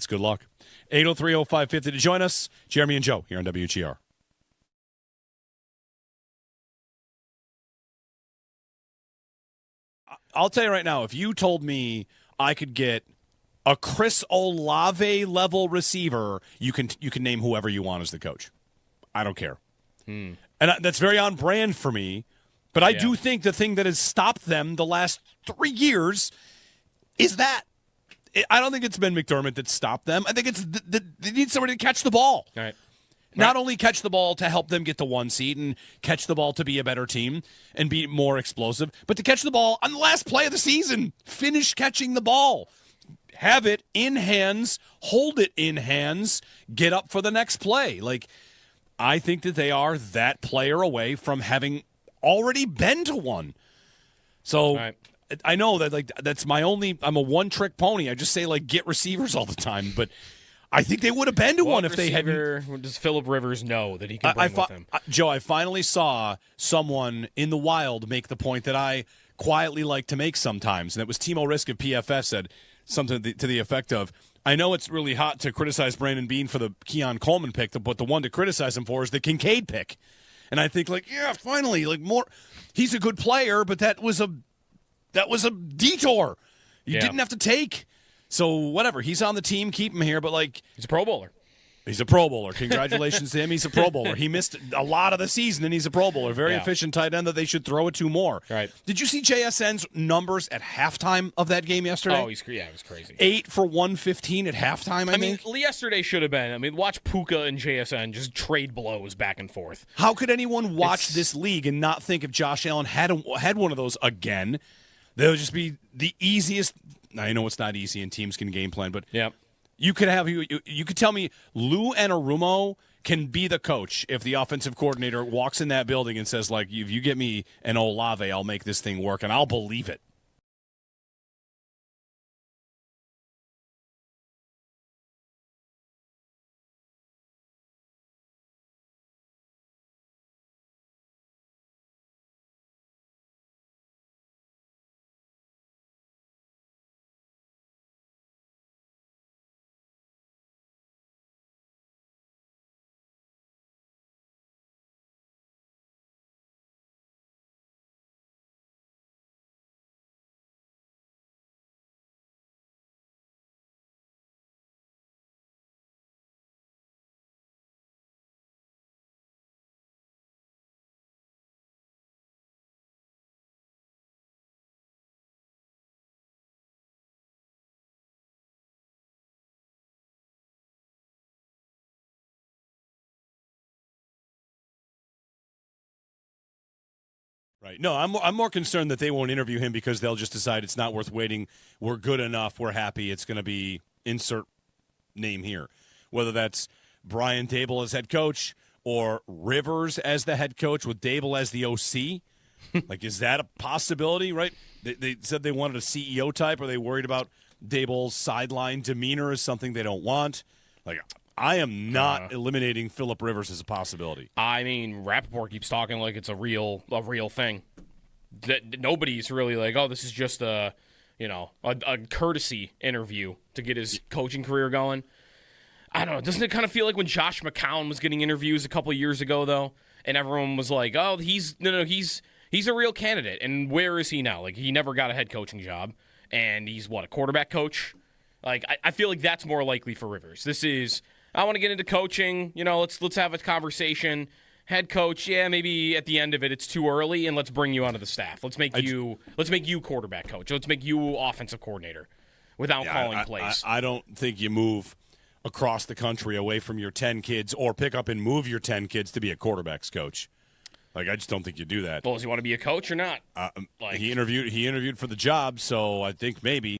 good luck. 803-0550 to join us. Jeremy and Joe here on WGR. I'll tell you right now, if you told me I could get a Chris Olave level receiver, you can name whoever you want as the coach. I don't care. And that's very on brand for me. But I do think the thing that has stopped them the last 3 years is that. I don't think it's been McDermott that stopped them. I think it's they need somebody to catch the ball. All right. Not only catch the ball to help them get the 1 seed and catch the ball to be a better team and be more explosive, but to catch the ball on the last play of the season. Finish catching the ball. Have it in hands, hold it in hands, get up for the next play. Like, I think that they are that player away from having already been to one. So I know that that's my only. I'm a one-trick pony. I just say get receivers all the time, but I think they would have been to one if they hadn't. Does Phillip Rivers know that he can bring with him? Joe, I finally saw someone in the wild make the point that I quietly like to make sometimes, and it was Timo Risk of PFF said something to the effect of, I know it's really hot to criticize Brandon Beane for the Keon Coleman pick, but the one to criticize him for is the Kincaid pick. And I think, finally, more. He's a good player, but that was a detour. You didn't have to take. So, whatever. He's on the team. Keep him here. But, he's a Pro Bowler. He's a Pro Bowler. Congratulations to him. He's a Pro Bowler. He missed a lot of the season, and he's a Pro Bowler. Very efficient tight end that they should throw it to more. Right. Did you see JSN's numbers at halftime of that game yesterday? Oh, it was crazy. 8 for 115 at halftime, I think. Yesterday should have been. Watch Puka and JSN just trade blows back and forth. How could anyone watch this league and not think if Josh Allen had one of those again, that would just be the easiest. I know it's not easy and teams can game plan, but you could have you could tell me Lou Anarumo can be the coach if the offensive coordinator walks in that building and says, if you get me an Olave, I'll make this thing work, and I'll believe it. Right. No, I'm more concerned that they won't interview him because they'll just decide it's not worth waiting. We're good enough. We're happy. It's going to be insert name here. Whether that's Brian Dable as head coach or Rivers as the head coach with Dable as the OC. Is that a possibility, right? They said they wanted a CEO type. Are they worried about Dable's sideline demeanor as something they don't want? I am not eliminating Phillip Rivers as a possibility. Rappaport keeps talking like it's a real thing. nobody's really like, oh, this is just a courtesy interview to get his coaching career going. I don't know. Doesn't it kind of feel like when Josh McCown was getting interviews a couple of years ago, though, and everyone was like, oh, he's a real candidate. And where is he now? Like, he never got a head coaching job, and he's, a quarterback coach? Like, I feel like that's more likely for Rivers. This is, I want to get into coaching. Let's have a conversation. Head coach, yeah, maybe at the end of it, it's too early, and let's bring you onto the staff. Let's make you quarterback coach. Let's make you offensive coordinator without calling plays. I don't think you move across the country away from your 10 kids or pick up and move your 10 kids to be a quarterback's coach. Like, I just don't think you do that. Well, does he want to be a coach or not? He interviewed for the job, so I think maybe.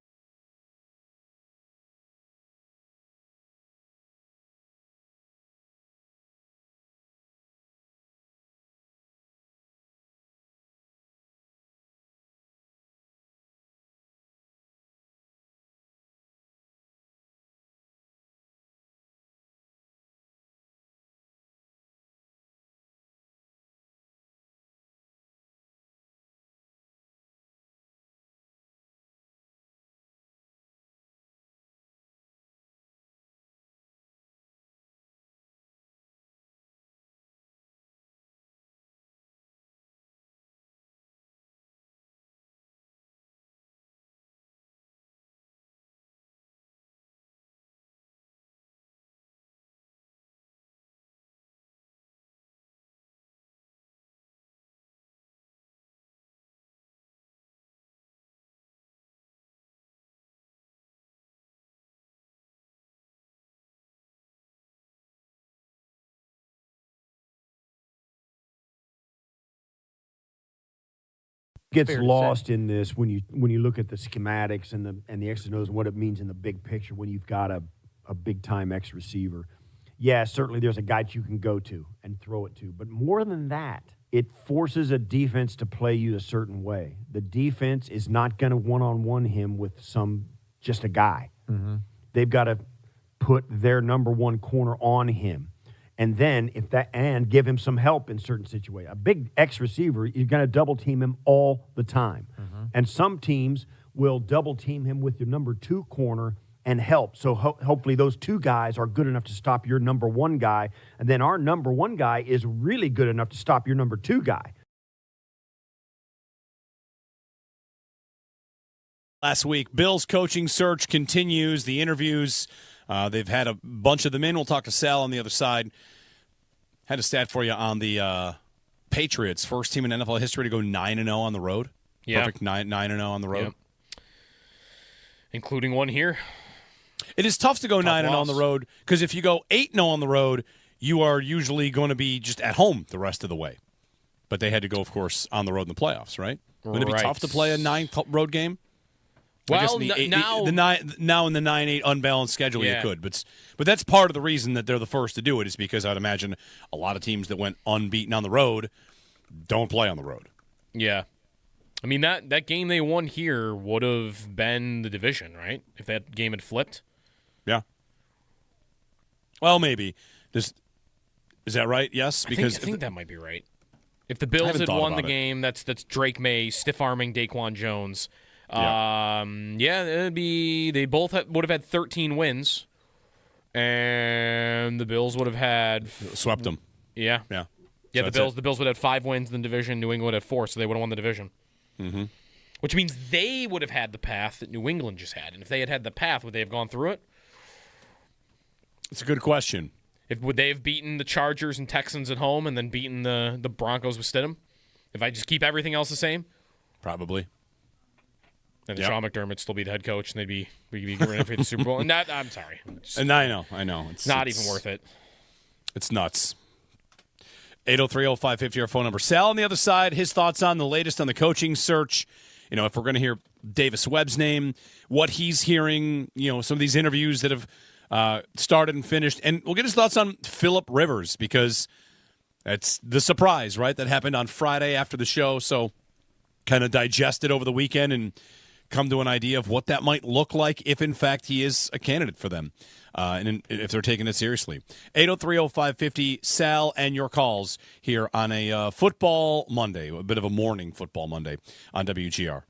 Gets lost in this when you look at the schematics and the X's and O's and what it means in the big picture when you've got a big time X receiver. Yeah, certainly there's a guy that you can go to and throw it to, but more than that, it forces a defense to play you a certain way. The defense is not going to one-on-one him with just a guy. Mm-hmm. They've got to put their number one corner on him. And then and give him some help in certain situations. A big X receiver, you're going to double team him all the time. Mm-hmm. And some teams will double team him with your number two corner and help. So hopefully those two guys are good enough to stop your number one guy. And then our number one guy is really good enough to stop your number two guy. Last week, Bills coaching search continues. The interviews, they've had a bunch of them in. We'll talk to Sal on the other side. Had a stat for you on the Patriots, first team in NFL history to go 9-0 on the road. Yeah. Perfect 9-0 on the road. Yep. Including one here. It is tough to go 9-0 on the road because if you go 8-0 on the road, you are usually going to be just at home the rest of the way. But they had to go, of course, on the road in the playoffs, right? Wouldn't it be tough to play a 9 road game? Well, now in the 9-8 unbalanced schedule, you could, but that's part of the reason that they're the first to do it is because I'd imagine a lot of teams that went unbeaten on the road don't play on the road. Yeah, I mean that game they won here would have been the division, right? If that game had flipped. Yeah. Well, maybe. Is that right? Yes, because I think that might be right. If the Bills had won the game, that's Drake May stiff-arming Daquan Jones. It'd be they both would have had 13 wins, and the Bills would have had swept them. Yeah. So the Bills would have 5 wins in the division. New England would have 4, so they would have won the division. Mm-hmm. Which means they would have had the path that New England just had, and if they had the path, would they have gone through it? It's a good question. Would they have beaten the Chargers and Texans at home, and then beaten the Broncos with Stidham? If I just keep everything else the same, probably. And Sean McDermott still be the head coach, and we'd be getting ready for the Super Bowl. And I'm sorry. And I know. It's not even worth it. It's nuts. 803-0550, our phone number. Sal on the other side, his thoughts on the latest on the coaching search. If we're going to hear Davis Webb's name, what he's hearing, some of these interviews that have started and finished. And we'll get his thoughts on Phillip Rivers because that's the surprise, right? That happened on Friday after the show. So kind of digest it over the weekend and come to an idea of what that might look like if, in fact, he is a candidate for them, and if they're taking it seriously. 803-0550, Sal, and your calls here on a football Monday, a bit of a morning football Monday on WGR.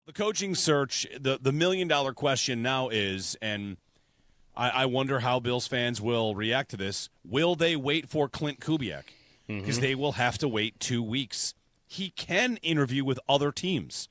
The coaching search, the $1 million question now is, and I wonder how Bills fans will react to this, will they wait for Clint Kubiak? Because they will have to wait 2 weeks. He can interview with other teams.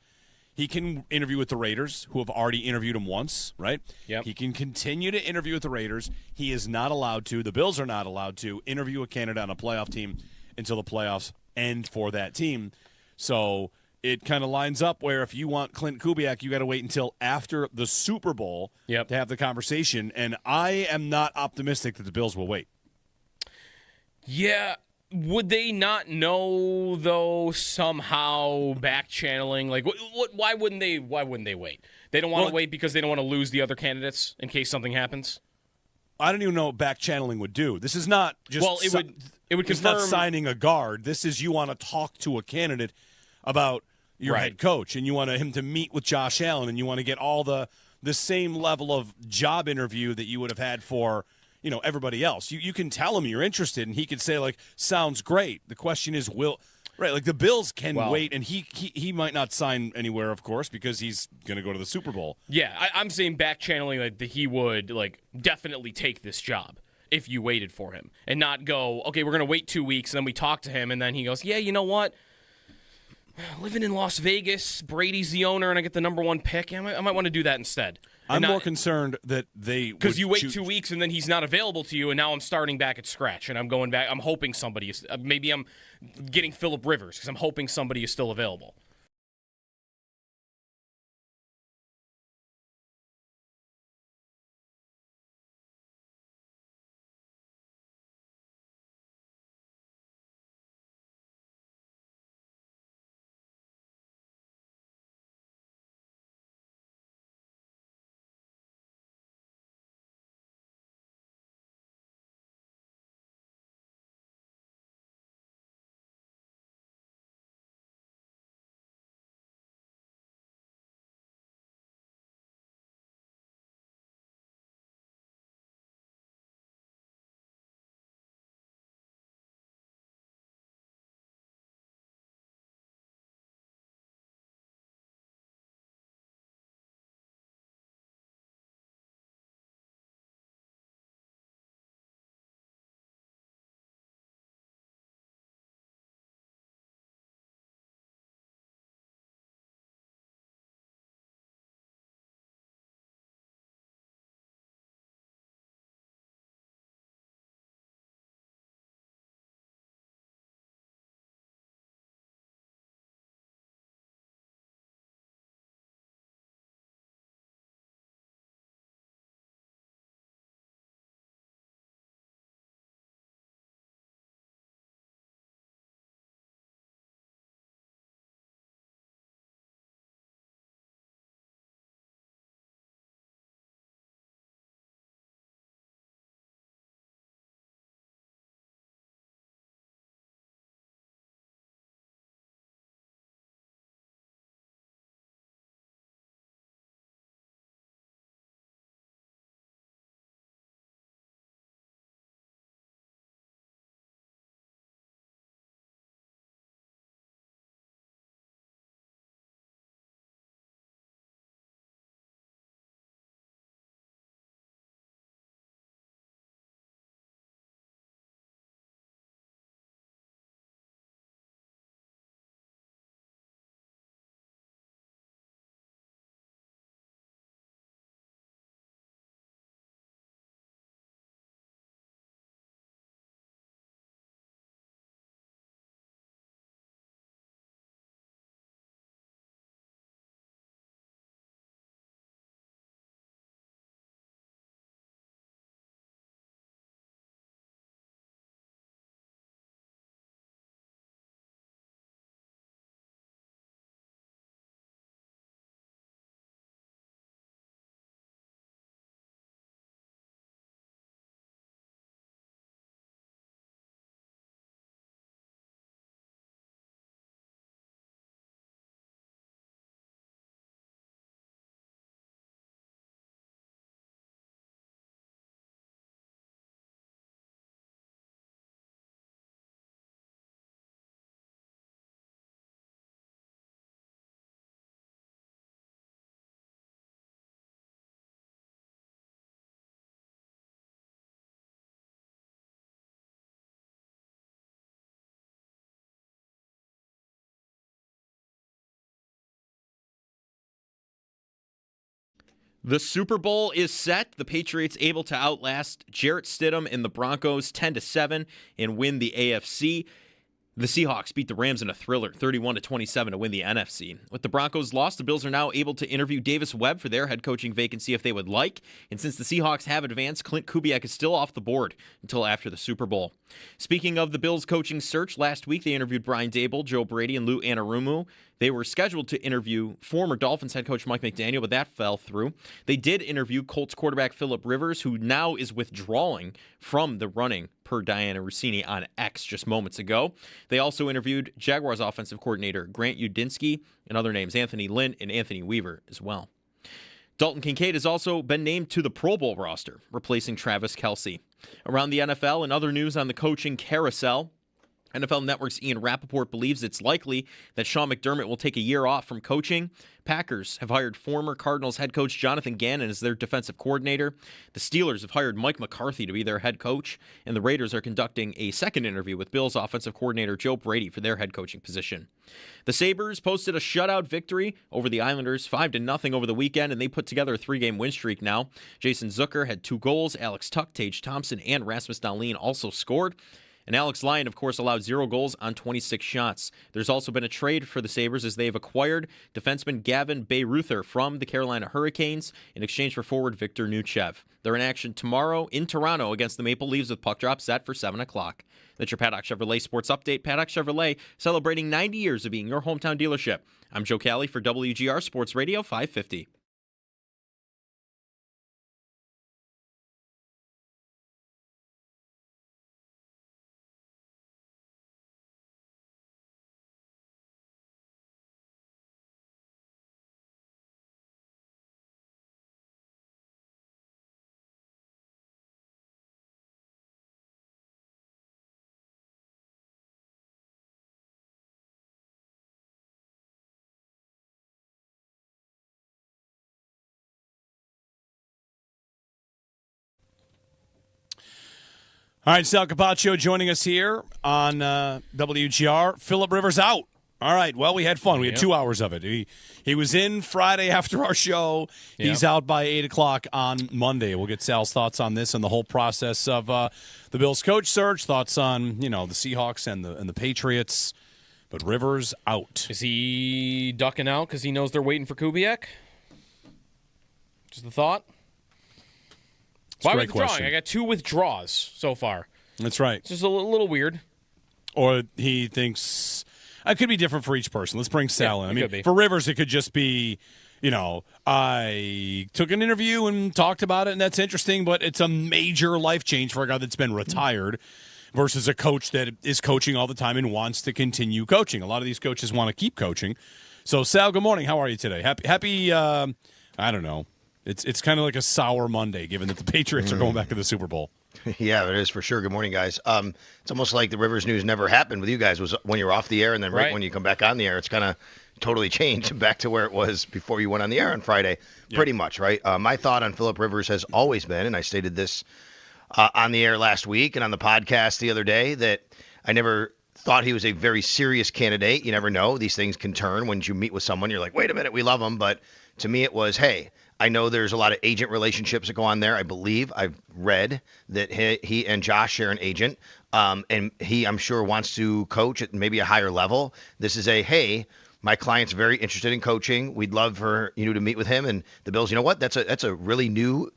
He can interview with the Raiders, who have already interviewed him once, right? Yep. He can continue to interview with the Raiders. He is not allowed to, the Bills are not allowed to, interview a candidate on a playoff team until the playoffs end for that team. So it kind of lines up where if you want Clint Kubiak, you got to wait until after the Super Bowl to have the conversation. And I am not optimistic that the Bills will wait. Yeah. Would they not know, though, somehow back channeling? Like, why wouldn't they wait? They don't want to wait because they don't want to lose the other candidates in case something happens? I don't even know what back channeling would do. This is not just it would it's confirm not signing a guard. This is you want to talk to a candidate about your head coach, and you want him to meet with Josh Allen, and you want to get all the same level of job interview that you would have had for everybody else. You can tell him you're interested, and he could say, like, sounds great. The question is, the Bills can wait, and he might not sign anywhere, of course, because he's going to go to the Super Bowl. Yeah, I'm saying back channeling that he would definitely take this job if you waited for him, and not go, okay, we're going to wait 2 weeks, and then we talk to him, and then he goes, yeah, you know what? Living in Las Vegas, Brady's the owner, and I get the number 1 pick. I might want to do that instead. I'm more concerned that because you wait 2 weeks and then he's not available to you, and now I'm starting back at scratch, and I'm going back. I'm hoping somebody is. Maybe I'm getting Phillip Rivers because I'm hoping somebody is still available. The Super Bowl is set. The Patriots able to outlast Jarrett Stidham and the Broncos 10-7 and win the AFC. The Seahawks beat the Rams in a thriller, 31-27 to win the NFC. With the Broncos lost, the Bills are now able to interview Davis Webb for their head coaching vacancy if they would like. And since the Seahawks have advanced, Clint Kubiak is still off the board until after the Super Bowl. Speaking of the Bills coaching search, last week they interviewed Brian Daboll, Joe Brady, and Lou Anarumo. They were scheduled to interview former Dolphins head coach Mike McDaniel, but that fell through. They did interview Colts quarterback Phillip Rivers, who now is withdrawing from the running, per Diana Rossini on X just moments ago. They also interviewed Jaguars offensive coordinator Grant Udinski and other names, Anthony Lynn and Anthony Weaver as well. Dalton Kincaid has also been named to the Pro Bowl roster, replacing Travis Kelce. Around the NFL and other news on the coaching carousel, NFL Network's Ian Rappaport believes it's likely that Sean McDermott will take a year off from coaching. Packers have hired former Cardinals head coach Jonathan Gannon as their defensive coordinator. The Steelers have hired Mike McCarthy to be their head coach, and the Raiders are conducting a second interview with Bills offensive coordinator Joe Brady for their head coaching position. The Sabres posted a shutout victory over the Islanders, 5-0 over the weekend, and they put together a 3-game win streak now. Jason Zucker had 2 goals. Alex Tuch, Tage Thompson, and Rasmus Dahlin also scored. And Alex Lyon, of course, allowed 0 goals on 26 shots. There's also been a trade for the Sabres as they've acquired defenseman Gavin Bayreuther from the Carolina Hurricanes in exchange for forward Victor Nuchev. They're in action tomorrow in Toronto against the Maple Leafs with puck drop set for 7 o'clock. That's your Paddock Chevrolet Sports Update. Paddock Chevrolet celebrating 90 years of being your hometown dealership. I'm Joe Cali for WGR Sports Radio 550. All right, Sal Capaccio joining us here on WGR. Phillip Rivers out. All right, well, we had fun. We had 2 hours of it. He was in Friday after our show. He's out by 8 o'clock on Monday. We'll get Sal's thoughts on this and the whole process of the Bills coach search, thoughts on, the Seahawks and the Patriots. But Rivers out. Is he ducking out because he knows they're waiting for Kubiak? Just a thought? Why withdrawing? I got 2 withdraws so far. That's right. It's just a little weird. Or he thinks it could be different for each person. Let's bring Sal in. I mean, for Rivers, it could just be, I took an interview and talked about it, and that's interesting, but it's a major life change for a guy that's been retired versus a coach that is coaching all the time and wants to continue coaching. A lot of these coaches want to keep coaching. So, Sal, good morning. How are you today? Happy I don't know. It's kind of like a sour Monday, given that the Patriots are going back to the Super Bowl. Yeah, it is for sure. Good morning, guys. It's almost like the Rivers news never happened with you guys. Was when you were off the air, and then right when you come back on the air, it's kind of totally changed back to where it was before you went on the air on Friday. Pretty much, right? My thought on Phillip Rivers has always been, and I stated this on the air last week and on the podcast the other day, that I never thought he was a very serious candidate. You never know. These things can turn when you meet with someone. You're like, wait a minute, we love him. But to me, it was, hey, I know there's a lot of agent relationships that go on there. I believe I've read that he and Josh share an agent, and he, I'm sure, wants to coach at maybe a higher level. This is hey, my client's very interested in coaching. We'd love for you to meet with him. And the Bills, you know what? That's a really new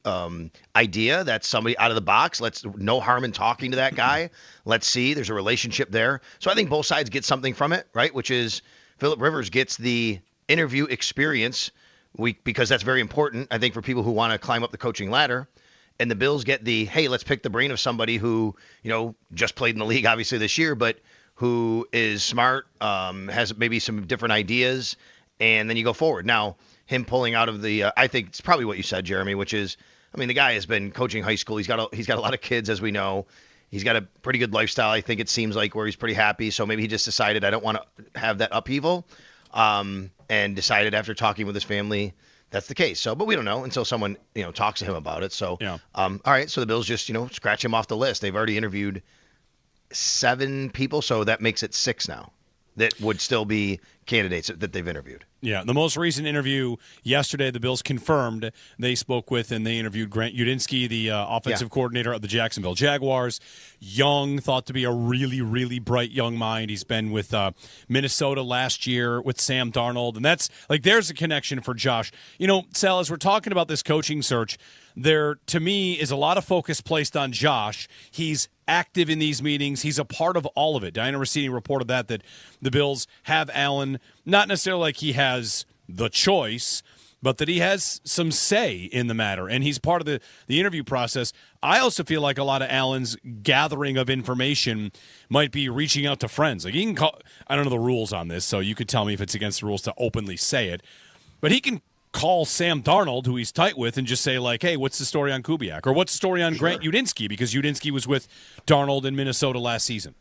idea. That's somebody out of the box. No harm in talking to that guy. Let's see. There's a relationship there. So I think both sides get something from it, right? Which is Phillip Rivers gets the interview experience. Because that's very important, I think, for people who want to climb up the coaching ladder. And the Bills get hey, let's pick the brain of somebody who, just played in the league, obviously, this year, but who is smart, has maybe some different ideas, and then you go forward. Now, him pulling out of I think it's probably what you said, Jeremy, which is, the guy has been coaching high school. He's got a lot of kids, as we know. He's got a pretty good lifestyle, I think it seems like, where he's pretty happy. So maybe he just decided, I don't want to have that upheaval. And decided after talking with his family that's the case. So, but we don't know until someone, talks to him about it. So, all right. So the Bills just, scratch him off the list. They've already interviewed 7 people. So that makes it 6 now that would still be candidates that they've interviewed. Yeah, the most recent interview yesterday, the Bills confirmed they spoke with and they interviewed Grant Udinski, the offensive coordinator of the Jacksonville Jaguars. Young, thought to be a really, really bright young mind. He's been with Minnesota last year with Sam Darnold, and that's there's a connection for Josh. Sal, as we're talking about this coaching search, there, to me, is a lot of focus placed on Josh. He's active in these meetings. He's a part of all of it. Diana Rossini reported that the Bills have Allen, not necessarily like he has the choice, but that he has some say in the matter, and he's part of the interview process. I also feel like a lot of Allen's gathering of information might be reaching out to friends. He can call, I don't know the rules on this, so you could tell me if it's against the rules to openly say it, but he can call Sam Darnold, who he's tight with, and just say, hey, what's the story on Kubiak? Or what's the story on Grant Udinski? Because Udinski was with Darnold in Minnesota last season.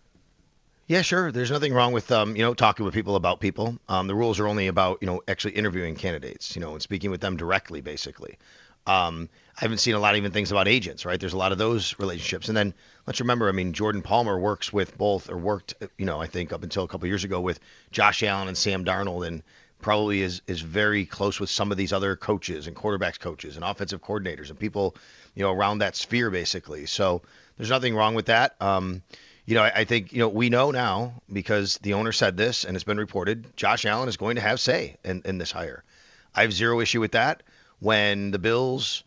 Yeah, sure. There's nothing wrong with, talking with people about people. The rules are only about, actually interviewing candidates, and speaking with them directly, basically. I haven't seen a lot of even things about agents, right? There's a lot of those relationships. And then let's remember, Jordan Palmer worked, I think up until a couple years ago with Josh Allen and Sam Darnold, and probably is very close with some of these other coaches and quarterbacks coaches and offensive coordinators and people, around that sphere, basically. So there's nothing wrong with that. I think, we know now because the owner said this and it's been reported, Josh Allen is going to have say in this hire. I have zero issue with that. When the Bills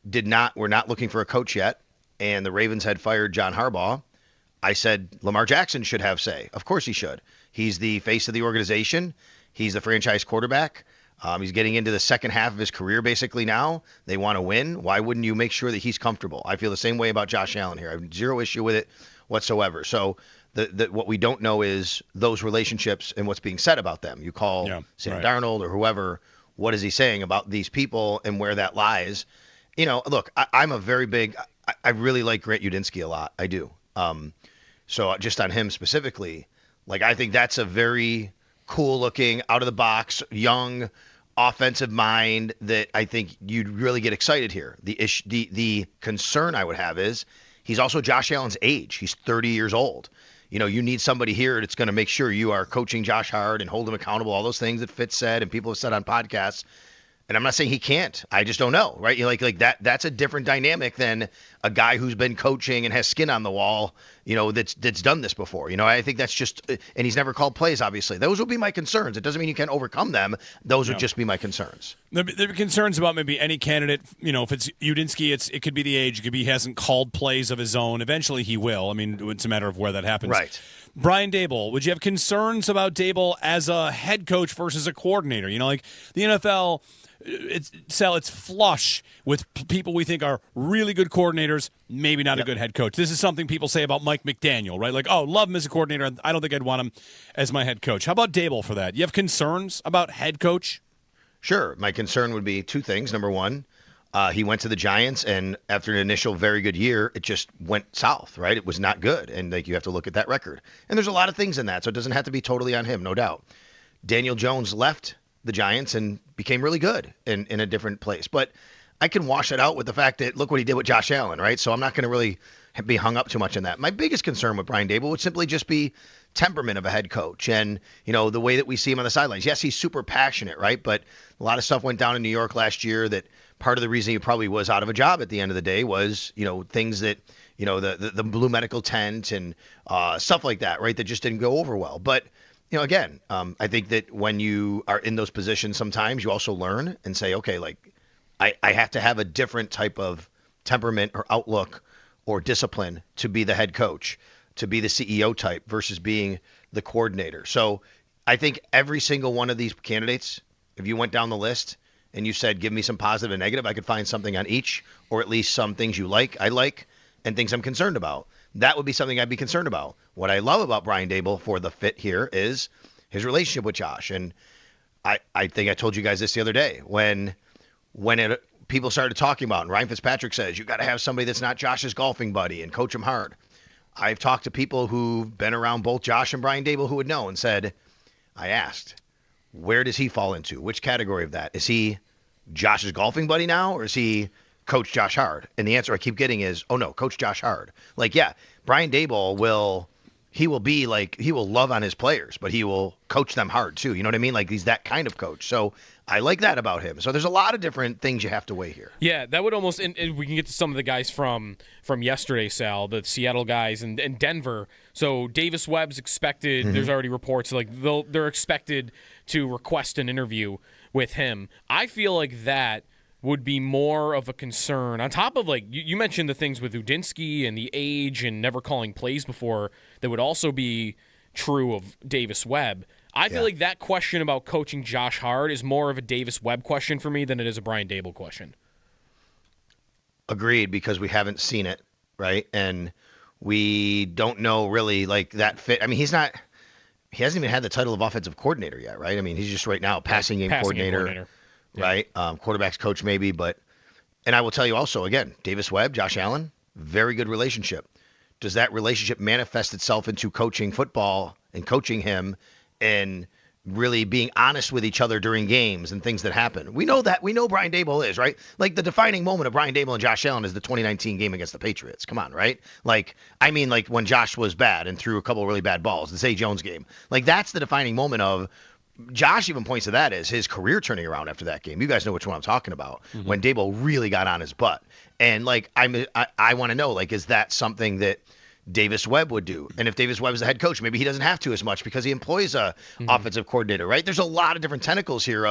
were not looking for a coach yet and the Ravens had fired John Harbaugh, I said Lamar Jackson should have say. Of course he should. He's the face of the organization. He's the franchise quarterback. He's getting into the second half of his career basically now. They want to win. Why wouldn't you make sure that he's comfortable? I feel the same way about Josh Allen here. I have zero issue with it whatsoever. So what we don't know is those relationships and what's being said about them. You call Sam Darnold or whoever, what is he saying about these people and where that lies? Look, I'm a very big – I really like Grant Udinski a lot. I do. So just on him specifically, I think that's a very – cool-looking, out-of-the-box, young, offensive mind that I think you'd really get excited here. The concern I would have is he's also Josh Allen's age. He's 30 years old. You need somebody here that's going to make sure you are coaching Josh hard and hold him accountable, all those things that Fitz said and people have said on podcasts. And I'm not saying he can't. I just don't know, right? That's a different dynamic than a guy who's been coaching and has skin on the wall, that's done this before. I think that's just – and he's never called plays, obviously. Those will be my concerns. It doesn't mean you can't overcome them. Those would just be my concerns. There are concerns about maybe any candidate. If it's Udinski, it could be the age. It could be he hasn't called plays of his own. Eventually he will. It's a matter of where that happens. Right. Brian Daboll, would you have concerns about Daboll as a head coach versus a coordinator? The NFL – it's flush with people we think are really good coordinators, maybe not a good head coach. This is something people say about Mike McDaniel, right? Love him as a coordinator. I don't think I'd want him as my head coach. How about Daboll for that? You have concerns about head coach? Sure. My concern would be two things. Number one, he went to the Giants, and after an initial very good year, it just went south, right? It was not good, and you have to look at that record. And there's a lot of things in that, so it doesn't have to be totally on him, no doubt. Daniel Jones left the Giants and became really good in a different place. But I can wash it out with the fact that look what he did with Josh Allen, right? So I'm not going to really be hung up too much in that. My biggest concern with Brian Daboll would simply just be temperament of a head coach and, the way that we see him on the sidelines. Yes, he's super passionate, right? But a lot of stuff went down in New York last year that part of the reason he probably was out of a job at the end of the day was, things that, the blue medical tent and stuff like that, right? That just didn't go over well. But again, I think that when you are in those positions, sometimes you also learn and say, okay, I have to have a different type of temperament or outlook or discipline to be the head coach, to be the CEO type versus being the coordinator. So I think every single one of these candidates, if you went down the list and you said, give me some positive and negative, I could find something on each, or at least some things I like, and things I'm concerned about. That would be something I'd be concerned about. What I love about Brian Daboll for the fit here is his relationship with Josh. And I think I told you guys this the other day when people started talking about, and Ryan Fitzpatrick says, you got to have somebody that's not Josh's golfing buddy and coach him hard. I've talked to people who've been around both Josh and Brian Daboll who would know and said, I asked, where does he fall into? Which category of that? Is he Josh's golfing buddy now, or is he Coach Josh Hard? And the answer I keep getting is, oh no, Coach Josh Hard. Brian Daboll he will love on his players, but he will coach them hard too. You know what I mean? Like he's that kind of coach. So I like that about him. So there's a lot of different things you have to weigh here. Yeah, that would almost, and we can get to some of the guys from yesterday, Sal, the Seattle guys and Denver. So Davis Webb's expected. There's already reports like they're expected to request an interview with him. I feel like that would be more of a concern on top of, like, you mentioned the things with Udinsky and the age and never calling plays before that would also be true of Davis Webb. I feel like that question about coaching Josh Hart is more of a Davis Webb question for me than it is a Brian Daboll question. Agreed, because we haven't seen it, right? And we don't know really like that fit. I mean, he hasn't even had the title of offensive coordinator yet, right? I mean, he's just right now passing game coordinator. Right? Quarterback's coach maybe, and I will tell you also, again, Davis Webb, Josh Allen, very good relationship. Does that relationship manifest itself into coaching football and coaching him and really being honest with each other during games and things that happen? We know that. We know Brian Daboll is, right? Like the defining moment of Brian Daboll and Josh Allen is the 2019 game against the Patriots. Come on, right? Like when Josh was bad and threw a couple of really bad balls, the Zay Jones game. Like that's the defining moment of Josh even points to that as his career turning around after that game. You guys know which one I'm talking about. When Daboll really got on his butt. And like I want to know, like, is that something that Davis Webb would do? And if Davis Webb is the head coach, maybe he doesn't have to as much because he employs a offensive coordinator, right? There's a lot of different tentacles here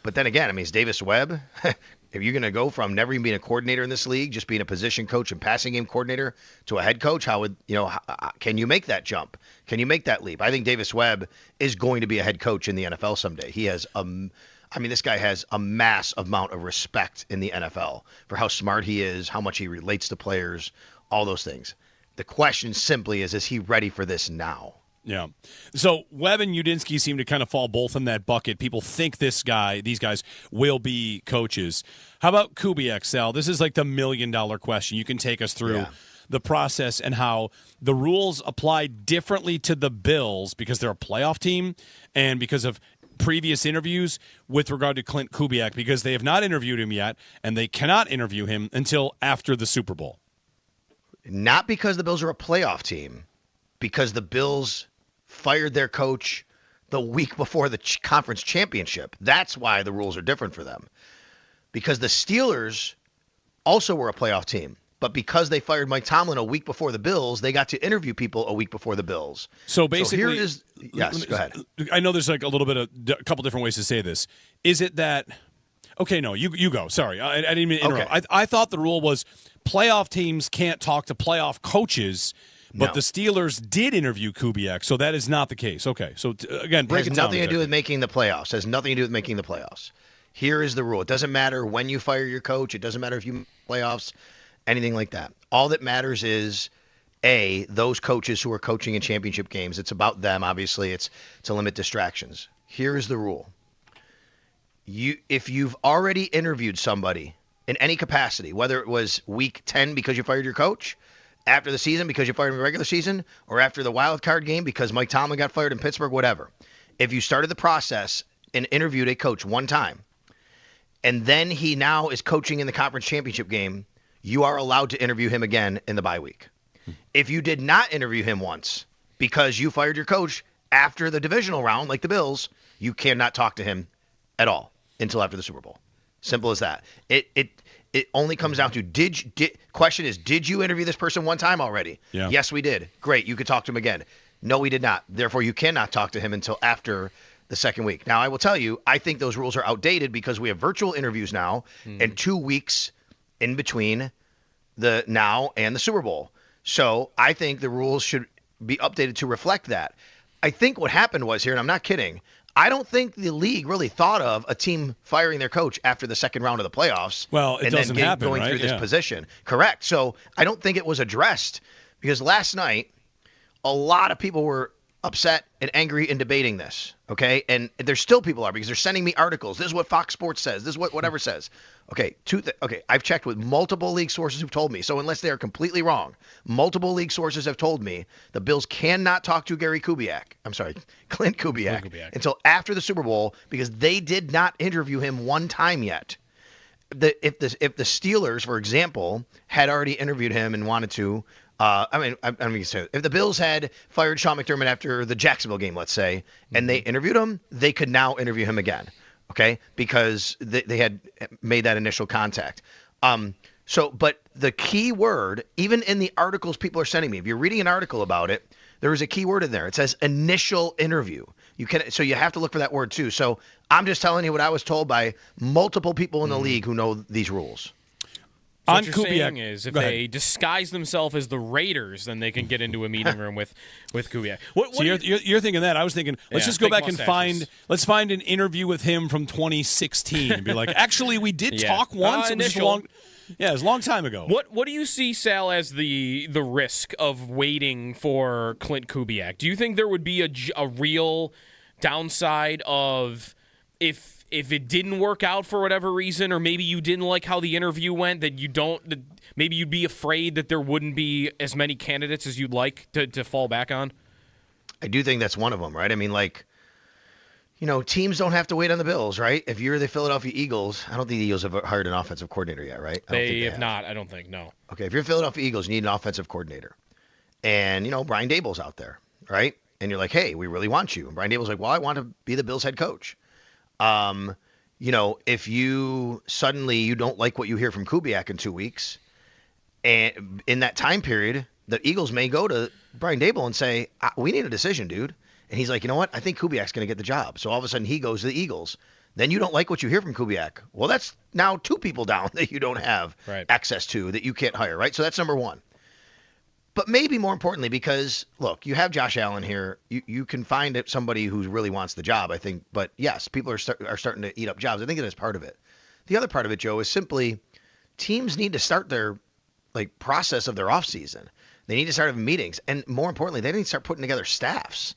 but then again, I mean, is Davis Webb, if you're going to go from never even being a coordinator in this league, just being a position coach and passing game coordinator to a head coach, can you make that jump? Can you make that leap? I think Davis Webb is going to be a head coach in the NFL someday. He has this guy has a mass amount of respect in the NFL for how smart he is, how much he relates to players, all those things. The question simply is he ready for this now? Yeah. So Webb and Udinsky seem to kind of fall both in that bucket. People think these guys will be coaches. How about Kubiak, Sal? This is like the $1 million question. You can take us through the process and how the rules apply differently to the Bills because they're a playoff team and because of previous interviews with regard to Clint Kubiak, because they have not interviewed him yet and they cannot interview him until after the Super Bowl. Not because the Bills are a playoff team, because the Bills fired their coach the week before the conference championship. That's why the rules are different for them. Because the Steelers also were a playoff team, but because they fired Mike Tomlin a week before the Bills, they got to interview people a week before the Bills. So basically, yes, go ahead. I know there's like a couple different ways to say this. Is it that? Okay, no, you go. Sorry, I didn't mean to interrupt. Okay. I thought the rule was playoff teams can't talk to playoff coaches. But the Steelers did interview Kubiak, so that is not the case. Okay, so again, break it down. Has nothing to do with making the playoffs. Has nothing to do with making the playoffs. Here is the rule. It doesn't matter when you fire your coach. It doesn't matter if you make playoffs, anything like that. All that matters is, those coaches who are coaching in championship games. It's about them, obviously. It's to limit distractions. Here is the rule. If you've already interviewed somebody in any capacity, whether it was week 10 because you fired your coach, after the season because you fired him in the regular season, or after the wild card game because Mike Tomlin got fired in Pittsburgh, whatever. If you started the process and interviewed a coach one time, and then he now is coaching in the conference championship game, you are allowed to interview him again in the bye week. If you did not interview him once because you fired your coach after the divisional round, like the Bills, you cannot talk to him at all until after the Super Bowl. Simple as that. It only comes down to question is, did you interview this person one time already? Yeah. Yes, we did. Great. You could talk to him again. No, we did not. Therefore, you cannot talk to him until after the second week. Now, I will tell you, I think those rules are outdated because we have virtual interviews now and 2 weeks in between the now and the Super Bowl. So I think the rules should be updated to reflect that. I think what happened was here, and I'm not kidding, I don't think the league really thought of a team firing their coach after the second round of the playoffs. Well, it doesn't happen, going right? through this position. Correct. So I don't think it was addressed because last night a lot of people were upset and angry and debating this. Okay, and there's still people are because they're sending me articles. This is what Fox Sports says. This is what whatever says. Okay, I've checked with multiple league sources who've told me. So unless they are completely wrong, multiple league sources have told me the Bills cannot talk to Clint Kubiak until after the Super Bowl because they did not interview him one time yet. If the Steelers, for example, had already interviewed him and wanted to, I'm going to say, if the Bills had fired Sean McDermott after the Jacksonville game, let's say, and they interviewed him, they could now interview him again, okay? Because they had made that initial contact. But the key word, even in the articles people are sending me, if you're reading an article about it, there is a key word in there. It says initial interview. So you have to look for that word too. So I'm just telling you what I was told by multiple people in the league who know these rules. So what you're saying is if they disguise themselves as the Raiders, then they can get into a meeting room with Kubiak. So you're thinking that. I was thinking, let's just go back and find an interview with him from 2016 and be like, actually, we did talk once. It was a long time ago. What do you see, Sal, as the risk of waiting for Clint Kubiak? Do you think there would be a real downside of if it didn't work out for whatever reason, or maybe you didn't like how the interview went, that maybe you'd be afraid that there wouldn't be as many candidates as you'd like to fall back on? I do think that's one of them, right? I mean, teams don't have to wait on the Bills, right? If you're the Philadelphia Eagles, I don't think the Eagles have hired an offensive coordinator yet, right? They have not, I don't think, no. Okay, if you're Philadelphia Eagles, you need an offensive coordinator. And, Brian Daboll's out there, right? And you're like, hey, we really want you. And Brian Daboll's like, well, I want to be the Bills head coach. If you don't like what you hear from Kubiak in 2 weeks, and in that time period, the Eagles may go to Brian Daboll and say, we need a decision, dude. And he's like, you know what? I think Kubiak's going to get the job. So all of a sudden he goes to the Eagles. Then you don't like what you hear from Kubiak. Well, that's now 2 people down that you don't have access to, that you can't hire, right? So that's number one. But maybe more importantly, because, look, you have Josh Allen here. You can find somebody who really wants the job, I think. But, yes, people are starting to eat up jobs. I think that is part of it. The other part of it, Joe, is simply teams need to start their process of their offseason. They need to start having meetings. And more importantly, they need to start putting together staffs.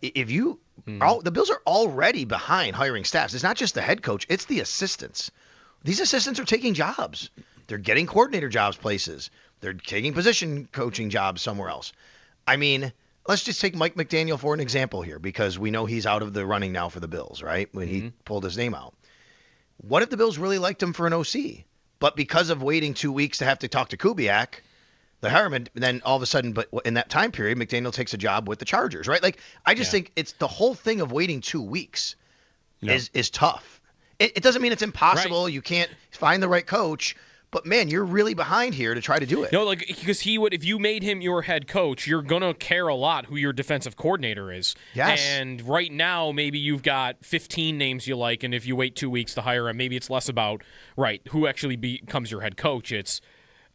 If you the Bills are already behind hiring staffs. It's not just the head coach. It's the assistants. These assistants are taking jobs. They're getting coordinator jobs places. They're taking position coaching jobs somewhere else. I mean, let's just take Mike McDaniel for an example here, because we know he's out of the running now for the Bills, right? When he pulled his name out. What if the Bills really liked him for an OC? But because of waiting 2 weeks to have to talk to Kubiak, the Harriman, then all of a sudden, but in that time period, McDaniel takes a job with the Chargers, right? I just think it's the whole thing of waiting 2 weeks is tough. It doesn't mean it's impossible. Right. You can't find the right coach. But, man, you're really behind here to try to do it. No, because if you made him your head coach, you're going to care a lot who your defensive coordinator is. Yes. And right now, maybe you've got 15 names you like, and if you wait 2 weeks to hire him, maybe it's less about, who actually becomes your head coach. It's,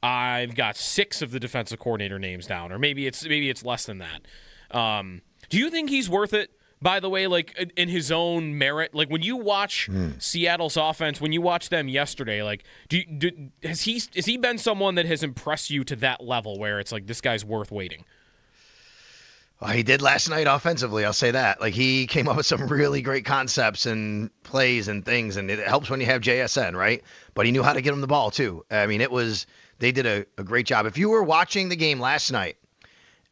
I've got 6 of the defensive coordinator names down, or maybe it's less than that. Do you think he's worth it? By the way, in his own merit, when you watch Seattle's offense, when you watch them yesterday, has he been someone that has impressed you to that level where it's this guy's worth waiting? Well, he did last night offensively, I'll say that. He came up with some really great concepts and plays and things, and it helps when you have JSN, right? But he knew how to get him the ball, too. I mean, they did a great job. If you were watching the game last night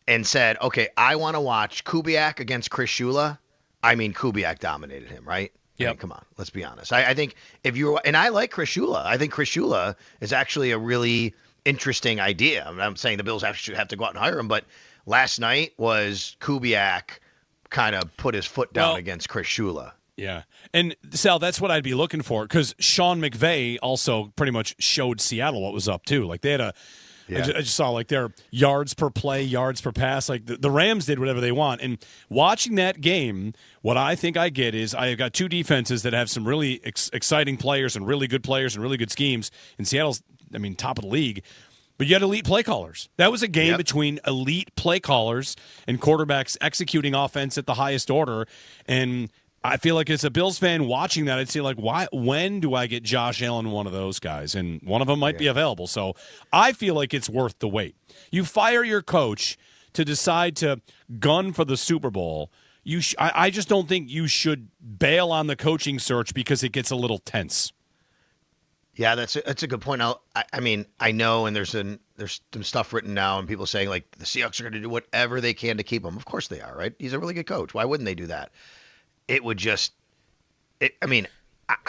and said, okay, I want to watch Kubiak against Chris Shula, I mean, Kubiak dominated him, right? Yeah. I mean, come on, let's be honest. I think and I like Chris Shula. I think Chris Shula is actually a really interesting idea. I'm saying the Bills actually have to go out and hire him, but last night was Kubiak kind of put his foot down against Chris Shula. Yeah. And, Sal, that's what I'd be looking for, because Sean McVay also pretty much showed Seattle what was up, too. They had I just saw their yards per play, yards per pass. The Rams did whatever they want. And watching that game, what I think I get is I've got 2 defenses that have some really exciting players and really good schemes. And Seattle's, top of the league. But you had elite play callers. That was a game between elite play callers and quarterbacks executing offense at the highest order. And I feel like as a Bills fan watching that, I'd say, when do I get Josh Allen, one of those guys? And one of them might be available. So I feel like it's worth the wait. You fire your coach to decide to gun for the Super Bowl. I just don't think you should bail on the coaching search because it gets a little tense. Yeah, that's a good point. I know, and there's some stuff written now, and people saying the Seahawks are going to do whatever they can to keep him. Of course they are, right? He's a really good coach. Why wouldn't they do that? It would I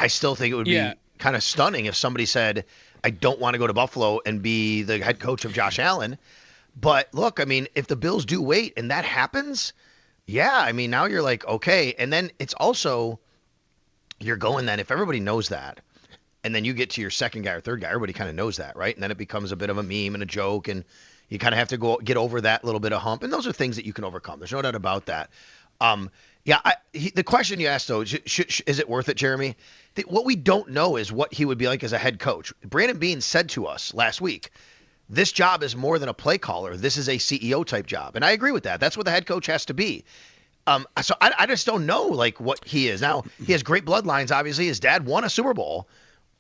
still think it would be kind of stunning if somebody said, I don't want to go to Buffalo and be the head coach of Josh Allen. But look, I mean, if the Bills do wait and that happens, yeah, I mean, now you're like, okay. And then it's also, you're going then, if everybody knows that, and then you get to your second guy or third guy, everybody kind of knows that, right? And then it becomes a bit of a meme and a joke, and you kind of have to get over that little bit of hump. And those are things that you can overcome. There's no doubt about that. The question you asked, though, is it worth it, Jeremy? What we don't know is what he would be like as a head coach. Brandon Beane said to us last week, this job is more than a play caller. This is a CEO type job. And I agree with that. That's what the head coach has to be. So I just don't know like what he is. Now, he has great bloodlines, obviously. His dad won a Super Bowl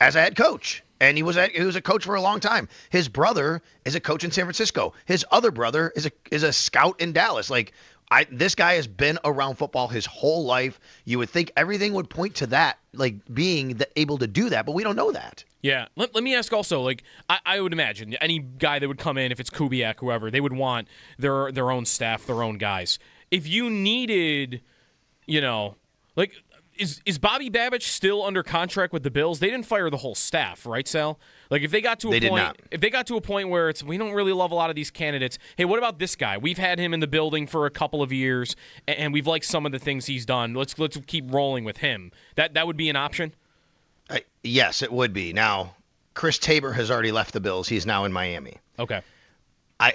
as a head coach, and he was a coach for a long time. His brother is a coach in San Francisco. His other brother is a scout in Dallas. Like, this guy has been around football his whole life. You would think everything would point to that, like being able to do that, but we don't know that. Yeah. Let me ask also, like, I would imagine any guy that would come in, if it's Kubiak, whoever, they would want their own staff, their own guys. If you needed, like, is Bobby Babich still under contract with the Bills? They didn't fire the whole staff, right, Sal? Like, if they got to a point where we don't really love a lot of these candidates, hey, what about this guy? We've had him in the building for a couple of years, and we've liked some of the things he's done. Let's keep rolling with him. That would be an option? Yes, it would be. Now, Chris Tabor has already left the Bills. He's now in Miami. Okay. I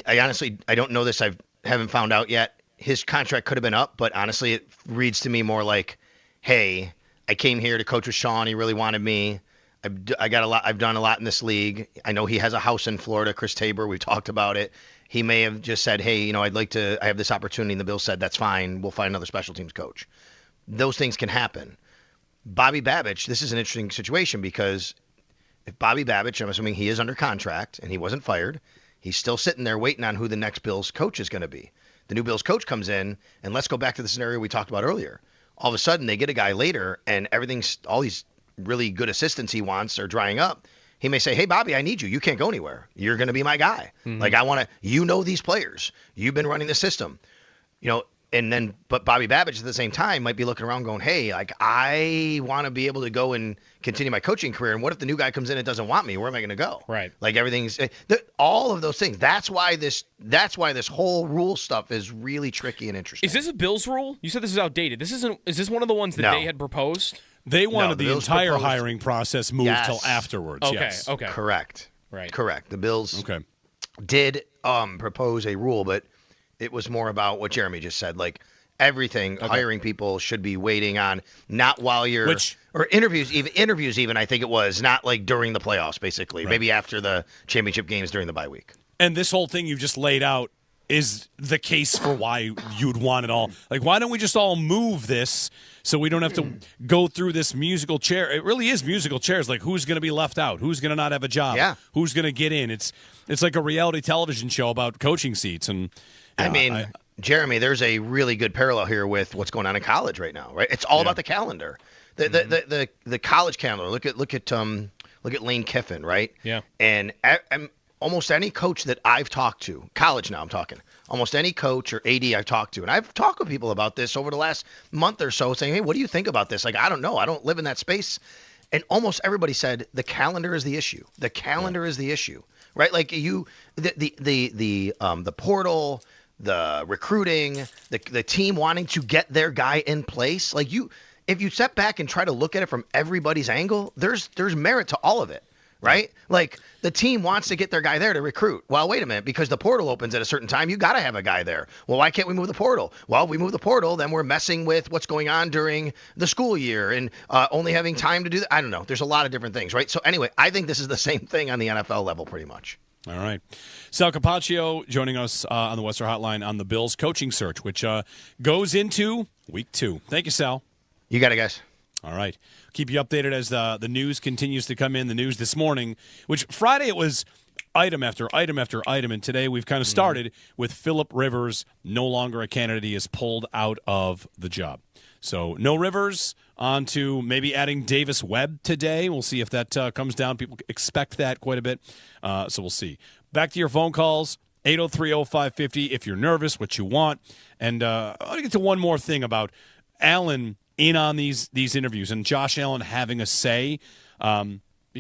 honestly, I don't know this. I haven't found out yet. His contract could have been up, but honestly, it reads to me more like, hey, I came here to coach with Sean. He really wanted me. I've done a lot in this league. I know he has a house in Florida, Chris Tabor. We've talked about it. He may have just said, hey, I have this opportunity. And the Bills said, that's fine. We'll find another special teams coach. Those things can happen. Bobby Babich, this is an interesting situation because if Bobby Babich, I'm assuming he is under contract and he wasn't fired, he's still sitting there waiting on who the next Bills coach is going to be. The new Bills coach comes in, and let's go back to the scenario we talked about earlier. All of a sudden, they get a guy later, and all these really good assistants he wants are drying up. He may say, hey, Bobby, I need you. You can't go anywhere. You're going to be my guy. Mm-hmm. Like, I want to, these players. You've been running the system. But Bobby Babich at the same time might be looking around going, hey, like, I want to be able to go and continue my coaching career. And what if the new guy comes in and doesn't want me? Where am I going to go? Right. Like, everything's all of those things. That's why this whole rule stuff is really tricky and interesting. Is this a Bills rule? You said this is outdated. Is this one of the ones that they had proposed? They wanted the entire hiring process moved till afterwards. Okay. Yes. Okay. Correct. Right. Correct. The Bills did propose a rule, but it was more about what Jeremy just said. Like, everything, hiring people should be waiting on, not while you're or interviews even. I think it was not like during the playoffs, basically. Right. Maybe after the championship games during the bye week. And this whole thing you've just laid out is the case for why you'd want it all. Like, why don't we just all move this so we don't have to go through this musical chair? It really is musical chairs. Like, who's going to be left out? Who's going to not have a job? Yeah. Who's going to get in? It's like a reality television show about coaching seats. And Jeremy, there's a really good parallel here with what's going on in college right now, right? It's all about the calendar. The college calendar. Look at Lane Kiffin, right? Yeah. And almost any coach that I've talked to, college now I'm talking, almost any coach or AD I've talked to, and I've talked with people about this over the last month or so, saying, hey, what do you think about this? Like, I don't know. I don't live in that space. And almost everybody said the calendar is the issue. The calendar is the issue, right? Like the portal, the recruiting, the team wanting to get their guy in place. Like, if you step back and try to look at it from everybody's angle, there's merit to all of it, right? Like, the team wants to get their guy there to recruit. Well, wait a minute, because the portal opens at a certain time, you got to have a guy there. Well, why can't we move the portal? Well, we move the portal, then we're messing with what's going on during the school year and only having time to do that. I don't know. There's a lot of different things, right? So anyway, I think this is the same thing on the NFL level pretty much. All right. Sal Capaccio joining us on the Western Hotline on the Bills coaching search, which goes into week 2. Thank you, Sal. You got it, guys. All right. Keep you updated as the news continues to come in. The news this morning, which Friday it was item after item after item, and today we've kind of started with Phillip Rivers no longer a candidate. He is pulled out of the job. So no Rivers, on to maybe adding Davis Webb today. We'll see if that comes down. People expect that quite a bit, so we'll see. Back to your phone calls, 803-0550 if you're nervous, what you want. And I want to get to one more thing about Allen in on these interviews and Josh Allen having a say.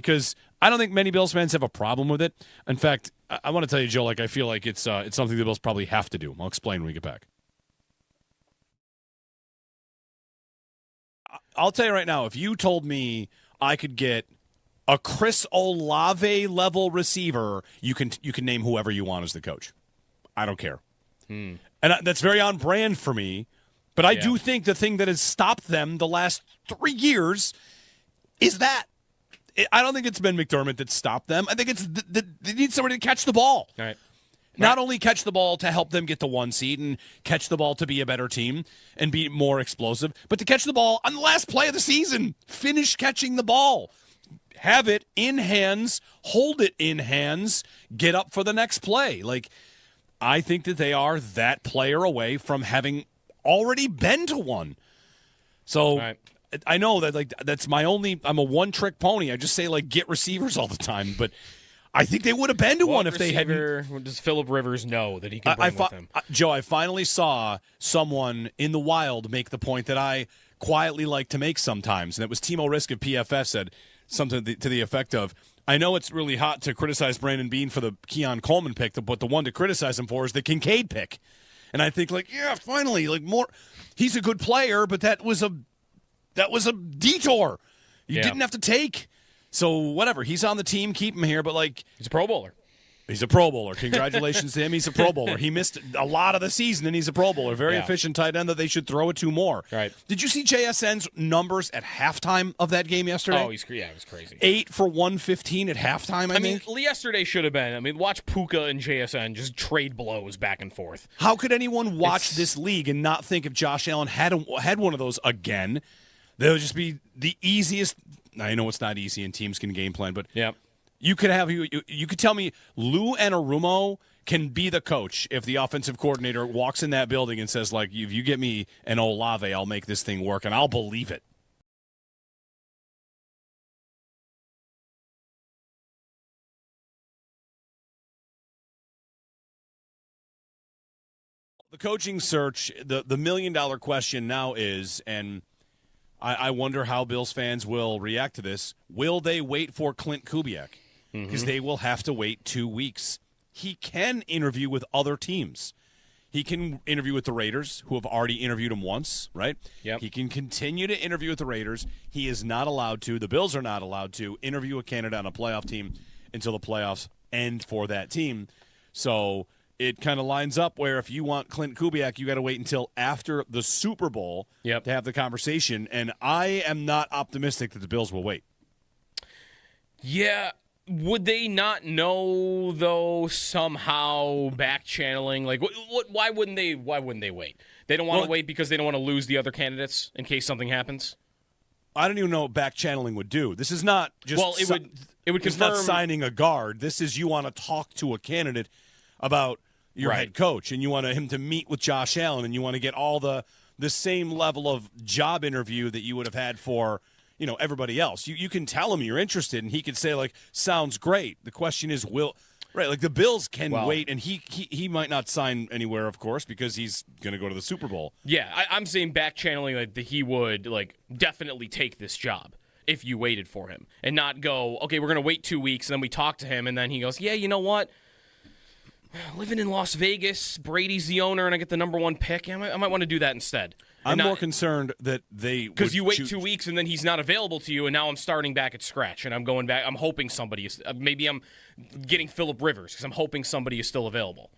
because I don't think many Bills fans have a problem with it. In fact, I want to tell you, Joe, I feel like it's something the Bills probably have to do. I'll explain when we get back. I'll tell you right now, if you told me I could get a Chris Olave level receiver, you can name whoever you want as the coach. I don't care. And that's very on brand for me. But I do think the thing that has stopped them the last 3 years is that. I don't think it's been McDermott that stopped them. I think it's they need somebody to catch the ball. All right. Not only catch the ball to help them get the 1 seed and catch the ball to be a better team and be more explosive, but to catch the ball on the last play of the season. Finish catching the ball. Have it in hands, hold it in hands, get up for the next play. I think that they are that player away from having already been to one. So I know that that's my only. I'm a one-trick pony. I just say get receivers all the time, but I think they would have been to one if they hadn't. Does Phillip Rivers know that he can bring with him? Joe, I finally saw someone in the wild make the point that I quietly like to make sometimes, and it was Timo Risk of PFF said something to the effect of, I know it's really hot to criticize Brandon Beane for the Keon Coleman pick, but the one to criticize him for is the Kincaid pick. And I think, finally, more. He's a good player, but that was a detour. You didn't have to take. So whatever, he's on the team, keep him here. But he's a Pro Bowler. He's a Pro Bowler. Congratulations to him. He's a Pro Bowler. He missed a lot of the season, and he's a Pro Bowler. Very efficient tight end that they should throw it to more. Right. Did you see JSN's numbers at halftime of that game yesterday? Oh, it was crazy. 8 for 115 at halftime, I think. Mean, yesterday should have been. Watch Puka and JSN just trade blows back and forth. How could anyone watch this league and not think if Josh Allen had one of those again, that would just be the easiest. I know it's not easy and teams can game plan, but you could have you could tell me Lou Anarumo can be the coach if the offensive coordinator walks in that building and says, if you get me an Olave, I'll make this thing work, and I'll believe it. The coaching search, the $1 million question now is, and I wonder how Bills fans will react to this. Will they wait for Clint Kubiak? Because they will have to wait 2 weeks. He can interview with other teams. He can interview with the Raiders, who have already interviewed him once, right? Yep. He can continue to interview with the Raiders. He is not allowed to. The Bills are not allowed to interview a candidate on a playoff team until the playoffs end for that team. So it kind of lines up where if you want Clint Kubiak, you got to wait until after the Super Bowl to have the conversation. And I am not optimistic that the Bills will wait. Yeah. Would they not know, though, somehow back channeling? Why wouldn't they wait? They don't want to wait because they don't want to lose the other candidates in case something happens? I don't even know what back channeling would do. This is not just it would it's confirm not signing a guard. This is you want to talk to a candidate about your head coach, and you want him to meet with Josh Allen, and you want to get all the same level of job interview that you would have had for everybody else. You can tell him you're interested, and he could say sounds great. The question is, the Bills can wait, and he might not sign anywhere, of course, because he's going to go to the Super Bowl. Yeah, I'm saying back channeling that he would definitely take this job if you waited for him, and not go, okay, we're going to wait 2 weeks, and then we talk to him, and then he goes, yeah, you know what? Living in Las Vegas, Brady's the owner, and I get the number 1 pick. I might want to do that instead. I'm more concerned that because you wait 2 weeks and then he's not available to you, and now I'm starting back at scratch, and I'm going back. I'm hoping somebody is. Maybe I'm getting Phillip Rivers because I'm hoping somebody is still available.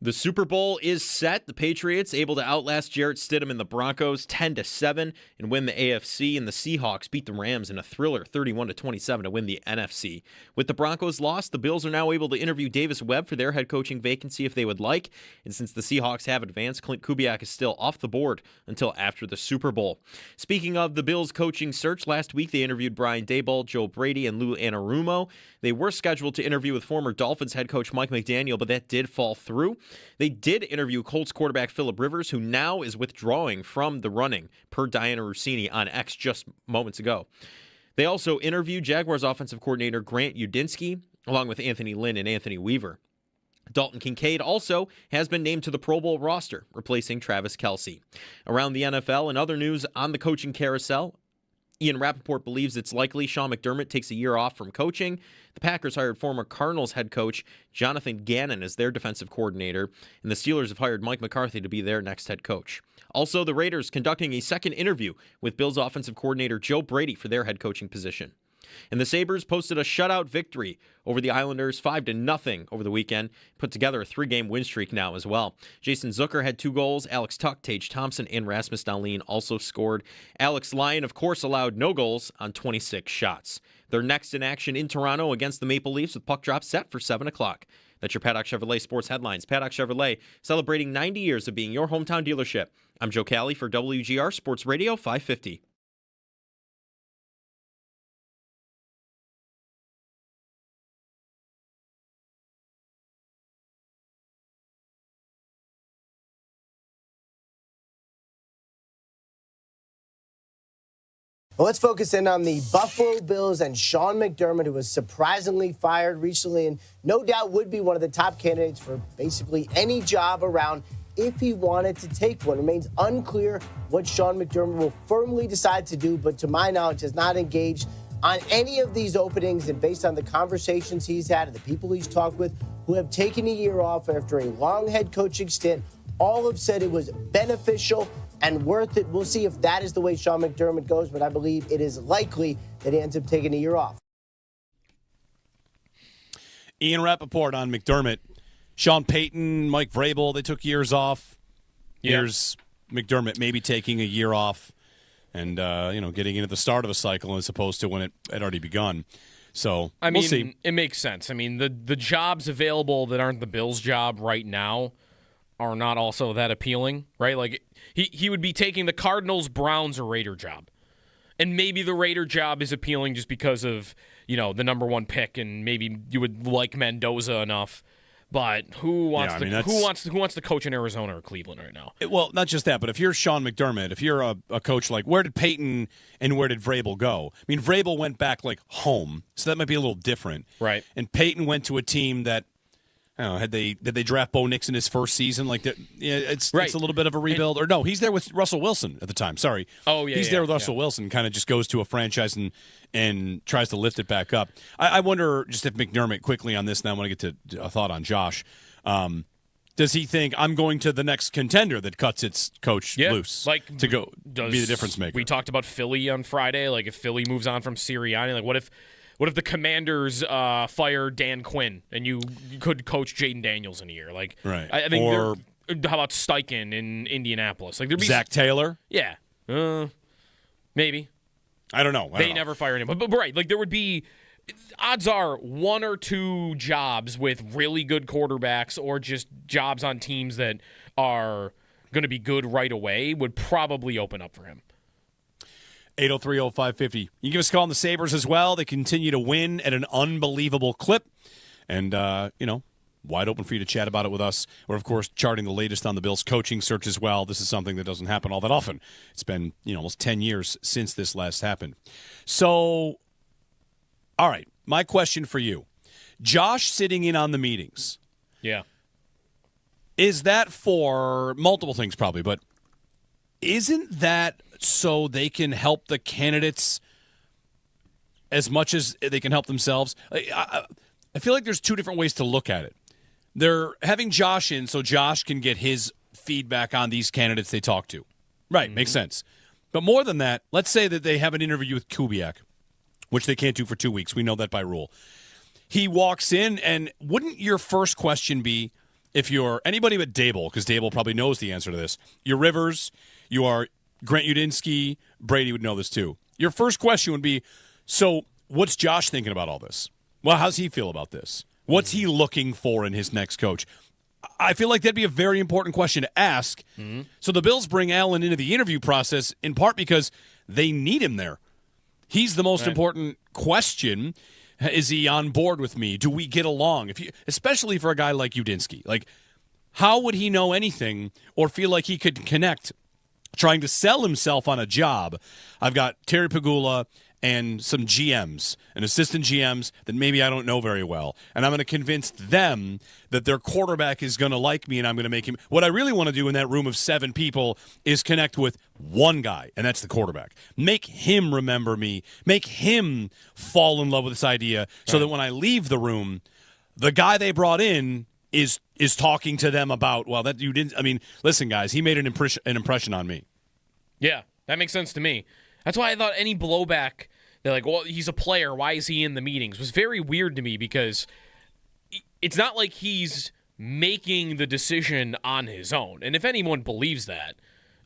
The Super Bowl is set. The Patriots able to outlast Jarrett Stidham and the Broncos 10-7 and win the AFC, and the Seahawks beat the Rams in a thriller 31-27 to win the NFC. With the Broncos lost, the Bills are now able to interview Davis Webb for their head coaching vacancy if they would like, and since the Seahawks have advanced, Clint Kubiak is still off the board until after the Super Bowl. Speaking of the Bills coaching search, last week they interviewed Brian Daboll, Joe Brady, and Lou Anarumo. They were scheduled to interview with former Dolphins head coach Mike McDaniel, but that did fall through. They did interview Colts quarterback Phillip Rivers, who now is withdrawing from the running, per Diana Rossini on X just moments ago. They also interviewed Jaguars offensive coordinator Grant Udinski, along with Anthony Lynn and Anthony Weaver. Dalton Kincaid also has been named to the Pro Bowl roster, replacing Travis Kelce. Around the NFL and other news on the coaching carousel, Ian Rappaport believes it's likely Sean McDermott takes a year off from coaching. The Packers hired former Cardinals head coach Jonathan Gannon as their defensive coordinator, and the Steelers have hired Mike McCarthy to be their next head coach. Also, the Raiders conducting a second interview with Bills offensive coordinator Joe Brady for their head coaching position. And the Sabres posted a shutout victory over the Islanders 5-0 over the weekend, put together a 3-game win streak now as well. Jason Zucker had 2 goals. Alex Tuch, Tage Thompson, and Rasmus Dahlin also scored. Alex Lyon, of course, allowed no goals on 26 shots. They're next in action in Toronto against the Maple Leafs with puck drop set for 7 o'clock. That's your Paddock Chevrolet sports headlines. Paddock Chevrolet, celebrating 90 years of being your hometown dealership. I'm Joe Cali for WGR Sports Radio 550. Well, let's focus in on the Buffalo Bills and Sean McDermott, who was surprisingly fired recently and no doubt would be one of the top candidates for basically any job around if he wanted to take one. It remains unclear what Sean McDermott will firmly decide to do, but to my knowledge has not engaged on any of these openings. And based on the conversations he's had and the people he's talked with who have taken a year off after a long head coaching stint, all have said it was beneficial and worth it. We'll see if that is the way Sean McDermott goes, but I believe it is likely that he ends up taking a year off. Ian Rappaport on McDermott. Sean Payton, Mike Vrabel, they took years off. Here's McDermott maybe taking a year off and getting into the start of a cycle as opposed to when it had already begun. So we'll see. It makes sense. I mean, the jobs available that aren't the Bills' job right now are not also that appealing, right? Like he would be taking the Cardinals, Browns, or Raider job. And maybe the Raider job is appealing just because of, the number 1 pick, and maybe you would like Mendoza enough. But who wants to coach in Arizona or Cleveland right now? Well, not just that, but if you're Sean McDermott, if you're a coach, like where did Peyton and where did Vrabel go? I mean, Vrabel went back home, so that might be a little different, right? And Peyton went to a team that, I don't know, did they draft Bo Nix in his first season? It's a little bit of a rebuild. Or no, he's there with Russell Wilson at the time. Sorry. Oh, yeah. He's there with Russell Wilson, kind of just goes to a franchise and tries to lift it back up. I wonder just if McDermott, quickly on this, and I want to get to a thought on Josh. Does he think I'm going to the next contender that cuts its coach loose to go be the difference maker? We talked about Philly on Friday. Like if Philly moves on from Sirianni, like what if the Commanders fire Dan Quinn and you could coach Jaden Daniels in a year? Like, right. I think how about Steichen in Indianapolis? Like, there'd be Zach Taylor? Yeah. Maybe. I don't know. They never fire anyone. But right, like there would be, odds are 1 or 2 jobs with really good quarterbacks or just jobs on teams that are going to be good right away would probably open up for him. 803-0550. You can give us a call on the Sabres as well. They continue to win at an unbelievable clip. And, wide open for you to chat about it with us. We're, of course, charting the latest on the Bills coaching search as well. This is something that doesn't happen all that often. It's been, almost 10 years since this last happened. So, all right, my question for you. Josh sitting in on the meetings. Yeah. Is that for multiple things probably, but isn't that so they can help the candidates as much as they can help themselves? I feel like there's 2 different ways to look at it. They're having Josh in so Josh can get his feedback on these candidates they talk to. Right, makes sense. But more than that, let's say that they have an interview with Kubiak, which they can't do for 2 weeks. We know that by rule. He walks in, and wouldn't your first question be, if you're anybody but Dable, because Dable probably knows the answer to this, you're Rivers, you are Grant Udinsky, Brady would know this too. Your first question would be, so what's Josh thinking about all this? Well, how's he feel about this? What's he looking for in his next coach? I feel like that'd be a very important question to ask. Mm-hmm. So the Bills bring Allen into the interview process in part because they need him there. He's the most important question. Is he on board with me? Do we get along? Especially for a guy like Udinsky. Like, how would he know anything or feel like he could connect trying to sell himself on a job? I've got Terry Pegula and some GMs and assistant GMs that maybe I don't know very well. And I'm going to convince them that their quarterback is going to like me and I'm going to make him. What I really want to do in that room of 7 people is connect with one guy, and that's the quarterback. Make him remember me. Make him fall in love with this idea so that when I leave the room, the guy they brought in is talking to them about, well, that you didn't. I mean, listen, guys, he made an impression on me. Yeah, that makes sense to me. That's why I thought any blowback, they're like, well, he's a player, why is he in the meetings, was very weird to me because it's not like he's making the decision on his own. And if anyone believes that,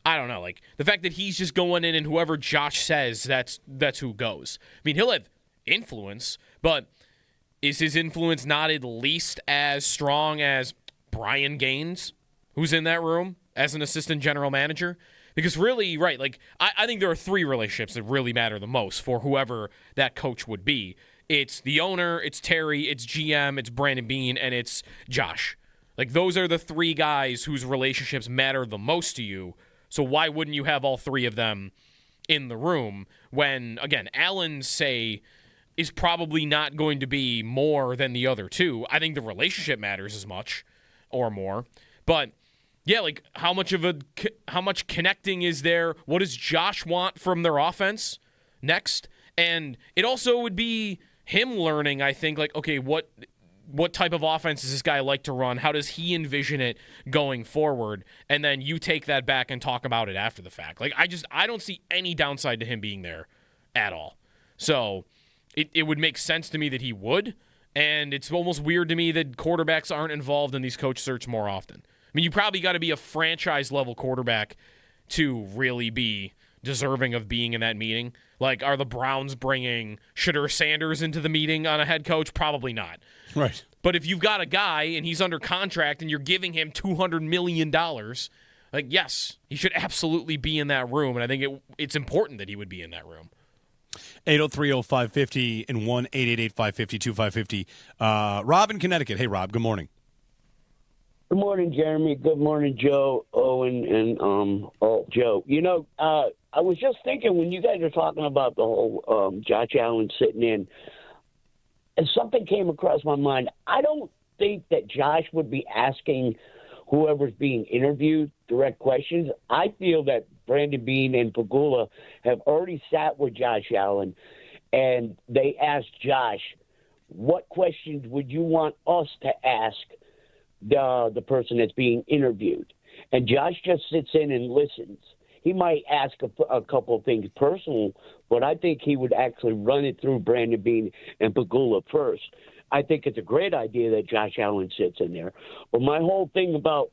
I don't know. Like, the fact that he's just going in and whoever Josh says, that's who goes. I mean, he'll have influence, but is his influence not at least as strong as Brian Gaines, who's in that room as an assistant general manager? Because really, right, like, I think there are 3 relationships that really matter the most for whoever that coach would be. It's the owner, it's Terry, it's GM, it's Brandon Beane, and it's Josh. Like, those are the 3 guys whose relationships matter the most to you. So why wouldn't you have all 3 of them in the room when, again, Allen's say is probably not going to be more than the other 2. I think the relationship matters as much or more. But yeah, like how much connecting is there? What does Josh want from their offense next? And it also would be him learning, I think, like, okay, what type of offense does this guy like to run? How does he envision it going forward? And then you take that back and talk about it after the fact. Like, I don't see any downside to him being there at all. So it would make sense to me that he would, and it's almost weird to me that quarterbacks aren't involved in these coach search more often. I mean, you probably got to be a franchise-level quarterback to really be deserving of being in that meeting. Like, are the Browns bringing Shedeur Sanders into the meeting on a head coach? Probably not. Right. But if you've got a guy and he's under contract and you're giving him $200 million, like, yes, he should absolutely be in that room, and I think it's important that he would be in that room. 803-0550 and 1-888-550-2550. Rob in Connecticut. Hey, Rob, good morning. Good morning, Jeremy. Good morning, Joe, Owen, and Joe. You know, I was just thinking when you guys are talking about the whole Josh Allen sitting in, and something came across my mind. I don't think that Josh would be asking whoever's being interviewed direct questions. I feel that Brandon Beane and Pegula have already sat with Josh Allen, and they asked Josh, what questions would you want us to ask the person that's being interviewed? And Josh just sits in and listens. He might ask a couple of things personal, but I think he would actually run it through Brandon Beane and Pegula first. I think it's a great idea that Josh Allen sits in there. But my whole thing about,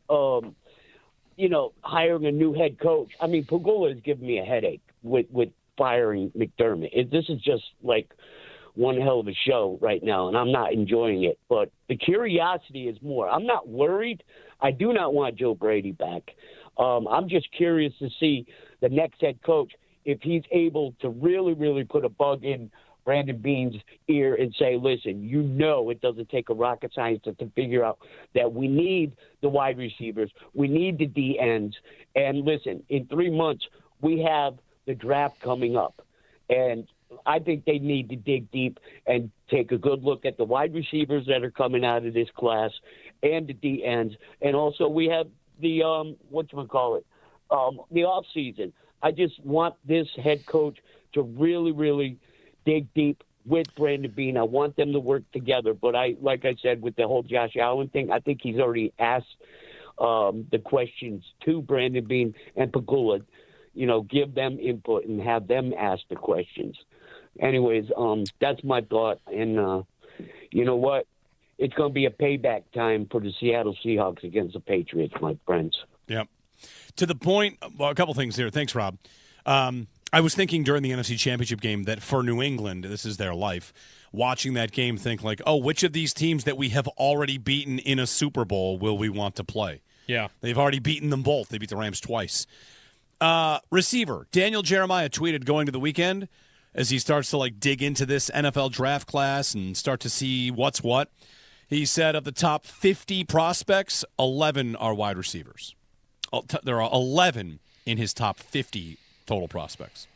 hiring a new head coach, I mean, Pegula has given me a headache with firing McDermott. This is just like one hell of a show right now, and I'm not enjoying it. But the curiosity is more. I'm not worried. I do not want Joe Brady back. I'm just curious to see the next head coach, if he's able to really, really put a bug in Brandon Beane's ear and say, listen, it doesn't take a rocket scientist to figure out that we need the wide receivers. We need the D ends. And listen, in 3 months, we have the draft coming up. And I think they need to dig deep and take a good look at the wide receivers that are coming out of this class and the D ends. And also we have the, the off season. I just want this head coach to really, really dig deep with Brandon Beane. I want them to work together. But like I said, with the whole Josh Allen thing, I think he's already asked the questions to Brandon Beane and Pegula. Give them input and have them ask the questions. Anyways, that's my thought. And you know what? it's going to be a payback time for the Seattle Seahawks against the Patriots, my friends. Yep. To the point, well, a couple things here. Thanks, Rob. I was thinking during the NFC Championship game that for New England, this is their life, watching that game, think like, oh, which of these teams that we have already beaten in a Super Bowl will we want to play? Yeah. They've already beaten them both. They beat the Rams twice. Receiver, Daniel Jeremiah tweeted going to the weekend as he starts to dig into this NFL draft class and start to see what's what. He said of the top 50 prospects, 11 are wide receivers. There are 11 in his top 50 total prospects.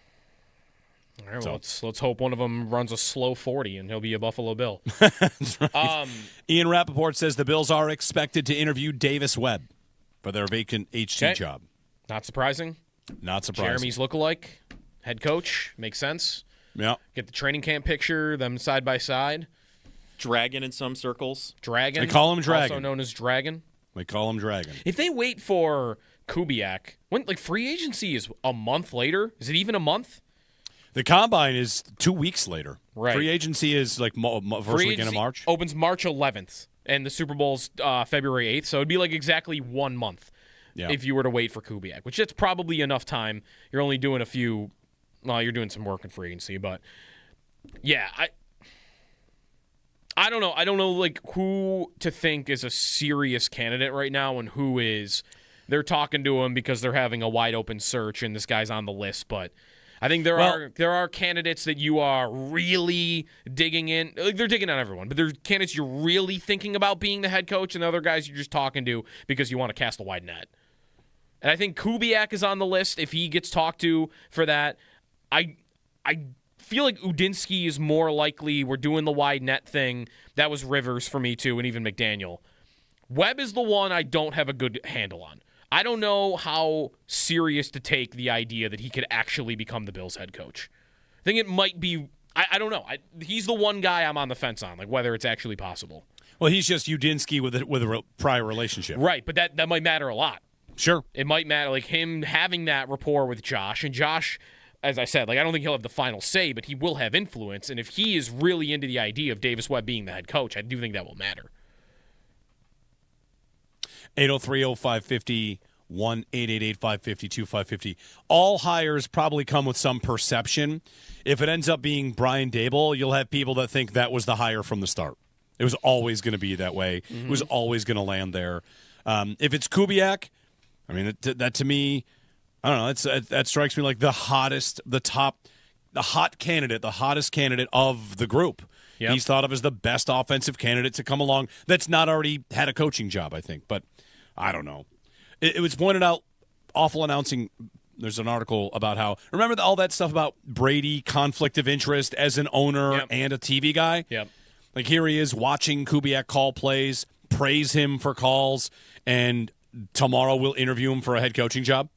All right, well, let's hope one of them runs a slow 40 and he'll be a Buffalo Bill. That's right. Ian Rappaport says the Bills are expected to interview Davis Webb for their vacant HT job. Not surprising. Not surprising. Jeremy's lookalike, head coach, makes sense. Yeah. Get the training camp picture, them side by side. Dragon in some circles. Dragon. They call him Dragon. Also known as Dragon. They call him Dragon. If they wait for Kubiak, when free agency is a month later, is it even a month? The combine is 2 weeks later. Right. Free agency is first weekend of March. Opens March 11th, and the Super Bowl's February 8th, so it'd be exactly 1 month if you were to wait for Kubiak, which that's probably enough time. You're only doing you're doing some work in free agency, but yeah, I don't know. I don't know who to think is a serious candidate right now and who is. They're talking to him because they're having a wide open search and this guy's on the list, but I think there are candidates that you are really digging in. They're digging on everyone, but there's candidates you're really thinking about being the head coach and the other guys you're just talking to because you want to cast a wide net. And I think Kubiak is on the list if he gets talked to for that. I feel like Udinsky is more likely. We're doing the wide net thing. That was Rivers for me too, and even McDaniel. Webb is the one I don't have a good handle on. I don't know how serious to take the idea that he could actually become the Bills head coach. I think it might be, I don't know. He's the one guy I'm on the fence on, whether it's actually possible. Well, he's just Udinsky with a prior relationship. Right, but that might matter a lot. Sure. It might matter, him having that rapport with Josh. And Josh, as I said, I don't think he'll have the final say, but he will have influence. And if he is really into the idea of Davis Webb being the head coach, I do think that will matter. 803-0550, 1-888-550-2550. All hires probably come with some perception. If it ends up being Brian Daboll, you'll have people that think that was the hire from the start. It was always going to be that way. Mm-hmm. It was always going to land there. If it's Kubiak, that to me, I don't know. That strikes me like the hottest candidate of the group. Yep. He's thought of as the best offensive candidate to come along that's not already had a coaching job, I think. But I don't know. It was pointed out, awful announcing. There's an article about how, remember all that stuff about Brady, conflict of interest as an owner and a TV guy? Yep. Here he is watching Kubiak call plays, praise him for calls, and tomorrow we'll interview him for a head coaching job.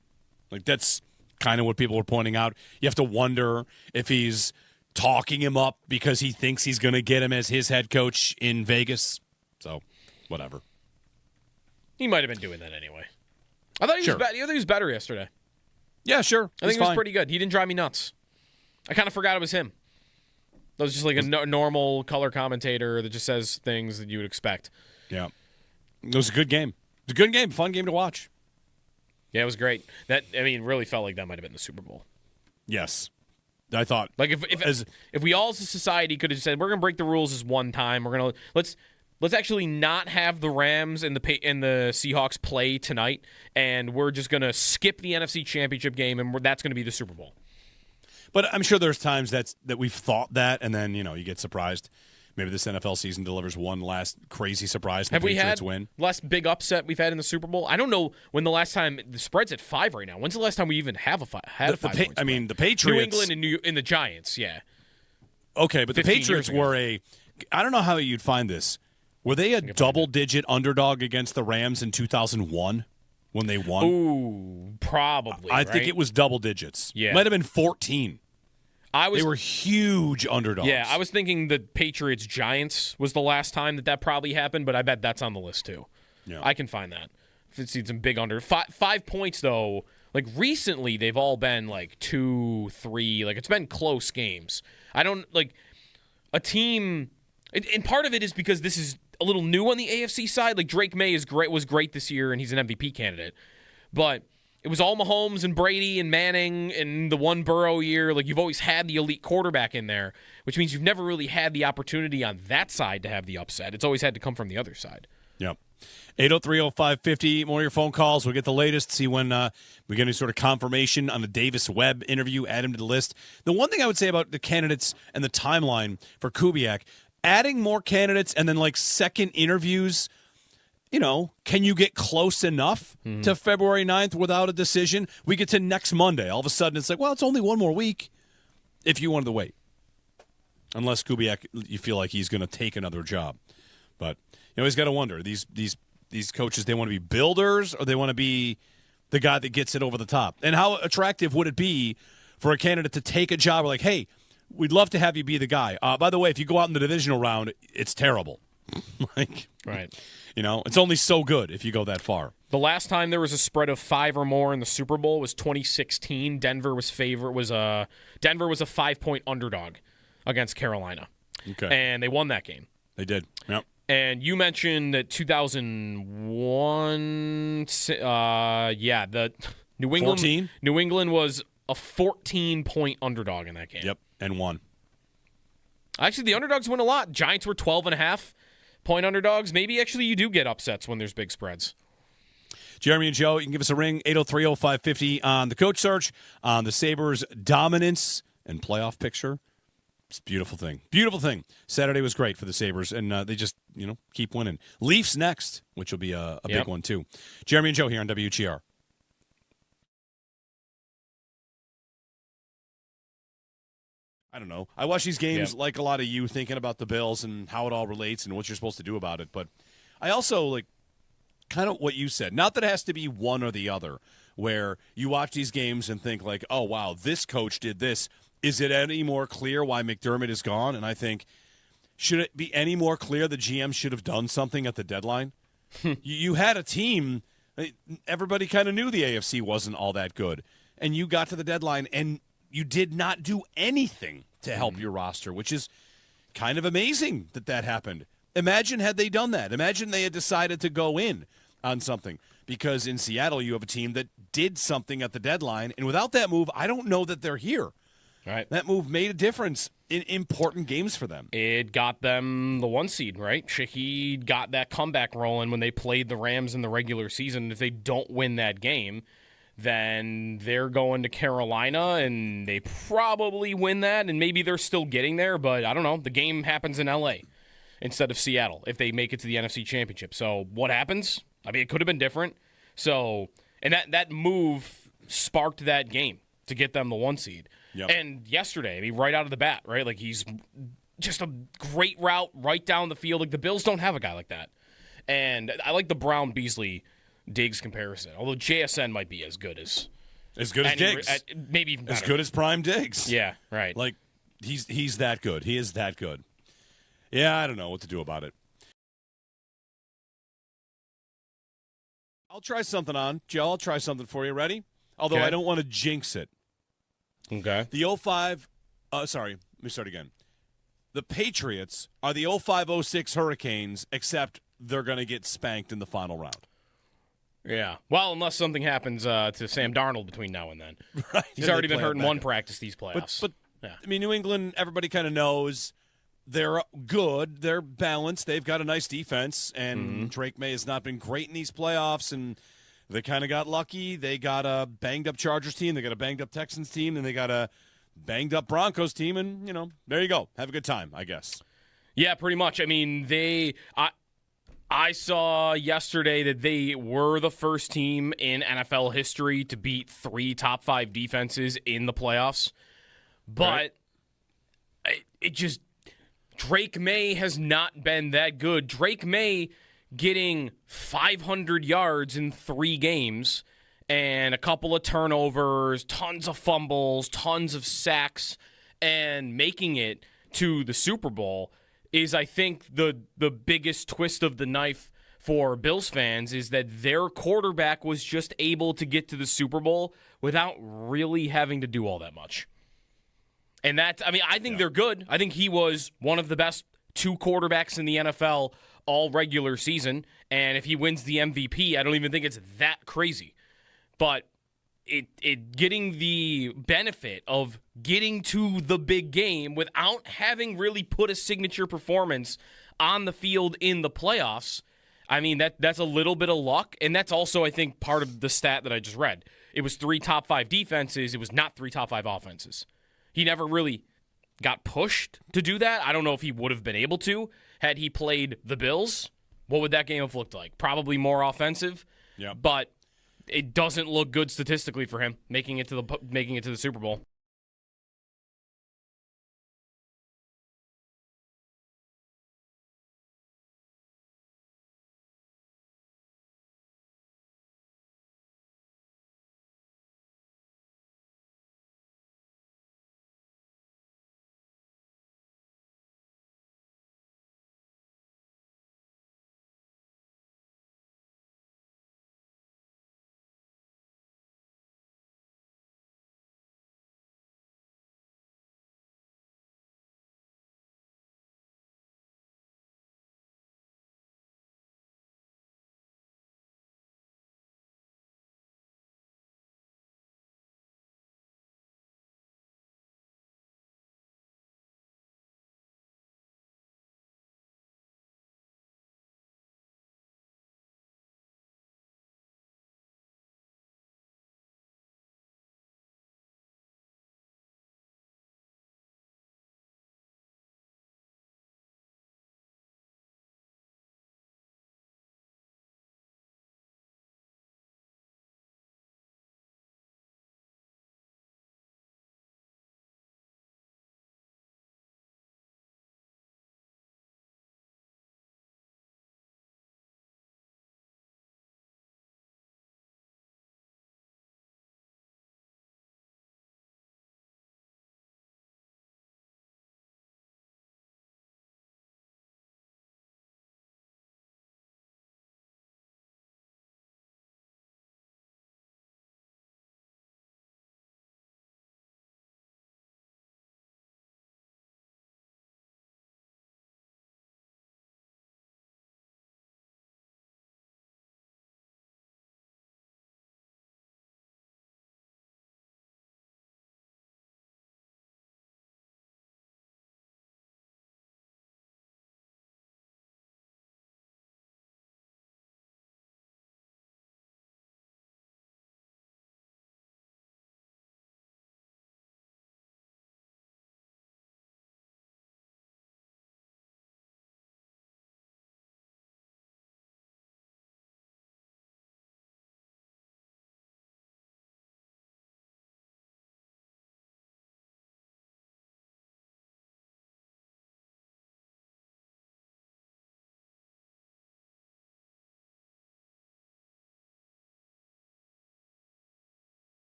That's kind of what people were pointing out. You have to wonder if he's talking him up because he thinks he's going to get him as his head coach in Vegas. So, whatever. He might have been doing that anyway. I thought he was better yesterday. Yeah, sure. I think he was pretty good. He didn't drive me nuts. I kind of forgot it was him. That was just a normal color commentator that just says things that you would expect. Yeah. It was a good game. It was a good game. Fun game to watch. Yeah, it was great. Really felt like that might have been the Super Bowl. Yes. I thought. If we all as a society could have said, we're going to break the rules this one time. We're going to let's actually not have the Rams and the Seahawks play tonight, and we're just going to skip the NFC Championship game, and that's going to be the Super Bowl. But I'm sure there's times that we've thought that, and then you get surprised. Maybe this NFL season delivers one last crazy surprise. Have we had win. Last big upset we've had in the Super Bowl? I don't know when the last time the spread's at 5 right now. When's the last time we even have a 5? The Patriots, New England and the Giants, yeah. Okay, but the Patriots were I don't know how you'd find this. Were they a double-digit underdog against the Rams in 2001 when they won? Ooh, probably. I think it was double digits. Yeah, might have been 14. They were huge underdogs. Yeah, I was thinking the Patriots-Giants was the last time that probably happened, but I bet that's on the list too. Yeah. I can find that. I've seen some big under. 5 points, though, recently they've all been 2, 3. It's been close games. I don't, a team, and part of it is because this is a little new on the AFC side. Like Drake May was great this year, and he's an MVP candidate. But it was all Mahomes and Brady and Manning and the one Burrow year. Like, you've always had the elite quarterback in there, which means you've never really had the opportunity on that side to have the upset. It's always had to come from the other side. Yep. 803-0550, more of your phone calls. We'll get the latest, see when we get any sort of confirmation on the Davis Webb interview, add him to the list. The one thing I would say about the candidates and the timeline for Kubiak, adding more candidates and then like second interviews, can you get close enough to February 9th without a decision? We get to next Monday. All of a sudden it's like, well, it's only one more week if you wanted to wait. Unless Kubiak, you feel like he's going to take another job. But you always got to wonder, these coaches, they want to be builders or they want to be the guy that gets it over the top? And how attractive would it be for a candidate to take a job like, hey, we'd love to have you be the guy. By the way, if you go out in the divisional round, it's terrible. Right. It's only so good if you go that far. The last time there was a spread of 5 or more in the Super Bowl was 2016. Denver was a 5-point underdog against Carolina. Okay. And they won that game. They did. Yep. And you mentioned that 2001, the New England 14? New England was a 14-point underdog in that game. Yep, and won. Actually, the underdogs win a lot. Giants were 12.5-point underdogs. Maybe actually you do get upsets when there's big spreads. Jeremy and Joe, you can give us a ring, 803-0550 on the coach search, on the Sabres' dominance and playoff picture. It's a beautiful thing. Beautiful thing. Saturday was great for the Sabres, and they just, keep winning. Leafs next, which will be a big one, too. Jeremy and Joe here on WGR. I don't know. I watch these games like a lot of you, thinking about the Bills and how it all relates and what you're supposed to do about it. But I also, kind of what you said. Not that it has to be one or the other, where you watch these games and think like, oh, wow, this coach did this. Is it any more clear why McDermott is gone? And I think, should it be any more clear the GM should have done something at the deadline? You had a team. Everybody kind of knew the AFC wasn't all that good. And you got to the deadline, and you did not do anything to help your roster, which is kind of amazing that happened. Imagine had they done that. Imagine they had decided to go in on something. Because in Seattle, you have a team that did something at the deadline. And without that move, I don't know that they're here. Right. That move made a difference in important games for them. It got them the 1 seed, right? Shaheed got that comeback rolling when they played the Rams in the regular season. If they don't win that game, then they're going to Carolina, and they probably win that, and maybe they're still getting there, but I don't know. The game happens in L.A. instead of Seattle if they make it to the NFC Championship. So what happens? I mean, it could have been different. So, and that move sparked that game to get them the 1 seed. Yep. And yesterday, I mean, right out of the bat, right? Like, he's just a great route right down the field. Like, the Bills don't have a guy like that. And I like the Brown-Beasley-Diggs comparison, although JSN might be as good as Diggs. Maybe even better. As good as Prime Diggs. Yeah, right. Like, he's that good. He is that good. Yeah, I don't know what to do about it. I'll try something on. Joe, I'll try something for you. Ready? Although Okay. I don't want to jinx it. Okay. The 05, sorry, let me start again. The Patriots are the 05-06 Hurricanes, except they're going to get spanked in the final round. Yeah. Well, unless something happens to Sam Darnold between now and then. Right. He's already been hurt in one practice these playoffs. But yeah. I mean, New England, everybody kind of knows they're good. They're balanced. They've got a nice defense, and Drake May has not been great in these playoffs, and they kind of got lucky. They got a banged-up Chargers team. They got a banged-up Texans team, and they got a banged-up Broncos team, and, there you go. Have a good time, I guess. Yeah, pretty much. I mean, I saw yesterday that they were the first team in NFL history to beat 3 top 5 defenses in the playoffs. But it just, Drake May has not been that good. Drake May getting 500 yards in 3 games and a couple of turnovers, tons of fumbles, tons of sacks, and making it to the Super Bowl is, I think, the biggest twist of the knife for Bills fans is that their quarterback was just able to get to the Super Bowl without really having to do all that much. And I think they're good. I think he was one of the best 2 quarterbacks in the NFL all regular season. And if he wins the MVP, I don't even think it's that crazy. But it getting the benefit of getting to the big game without having really put a signature performance on the field in the playoffs, I mean, that's a little bit of luck. And that's also, I think, part of the stat that I just read. It was 3 top 5 defenses. It was not 3 top 5 offenses. He never really got pushed to do that. I don't know if he would have been able to had he played the Bills. What would that game have looked like? Probably more offensive. Yeah. But it doesn't look good statistically for him making it to the Super Bowl.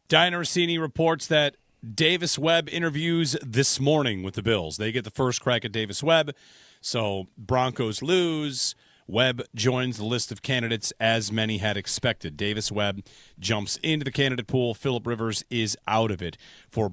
Diana Rossini reports that Davis Webb interviews this morning with the Bills. They get the first crack at Davis Webb. So Broncos lose. Webb joins the list of candidates as many had expected. Davis Webb jumps into the candidate pool. Phillip Rivers is out of it. For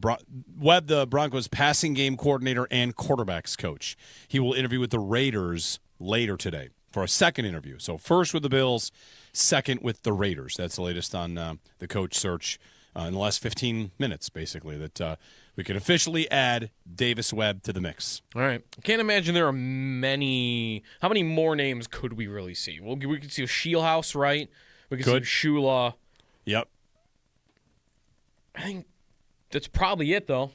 Webb, the Broncos passing game coordinator and quarterbacks coach. He will interview with the Raiders later today for a second interview. So first with the Bills, second with the Raiders. That's the latest on the coach search in the last 15 minutes, basically, that we can officially add Davis Webb to the mix. All right. I can't imagine there are many. How many more names could we really see? Well, we could see a Shielhouse, right? We could see Shula. Yep. I think that's probably it, though.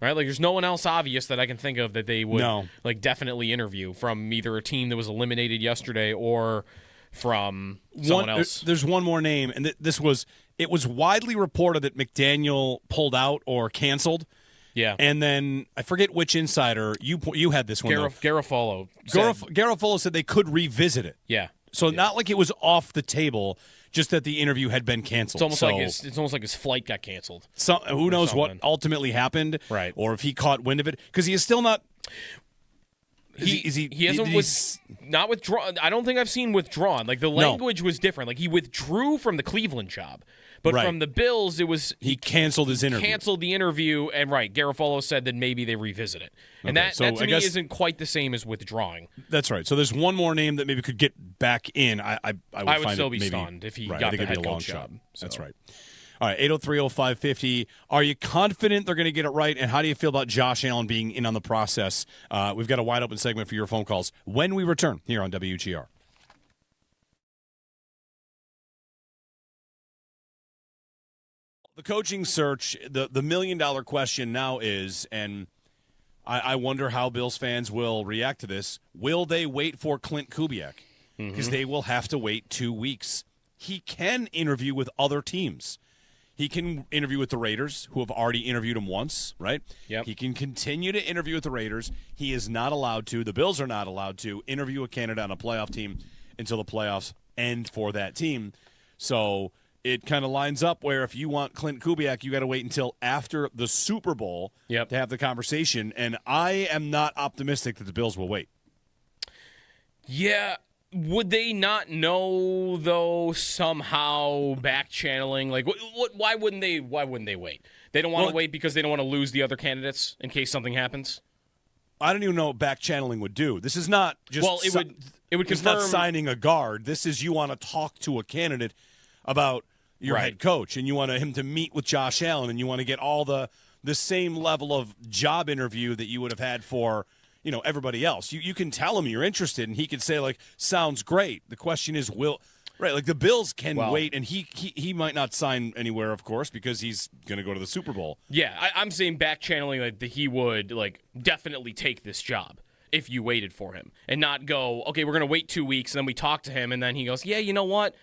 Right? Like, there's no one else obvious that I can think of that they would like definitely interview from either a team that was eliminated yesterday or from someone else. There's one more name, and this was it was widely reported that McDaniel pulled out or canceled. Yeah. And then I forget which insider you had this one. Garofalo. Garofalo said they could revisit it. Yeah. So not like it was off the table, just that the interview had been canceled. It's almost like his flight got canceled. Who knows what ultimately happened, right? Or if he caught wind of it, because he is still not. He hasn't not withdrawn. I don't think I've seen withdrawn. Like the language was different. Like he withdrew from the Cleveland job, but from the Bills, it was he canceled his interview. Canceled the interview, and Garofalo said that maybe they revisit it, and that to me isn't quite the same as withdrawing. That's right. So there's one more name that maybe could get back in. I would still be stunned if he got the head coach job. So. That's right. All right, 803-0550. Are you confident they're going to get it right? And how do you feel about Josh Allen being in on the process? We've got a wide open segment for your phone calls when we return here on WGR. The coaching search, the $1 million question now is, and I wonder how Bills fans will react to this, will they wait for Clint Kubiak? Because they will have to wait 2 weeks. He can interview with other teams. He can interview with the Raiders, who have already interviewed him once, right? Yep. He can continue to interview with the Raiders. He is not allowed to, the Bills are not allowed to, interview a candidate on a playoff team until the playoffs end for that team. So it kind of lines up where if you want Clint Kubiak, you got to wait until after the Super Bowl to have the conversation. And I am not optimistic that the Bills will wait. Yeah. Would they not know though? Somehow back channeling, like what? Why wouldn't they? Why wouldn't they wait? They don't want to wait because they don't want to lose the other candidates in case something happens. I don't even know what back channeling would do. This is not just it would it's confirm not signing a guard. This is you want to talk to a candidate about your head coach, and you want him to meet with Josh Allen, and you want to get all the same level of job interview that you would have had for everybody else. You can tell him you're interested, and he could say, like, sounds great. The question is, like the Bills can wait, and he might not sign anywhere, of course, because he's going to go to the Super Bowl. Yeah, I'm saying back channeling that he would, like, definitely take this job if you waited for him and not go, okay, we're going to wait 2 weeks, and then we talk to him, and then he goes, yeah, you know what?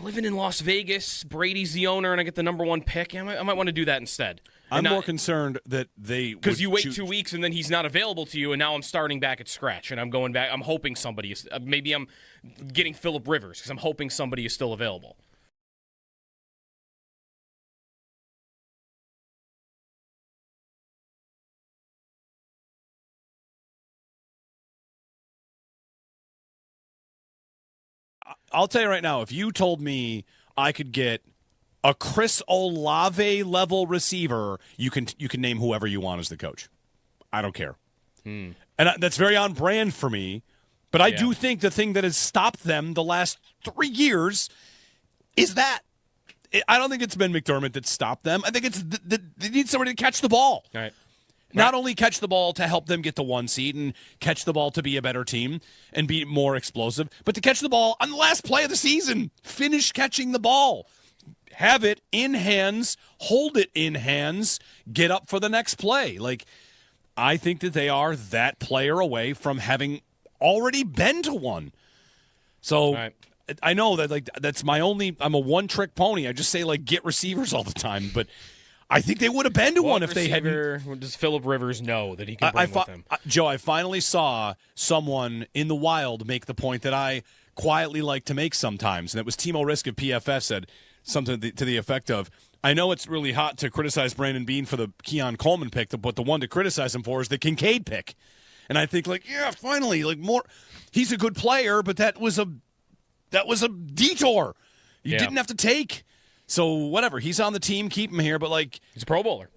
Living in Las Vegas, Brady's the owner, and I get the number 1 pick. I might want to do that instead. I'm more concerned that because you wait 2 weeks and then he's not available to you, and now I'm starting back at scratch, and I'm going back. I'm hoping somebody is. Maybe I'm getting Phillip Rivers because I'm hoping somebody is still available. I'll tell you right now, if you told me I could get a Chris Olave level receiver, you can name whoever you want as the coach. I don't care. And that's very on brand for me. But I do think the thing that has stopped them the last 3 years is that. I don't think it's been McDermott that stopped them. I think it's they need somebody to catch the ball. All right. Not only catch the ball to help them get the 1 seed and catch the ball to be a better team and be more explosive, but to catch the ball on the last play of the season. Finish catching the ball. Have it in hands, hold it in hands, get up for the next play. Like, I think that they are that player away from having already been to one. So I know that that's my only. I'm a one-trick pony. I just say get receivers all the time, but I think they would have been to one if they hadn't. Does Phillip Rivers know that he can bring with him? Joe, I finally saw someone in the wild make the point that I quietly like to make sometimes, and it was Timo Risk of PFF said something to the effect of, I know it's really hot to criticize Brandon Beane for the Keon Coleman pick, but the one to criticize him for is the Kincaid pick. And I think, finally, more. He's a good player, but that was a detour. You didn't have to take. So whatever, he's on the team, keep him here. But he's a Pro Bowler.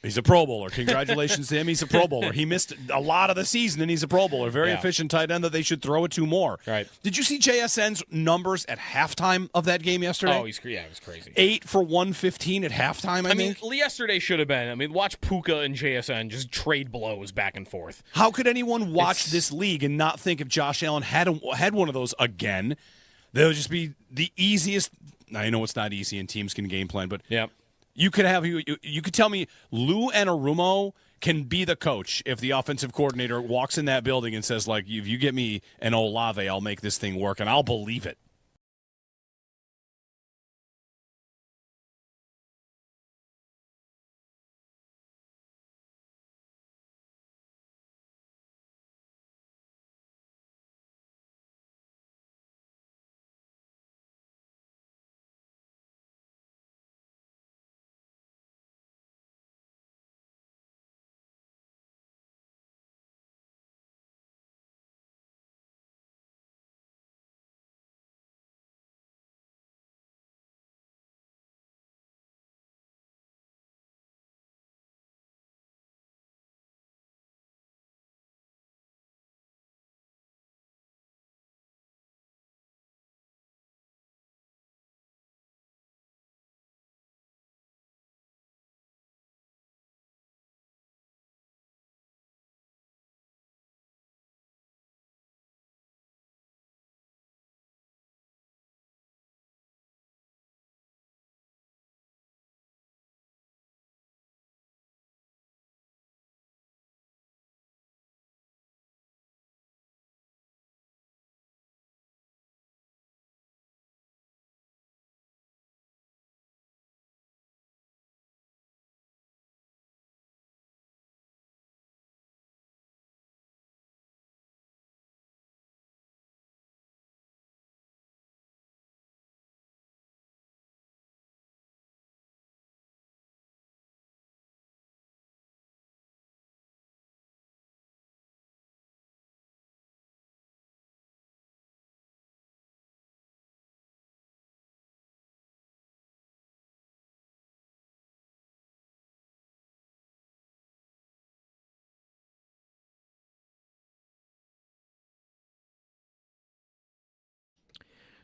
He's a Pro Bowler. Congratulations to him. He's a Pro Bowler. He missed a lot of the season, and he's a Pro Bowler. Very efficient tight end that they should throw it to more. Right. Did you see JSN's numbers at halftime of that game yesterday? Oh, it was crazy. 8 for 115 at halftime, I think. Yesterday should have been. Watch Puka and JSN just trade blows back and forth. How could anyone watch this league and not think if Josh Allen had one of those again, that would just be the easiest. I know it's not easy and teams can game plan, but you could tell me Lou Anarumo can be the coach if the offensive coordinator walks in that building and says, if you get me an Olave, I'll make this thing work, and I'll believe it.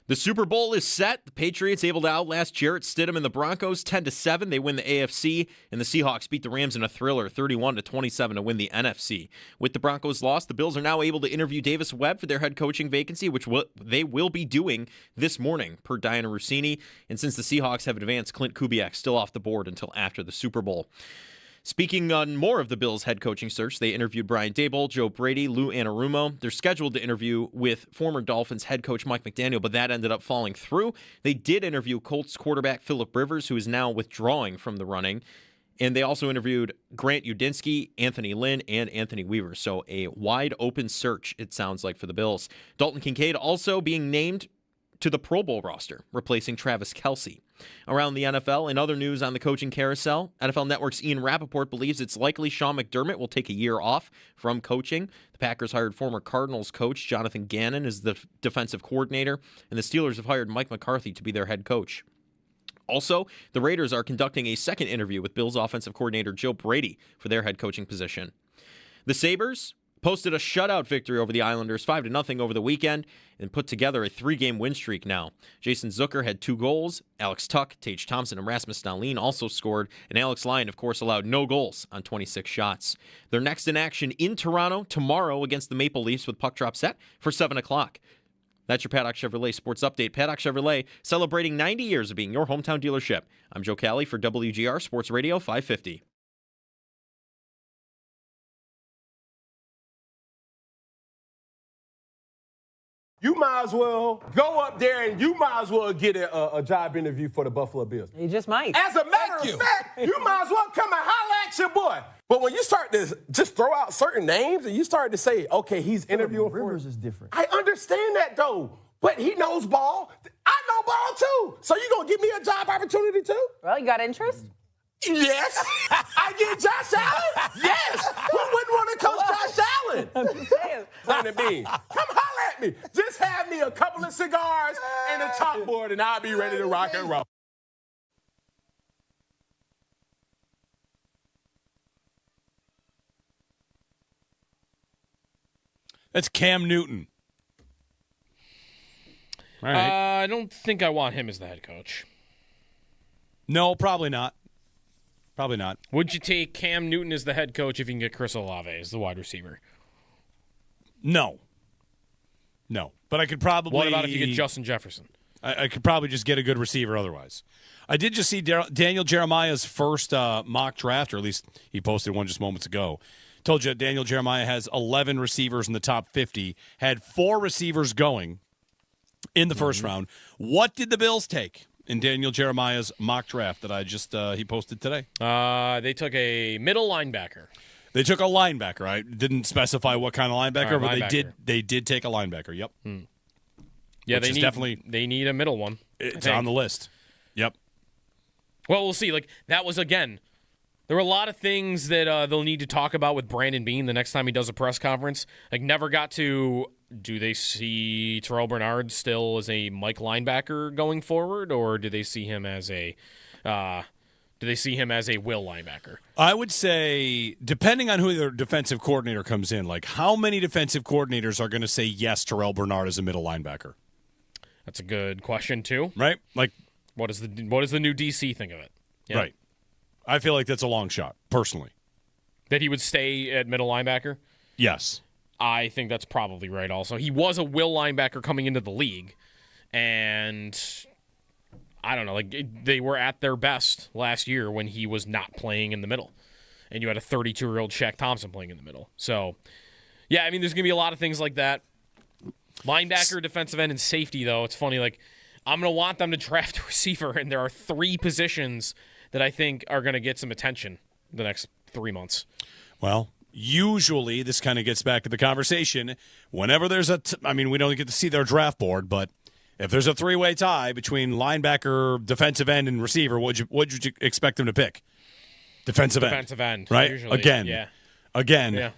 The Super Bowl is set. The Patriots able to outlast Jarrett Stidham and the Broncos 10-7. They win the AFC, and the Seahawks beat the Rams in a thriller 31-27 to win the NFC. With the Broncos lost, the Bills are now able to interview Davis Webb for their head coaching vacancy, which they will be doing this morning, per Diana Rossini. And since the Seahawks have advanced, Clint Kubiak still off the board until after the Super Bowl. Speaking on more of the Bills' head coaching search, they interviewed Brian Daboll, Joe Brady, Lou Anarumo. They're scheduled to interview with former Dolphins head coach Mike McDaniel, but that ended up falling through. They did interview Colts quarterback Phillip Rivers, who is now withdrawing from the running. And they also interviewed Grant Udinski, Anthony Lynn, and Anthony Weaver. So a wide open search, it sounds like, for the Bills. Dalton Kincaid also being named to the Pro Bowl roster, replacing Travis Kelce. Around the NFL, in other news on the coaching carousel, NFL Network's Ian Rappaport believes it's likely Sean McDermott will take a year off from coaching. The Packers hired former Cardinals coach Jonathan Gannon as the defensive coordinator, and the Steelers have hired Mike McCarthy to be their head coach. Also, the Raiders are conducting a second interview with Bills offensive coordinator Joe Brady for their head coaching position. The Sabres posted a shutout victory over the Islanders 5-0 over the weekend and put together a 3-game win streak now. Jason Zucker had 2 goals. Alex Tuck, Tage Thompson, and Rasmus Dahlin also scored. And Alex Lyon, of course, allowed no goals on 26 shots. They're next in action in Toronto tomorrow against the Maple Leafs with puck drop set for 7 o'clock. That's your Paddock Chevrolet Sports Update. Paddock Chevrolet celebrating 90 years of being your hometown dealership. I'm Joe Cali for WGR Sports Radio 550. You might as well go up there and you might as well get a job interview for the Buffalo Bills. You just might. As a matter of fact, you might as well come and holler at your boy. But when you start to just throw out certain names and you start to say, okay, he's interviewing for Rivers is different. I understand that, though. But he knows ball. I know ball, too. So you going to give me a job opportunity, too? Well, you got interest? Yes. I get Josh Allen? Yes. Who wouldn't want to coach Josh Allen? I'm just saying. Plain and Bean. Come holler at me. Just have me a couple of cigars and a chalkboard, and I'll be ready to rock and roll. That's Cam Newton. All right. I don't think I want him as the head coach. No, probably not. Probably not. Would you take Cam Newton as the head coach if you can get Chris Olave as the wide receiver? No. But I could probably... What about if you get Justin Jefferson? I could probably just get a good receiver otherwise. I did just see Daniel Jeremiah's first mock draft, or at least he posted one just moments ago. Told you Daniel Jeremiah has 11 receivers in the top 50, had 4 receivers going in the first round. What did the Bills take in Daniel Jeremiah's mock draft that I just he posted today? They took a middle linebacker. They took a linebacker. I didn't specify what kind of linebacker, but linebacker. they did take a linebacker. Yep. Yeah, Which they need a middle one. It's on the list. Yep. Well, we'll see. Like that was again. There were a lot of things that they'll need to talk about with Brandon Beane the next time he does a press conference. Like, never got to, do they see Terrell Bernard still as a Mike linebacker going forward, or do they see him as a will linebacker? I would say, depending on who their defensive coordinator comes in, like how many defensive coordinators are going to say yes, Terrell Bernard is a middle linebacker? That's a good question too. Right? Like, what does the new DC think of it? Yeah. Right. I feel like that's a long shot, personally. That he would stay at middle linebacker? Yes. I think that's probably right also. He was a will linebacker coming into the league, and I don't know, like they were at their best last year when he was not playing in the middle, and you had a 32-year-old Shaq Thompson playing in the middle. So, yeah, I mean, there's going to be a lot of things like that. Linebacker, defensive end, and safety, though, it's funny, like I'm going to want them to draft a receiver, and there are 3 positions that I think are going to get some attention the next 3 months. Well, usually this kind of gets back to the conversation. Whenever there's we don't get to see their draft board, but if there's a 3-way tie between linebacker, defensive end, and receiver, what'd you expect them to pick? Defensive end. Right? Usually, Again. Yeah.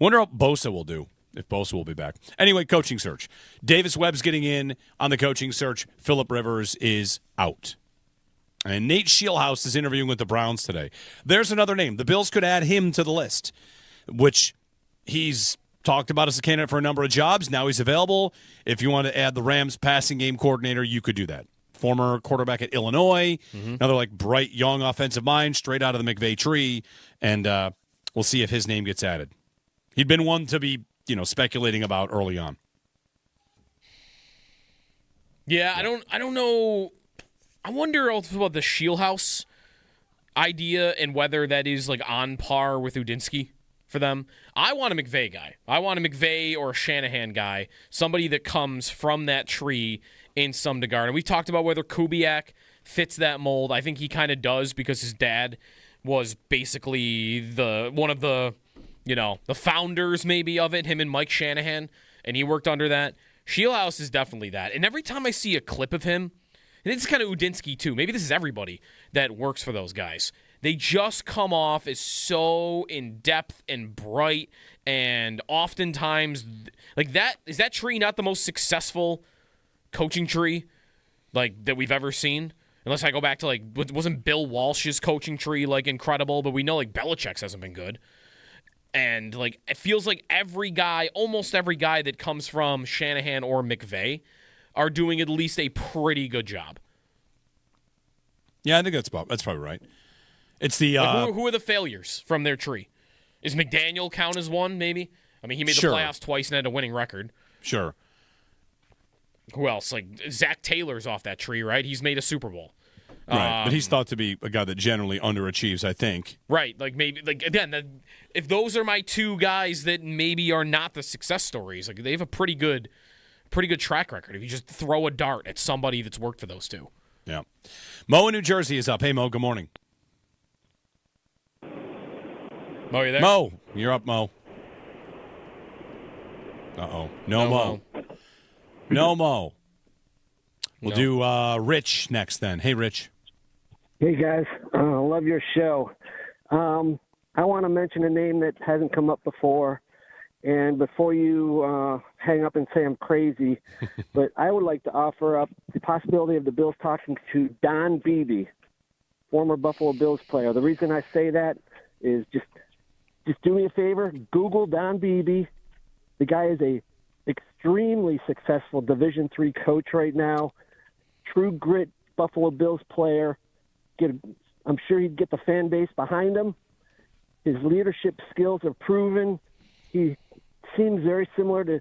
Wonder how Bosa will do, if Bosa will be back. Anyway, coaching search. Davis Webb's getting in on the coaching search. Phillip Rivers is out. And Nate Scheelhaus is interviewing with the Browns today. There's another name. The Bills could add him to the list, which he's talked about as a candidate for a number of jobs. Now he's available. If you want to add the Rams passing game coordinator, you could do that. Former quarterback at Illinois, another like bright, young offensive mind straight out of the McVay tree, and we'll see if his name gets added. He'd been one to be, speculating about early on. Yeah, I don't know. I wonder also about the Shieldhouse idea and whether that is like on par with Udinsky for them. I want a McVay guy. I want a McVay or a Shanahan guy, somebody that comes from that tree in some regard. And we talked about whether Kubiak fits that mold. I think he kind of does because his dad was basically one of the founders maybe of it, him and Mike Shanahan, and he worked under that. Shieldhouse is definitely that. And every time I see a clip of him, and it's kind of Udinsky too, maybe this is everybody that works for those guys, they just come off as so in-depth and bright, and oftentimes, like that, is that tree not the most successful coaching tree like that we've ever seen? Unless I go back to like, wasn't Bill Walsh's coaching tree like incredible? But we know like Belichick's hasn't been good. And like it feels like almost every guy that comes from Shanahan or McVay are doing at least a pretty good job. Yeah, I think that's probably right. It's the who are the failures from their tree? Is McDaniel count as one? Maybe. I mean, he made the playoffs twice and had a winning record. Sure. Who else? Like Zach Taylor's off that tree, right? He's made a Super Bowl. Right, but he's thought to be a guy that generally underachieves, I think. Right, like maybe, like again, if those are my two guys that maybe are not the success stories, like they have a pretty good track record. If you just throw a dart at somebody that's worked for those two. Yeah. Mo in New Jersey is up. Hey, Mo, good morning. Mo, you there? Mo, you're up, Mo. Uh-oh. No Mo. No Mo. We'll do Rich next then. Hey, Rich. Hey, guys. I love your show. I want to mention a name that hasn't come up before. And before you hang up and say I'm crazy, but I would like to offer up the possibility of the Bills talking to Don Beebe, former Buffalo Bills player. The reason I say that is just do me a favor. Google Don Beebe. The guy is a extremely successful Division III coach right now. True grit Buffalo Bills player. I'm sure he'd get the fan base behind him. His leadership skills are proven. He seems very similar to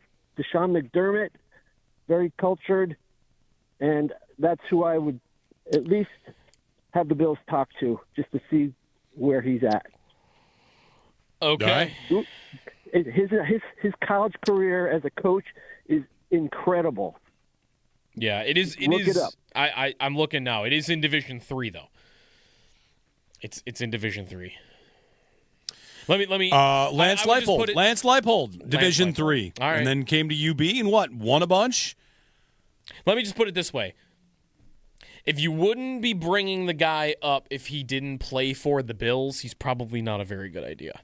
Sean McDermott, very cultured, and that's who I would at least have the Bills talk to just to see where he's at. Okay. His college career as a coach is incredible. Yeah, it is. Look it up. I'm looking now. It is in Division III though. It's in Division III. Let me. Lance Leipold, Division III, All right. and then came to UB and won a bunch. Let me just put it this way: if you wouldn't be bringing the guy up if he didn't play for the Bills, he's probably not a very good idea.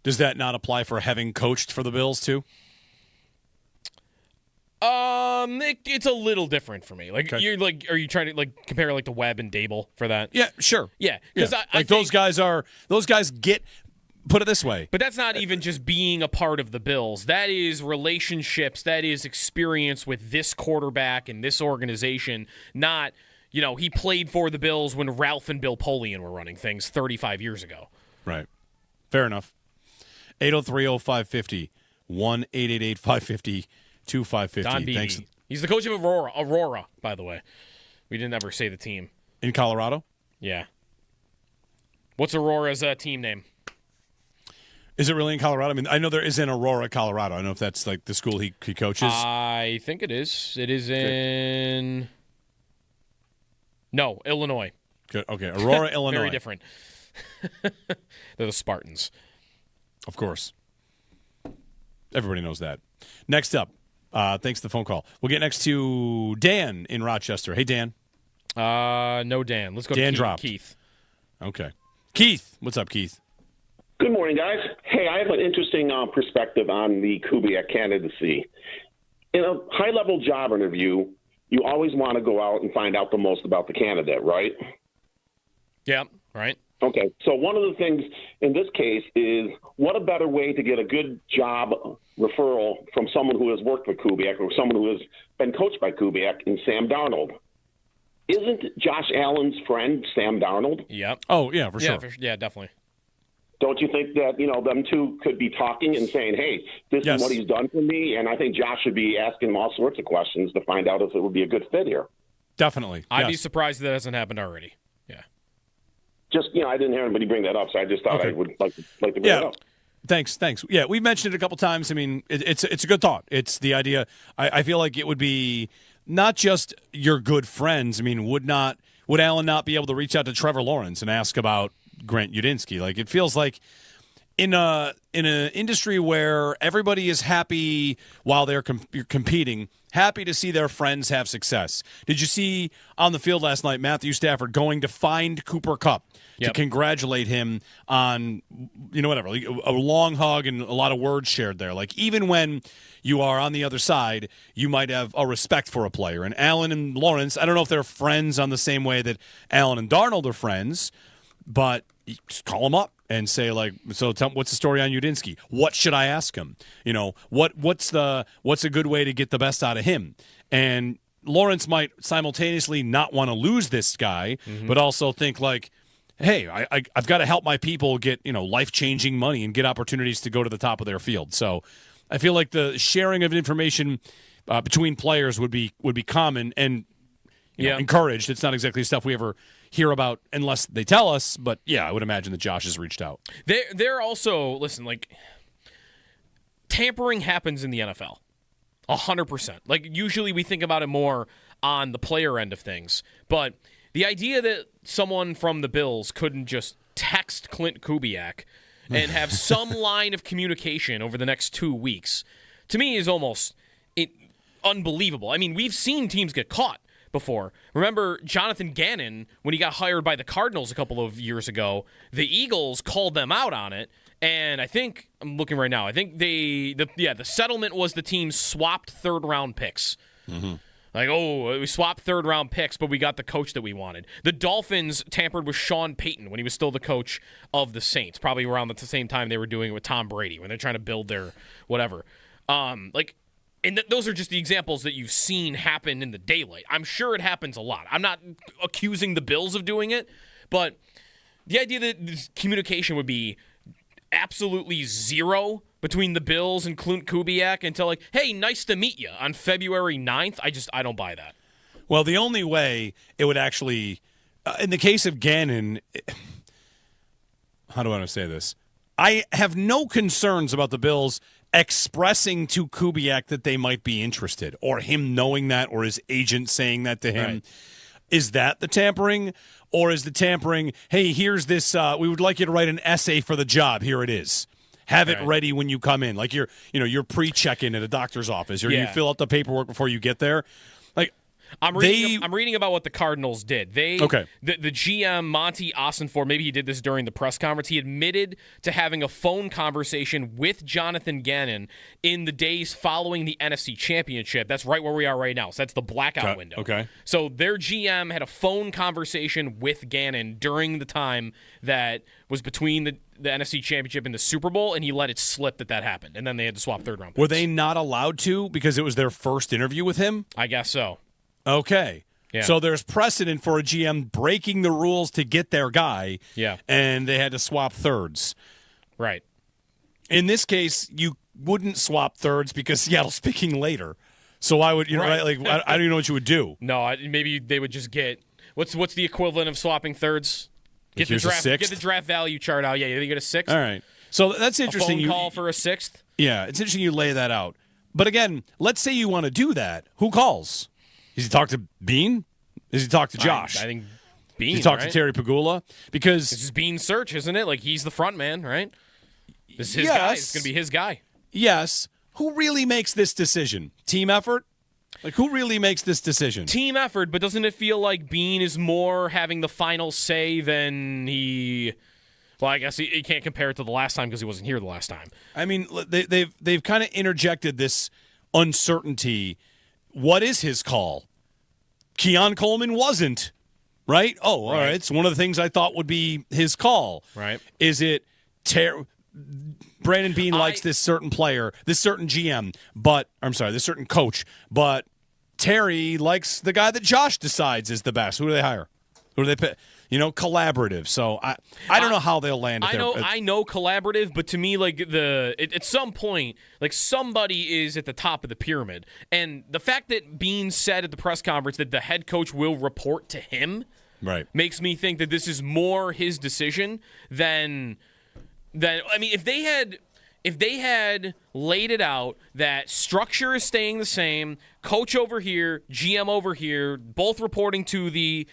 Does that not apply for having coached for the Bills too? It's a little different for me. Like, you're like, are you trying to like compare like to Webb and Dable for that? Yeah, sure. Yeah, because I think, those guys get. Put it this way. But that's not even just being a part of the Bills. That is relationships. That is experience with this quarterback and this organization. Not, he played for the Bills when Ralph and Bill Polian were running things 35 years ago. Right. Fair enough. 803-0550. 1-888-550-2550. Don Beebe. Thanks. He's the coach of Aurora, by the way. We didn't ever say the team. In Colorado? Yeah. What's Aurora's team name? Is it really in Colorado? I mean, I know there is in Aurora, Colorado. I don't know if that's like the school he coaches. I think it is. It is in... No, Illinois. Good. Okay, Aurora, Illinois. Very different. They're the Spartans. Of course. Everybody knows that. Next up, thanks for the phone call. We'll get next to Dan in Rochester. Hey, Dan. No Dan. Let's go Dan to Keith. Okay. Keith. What's up, Keith? Good morning, guys. Hey, I have an interesting perspective on the Kubiak candidacy. In a high-level job interview, you always want to go out and find out the most about the candidate, right? Yeah, right. Okay, so one of the things in this case is what a better way to get a good job referral from someone who has worked with Kubiak or someone who has been coached by Kubiak in Sam Darnold. Isn't Josh Allen's friend Sam Darnold? Yep. Oh, yeah, for sure. Yeah, definitely. Don't you think that, them two could be talking and saying, hey, this is what he's done for me? And I think Josh should be asking him all sorts of questions to find out if it would be a good fit here. Definitely. I'd be surprised if that hasn't happened already. Yeah. Just, I didn't hear anybody bring that up, so I just thought I would like to bring it up. Thanks. Yeah, we've mentioned it a couple times. I mean, it's a good thought. It's the idea. I feel like it would be not just your good friends. I mean, would Allen not be able to reach out to Trevor Lawrence and ask about Grant Udinski? Like, it feels like in an industry where everybody is happy while they're competing, happy to see their friends have success. Did you see on the field last night Matthew Stafford going to find Cooper Kupp to congratulate him on, whatever, like a long hug and a lot of words shared there. Like, even when you are on the other side, you might have a respect for a player. And Allen and Lawrence, I don't know if they're friends on the same way that Allen and Darnold are friends, but just call them up and say, like, so what's the story on Udinski? What should I ask him? What's a good way to get the best out of him? And Lawrence might simultaneously not want to lose this guy, but also think like, hey, I've got to help my people get life-changing money and get opportunities to go to the top of their field. So I feel like the sharing of information between players would be common and encouraged. It's not exactly stuff we ever hear about unless they tell us, but I would imagine that Josh has reached out. They're also, listen, like, tampering happens in the NFL 100%. Like, usually we think about it more on the player end of things, but the idea that someone from the Bills couldn't just text Clint Kubiak and have some line of communication over the next 2 weeks, to me, is almost unbelievable. I mean, we've seen teams get caught before. Remember Jonathan Gannon, when he got hired by the Cardinals a couple of years ago, the Eagles called them out on it, and I think, I'm looking right now, I think the settlement was the team swapped third-round picks. Like, we swapped third-round picks, but we got the coach that we wanted. The Dolphins tampered with Sean Payton when he was still the coach of the Saints, probably around the same time they were doing it with Tom Brady when they're trying to build their whatever. And those are just the examples that you've seen happen in the daylight. I'm sure it happens a lot. I'm not accusing the Bills of doing it, but the idea that this communication would be absolutely zero between the Bills and Clint Kubiak until, like, hey, nice to meet you on February 9th, I don't buy that. Well, the only way it would actually, in the case of Gannon, how do I want to say this? I have no concerns about the Bills expressing to Kubiak that they might be interested, or him knowing that, or his agent saying that to him. Right. Is that the tampering? Or is the tampering, hey, here's this, we would like you to write an essay for the job. Here it is. Have it ready when you come in. Like you're pre-check-in at a doctor's office, or you fill out the paperwork before you get there. Like, I'm reading about what the Cardinals did. The GM, Monty Ossenfort, maybe he did this during the press conference, he admitted to having a phone conversation with Jonathan Gannon in the days following the NFC Championship. That's right where we are right now. So that's the blackout window. Okay. So their GM had a phone conversation with Gannon during the time that was between the NFC Championship and the Super Bowl, and he let it slip that happened. And then they had to swap third-round picks. Were they not allowed to because it was their first interview with him? I guess so. Okay. Yeah. So there's precedent for a GM breaking the rules to get their guy. Yeah. And they had to swap thirds. Right. In this case, you wouldn't swap thirds because Seattle's picking later. So I would, right? Like, I don't even know what you would do. No, maybe they would just get what's the equivalent of swapping thirds? Get the draft value chart out. Yeah, you get a sixth. All right. So that's interesting. A phone call for a sixth. Yeah, it's interesting you lay that out. But again, let's say you want to do that. Who calls? Does he talk to Bean? Does he talk to Josh? I think Bean. Does he talk to Terry Pagula? Because this is Bean's search, isn't it? Like, he's the front man, right? This is his guy. It's going to be his guy. Yes. Who really makes this decision? Team effort? Like, who really makes this decision? Team effort, but doesn't it feel like Bean is more having the final say than he... Well, I guess he can't compare it to the last time because he wasn't here the last time. I mean, they've kind of interjected this uncertainty. What is his call? Keon Coleman wasn't. right? Oh, all right. It's one of the things I thought would be his call. Right. Is it Brandon Beane likes this certain player, this certain GM, this certain coach, but Terry likes the guy that Josh decides is the best. Who do they hire? Who do they pick? Collaborative. So I don't know how they'll land. I know collaborative, but to me, like at some point, like somebody is at the top of the pyramid, and the fact that Beane said at the press conference that the head coach will report to him, right, makes me think that this is more his decision than if they had laid it out that structure is staying the same, coach over here, GM over here, both reporting to the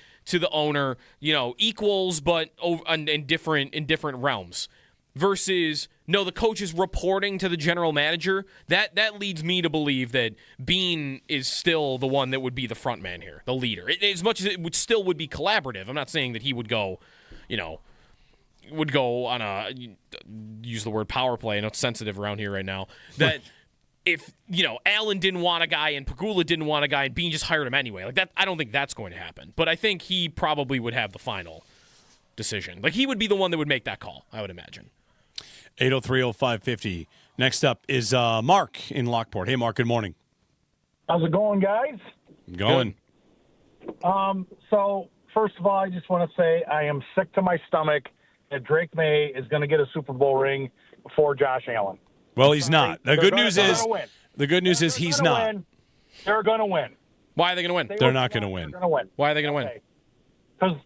owner, equals but in different realms, versus no, the coach is reporting to the general manager. That leads me to believe that Beane is still the one that would be the front man here, the leader. As much as it would be collaborative, I'm not saying that he would go, on a, use the word power play. I know it's sensitive around here right now. That if, Allen didn't want a guy and Pegula didn't want a guy and Beane just hired him anyway. Like that, I don't think that's going to happen. But I think he probably would have the final decision. Like he would be the one that would make that call, I would imagine. 803-0550. Next up is Mark in Lockport. Hey, Mark, good morning. How's it going, guys? Going. So, first of all, I just want to say I am sick to my stomach that Drake May is going to get a Super Bowl ring before Josh Allen. Well, he's not. The good news is he's not. They're going to win. Why are they going to win? They're not going to win. They're going to win. Why are they going to win?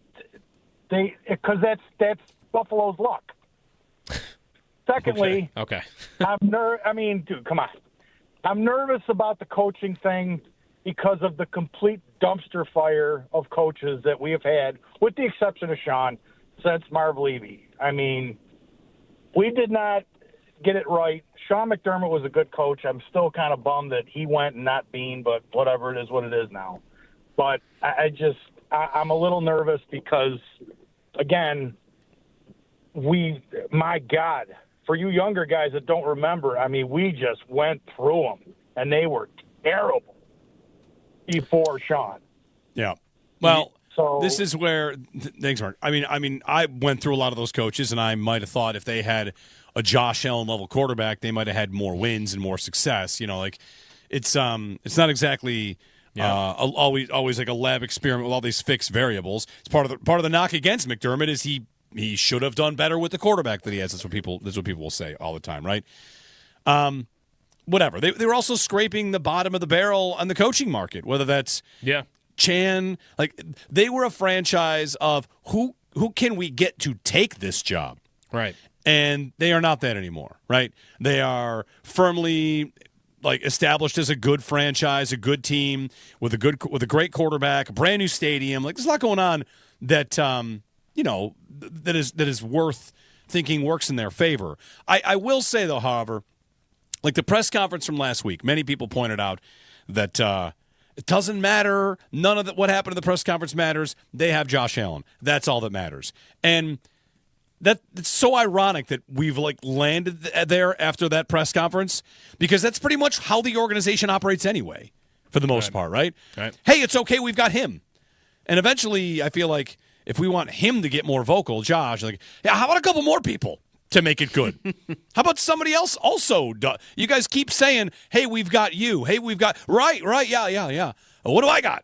Because that's Buffalo's luck. Secondly, okay. Dude, come on. I'm nervous about the coaching thing because of the complete dumpster fire of coaches that we have had, with the exception of Sean, since Marv Levy. We did not get it right. Sean McDermott was a good coach. I'm still kind of bummed that he went and not Beane, but whatever, it is what it is now. But I'm a little nervous because, again, my God, for you younger guys that don't remember, we just went through them, and they were terrible before Sean. Yeah. Well, this is where thanks, Mark. I went through a lot of those coaches, and I might have thought if they had a Josh Allen level quarterback, they might have had more wins and more success. It's not exactly always like a lab experiment with all these fixed variables. It's part of the knock against McDermott is he should have done better with the quarterback that he has. That's what people will say all the time, right? Whatever. They were also scraping the bottom of the barrel on the coaching market, whether that's Chan. Like they were a franchise of who can we get to take this job, right? And they are not that anymore, right? They are firmly established as a good franchise, a good team with a great quarterback, a brand new stadium. Like there's a lot going on that that is worth thinking works in their favor. I will say though, however, like the press conference from last week, many people pointed out that it doesn't matter. None of what happened at the press conference matters. They have Josh Allen. That's all that matters. And it's so ironic that we've landed there after that press conference because that's pretty much how the organization operates anyway, for the most part, right? Right. Hey, it's okay. We've got him. And eventually, I feel like if we want him to get more vocal, Josh, how about a couple more people to make it good? How about somebody else also? You guys keep saying, hey, we've got you. Hey, we've got, right, yeah. What do I got?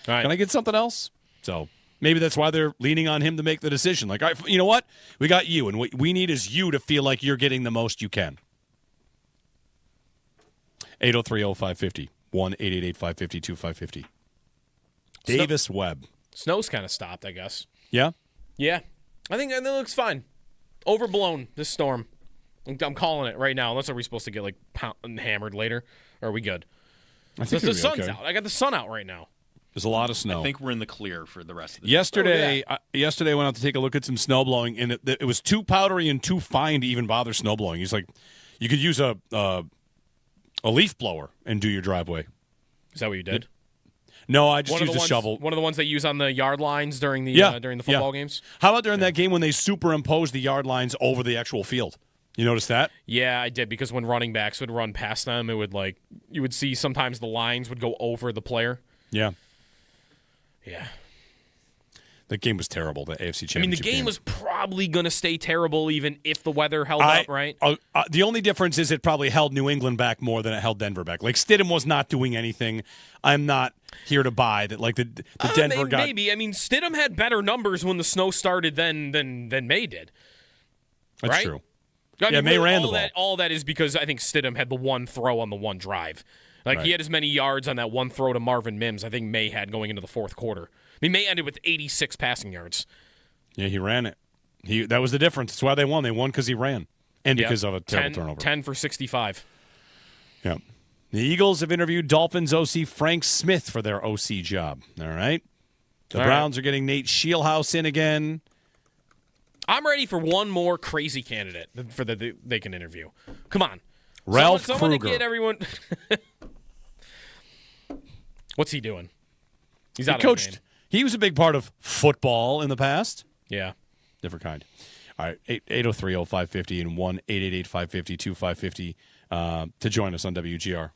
Right. Can I get something else? So maybe that's why they're leaning on him to make the decision. All right, you know what? We got you, and what we need is you to feel like you're getting the most you can. 803-0550, 1-888-550-2550. Davis Webb. Snow's kind of stopped, I guess. Yeah? Yeah. I think that looks fine. Overblown, this storm. I'm calling it right now, unless are we supposed to get hammered later? Or are we good? I think the sun's okay. out. I got the sun out right now. There's a lot of snow. I think we're in the clear for the rest of the day. Yesterday I went out to take a look at some snow blowing, and it was too powdery and too fine to even bother snow blowing. He's like, you could use a leaf blower and do your driveway. Is that what you did? No, I just used a shovel. One of the ones they use on the yard lines during the football games? How about during that game when they superimposed the yard lines over the actual field? You notice that? Yeah, I did, because when running backs would run past them, it would you would see sometimes the lines would go over the player. Yeah. Yeah. The game was terrible, the AFC Championship I mean, the game was probably going to stay terrible even if the weather held up, right? The only difference is it probably held New England back more than it held Denver back. Like, Stidham was not doing anything. I'm not here to buy that, like, the Denver got... Maybe. I mean, Stidham had better numbers when the snow started than May did. That's right? true. I mean, May ran the ball. All that is because I think Stidham had the one throw on the one drive. Like, Right. he had as many yards on that one throw to Marvin Mims I think May had going into the fourth quarter. I mean, May ended with 86 passing yards. Yeah, he ran it. That was the difference. That's why they won. They won because he ran and because of a terrible turnover. 10 for 65. Yeah. The Eagles have interviewed Dolphins OC Frank Smith for their OC job. All right. The Browns are getting Nate Scheelhaus in again. I'm ready for one more crazy candidate for they can interview. Come on. Ralph someone Kruger. To get everyone. What's he doing? He's out of the game. He was a big part of football in the past. Yeah. Different kind. All right, 803-0550 and 1-888-550-2550 to join us on WGR.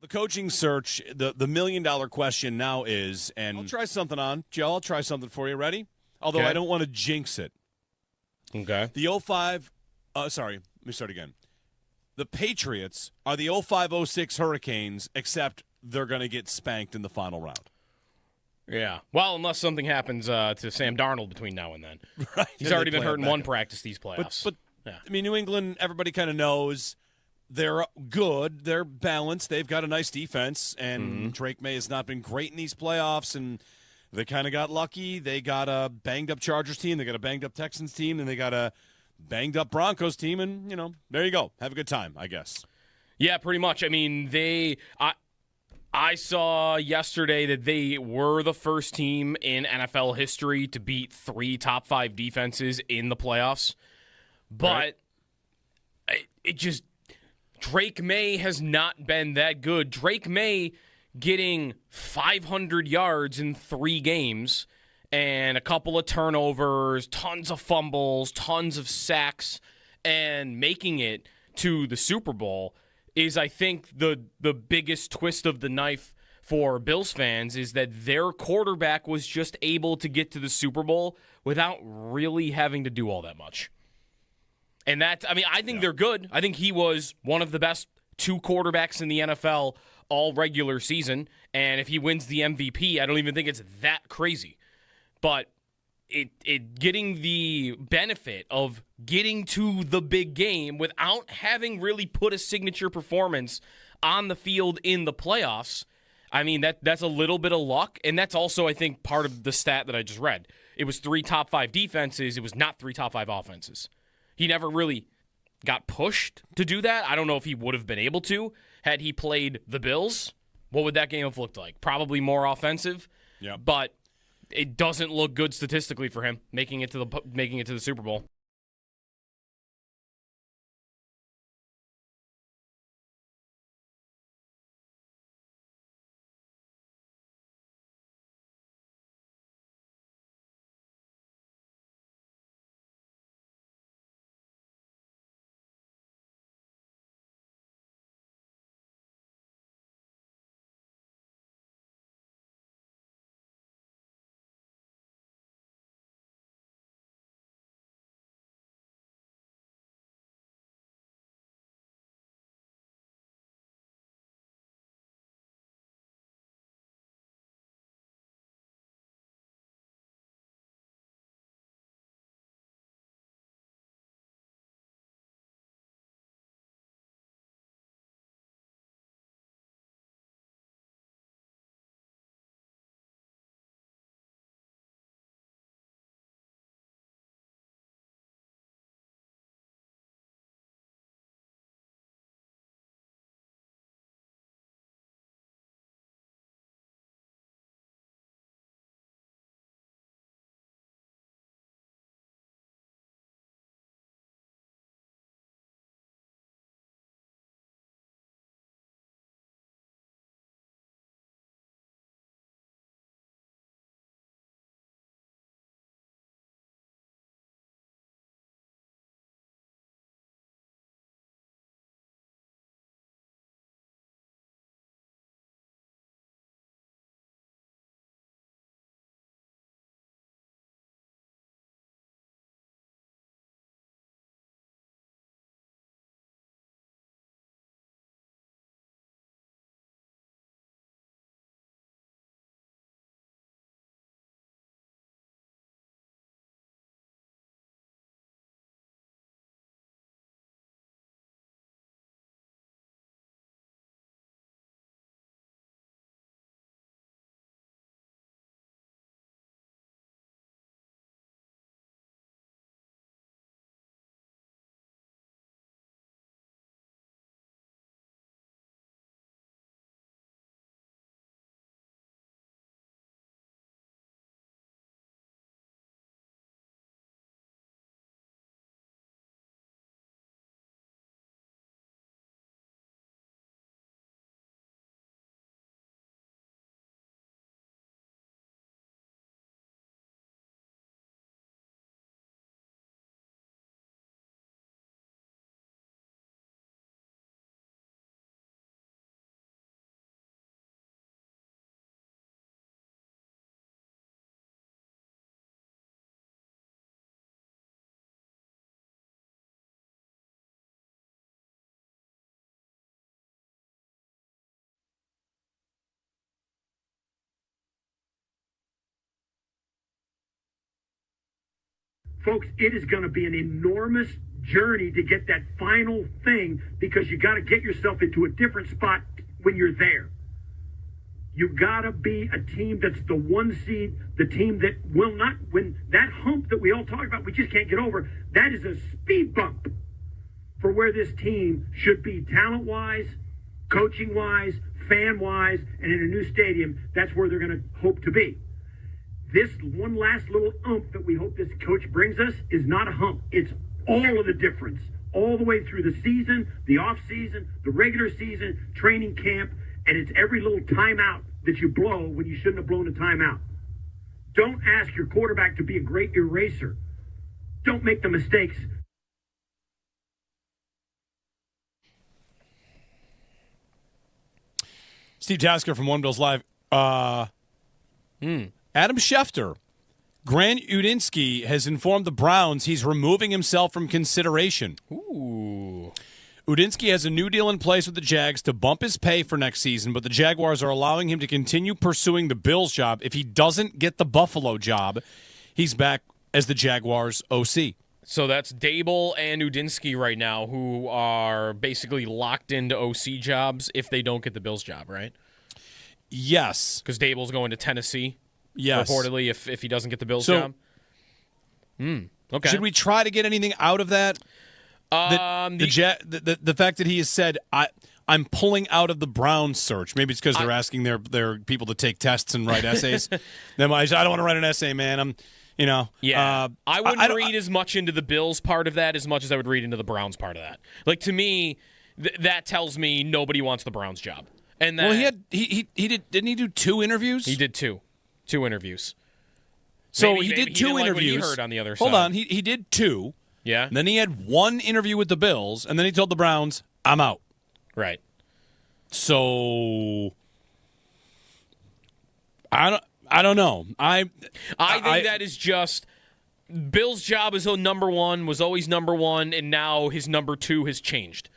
The coaching search, the $1 million question now is, and I'll try something on. Joe, I'll try something for you. Ready? Although Okay. I don't want to jinx it. Okay. The 05, sorry, let me start again. The Patriots are the 05-06 Hurricanes, except they're going to get spanked in the final round. Yeah. Well, unless something happens to Sam Darnold between now and then. Right. He's already been hurt in one practice these playoffs. But yeah. I mean, New England, everybody kind of knows they're good. They're balanced. They've got a nice defense, and Drake May has not been great in these playoffs, and they kind of got lucky. They got a banged-up Chargers team. They got a banged-up Texans team, and they got a banged-up Broncos team, and, there you go. Have a good time, I guess. Yeah, pretty much. I mean, I saw yesterday that they were the first team in NFL history to beat 3 top 5 defenses in the playoffs. But it just Drake May has not been that good. Drake May getting 500 yards in 3 games and a couple of turnovers, tons of fumbles, tons of sacks, and making it to the Super Bowl is, I think, the biggest twist of the knife for Bills fans is that their quarterback was just able to get to the Super Bowl without really having to do all that much. And I think they're good. I think he was one of the best 2 quarterbacks in the NFL all regular season. And if he wins the MVP, I don't even think it's that crazy. But it getting the benefit of getting to the big game without having really put a signature performance on the field in the playoffs, I mean, that's a little bit of luck. And that's also, I think, part of the stat that I just read. It was 3 top 5 defenses. It was not 3 top 5 offenses. He never really got pushed to do that. I don't know if he would have been able to had he played the Bills. What would that game have looked like? Probably more offensive. Yeah. But it doesn't look good statistically for him making it to the Super Bowl. Folks, it is going to be an enormous journey to get that final thing because you got to get yourself into a different spot when you're there. You got to be a team that's the one seed, the team that will not, when that hump that we all talk about, we just can't get over, that is a speed bump for where this team should be talent-wise, coaching-wise, fan-wise, and in a new stadium. That's where they're going to hope to be. This one last little ump that we hope this coach brings us is not a hump. It's all of the difference, all the way through the season, the off-season, the regular season, training camp, and it's every little timeout that you blow when you shouldn't have blown a timeout. Don't ask your quarterback to be a great eraser. Don't make the mistakes. Steve Tasker from One Bills Live. Adam Schefter. Grant Udinski has informed the Browns he's removing himself from consideration. Ooh. Udinski has a new deal in place with the Jags to bump his pay for next season, but the Jaguars are allowing him to continue pursuing the Bills job. If he doesn't get the Buffalo job, he's back as the Jaguars' OC. So that's Dable and Udinski right now, who are basically locked into OC jobs if they don't get the Bills job, right? Yes. Because Dable's going to Tennessee, yes, reportedly, if he doesn't get the Bills job. Okay. Should we try to get anything out of that? The fact that he has said, I'm pulling out of the Browns search. Maybe it's because they're asking their people to take tests and write essays. I don't want to write an essay, man. I wouldn't read as much into the Bills part of that as much as I would read into the Browns part of that. Like, to me, that tells me nobody wants the Browns job. And that, well, didn't he do 2 interviews? He did 2 interviews. So maybe he did he 2 didn't like what interviews. he heard on the other Hold side. on, he did 2. Yeah. And then he had 1 interview with the Bills, and then he told the Browns, "I'm out." Right. So I don't know. I think that is just Bill's job as number 1 was always number 1, and now his number 2 has changed.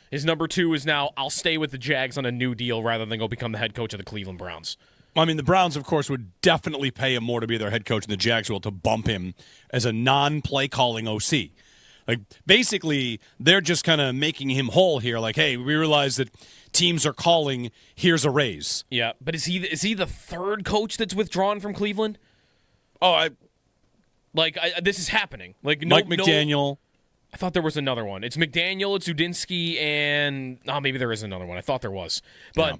His number 2 is now, I'll stay with the Jags on a new deal rather than go become the head coach of the Cleveland Browns. I mean, the Browns, of course, would definitely pay him more to be their head coach, and the Jags will to bump him as a non-play calling OC. Like, basically, they're just kind of making him whole here. Like, hey, we realize that teams are calling. Here's a raise. Yeah, but is he the 3rd coach that's withdrawn from Cleveland? Oh, this is happening. Like Mike McDaniel. I thought there was another one. It's McDaniel, it's Udinski, and maybe there is another one. I thought there was, but. Yeah.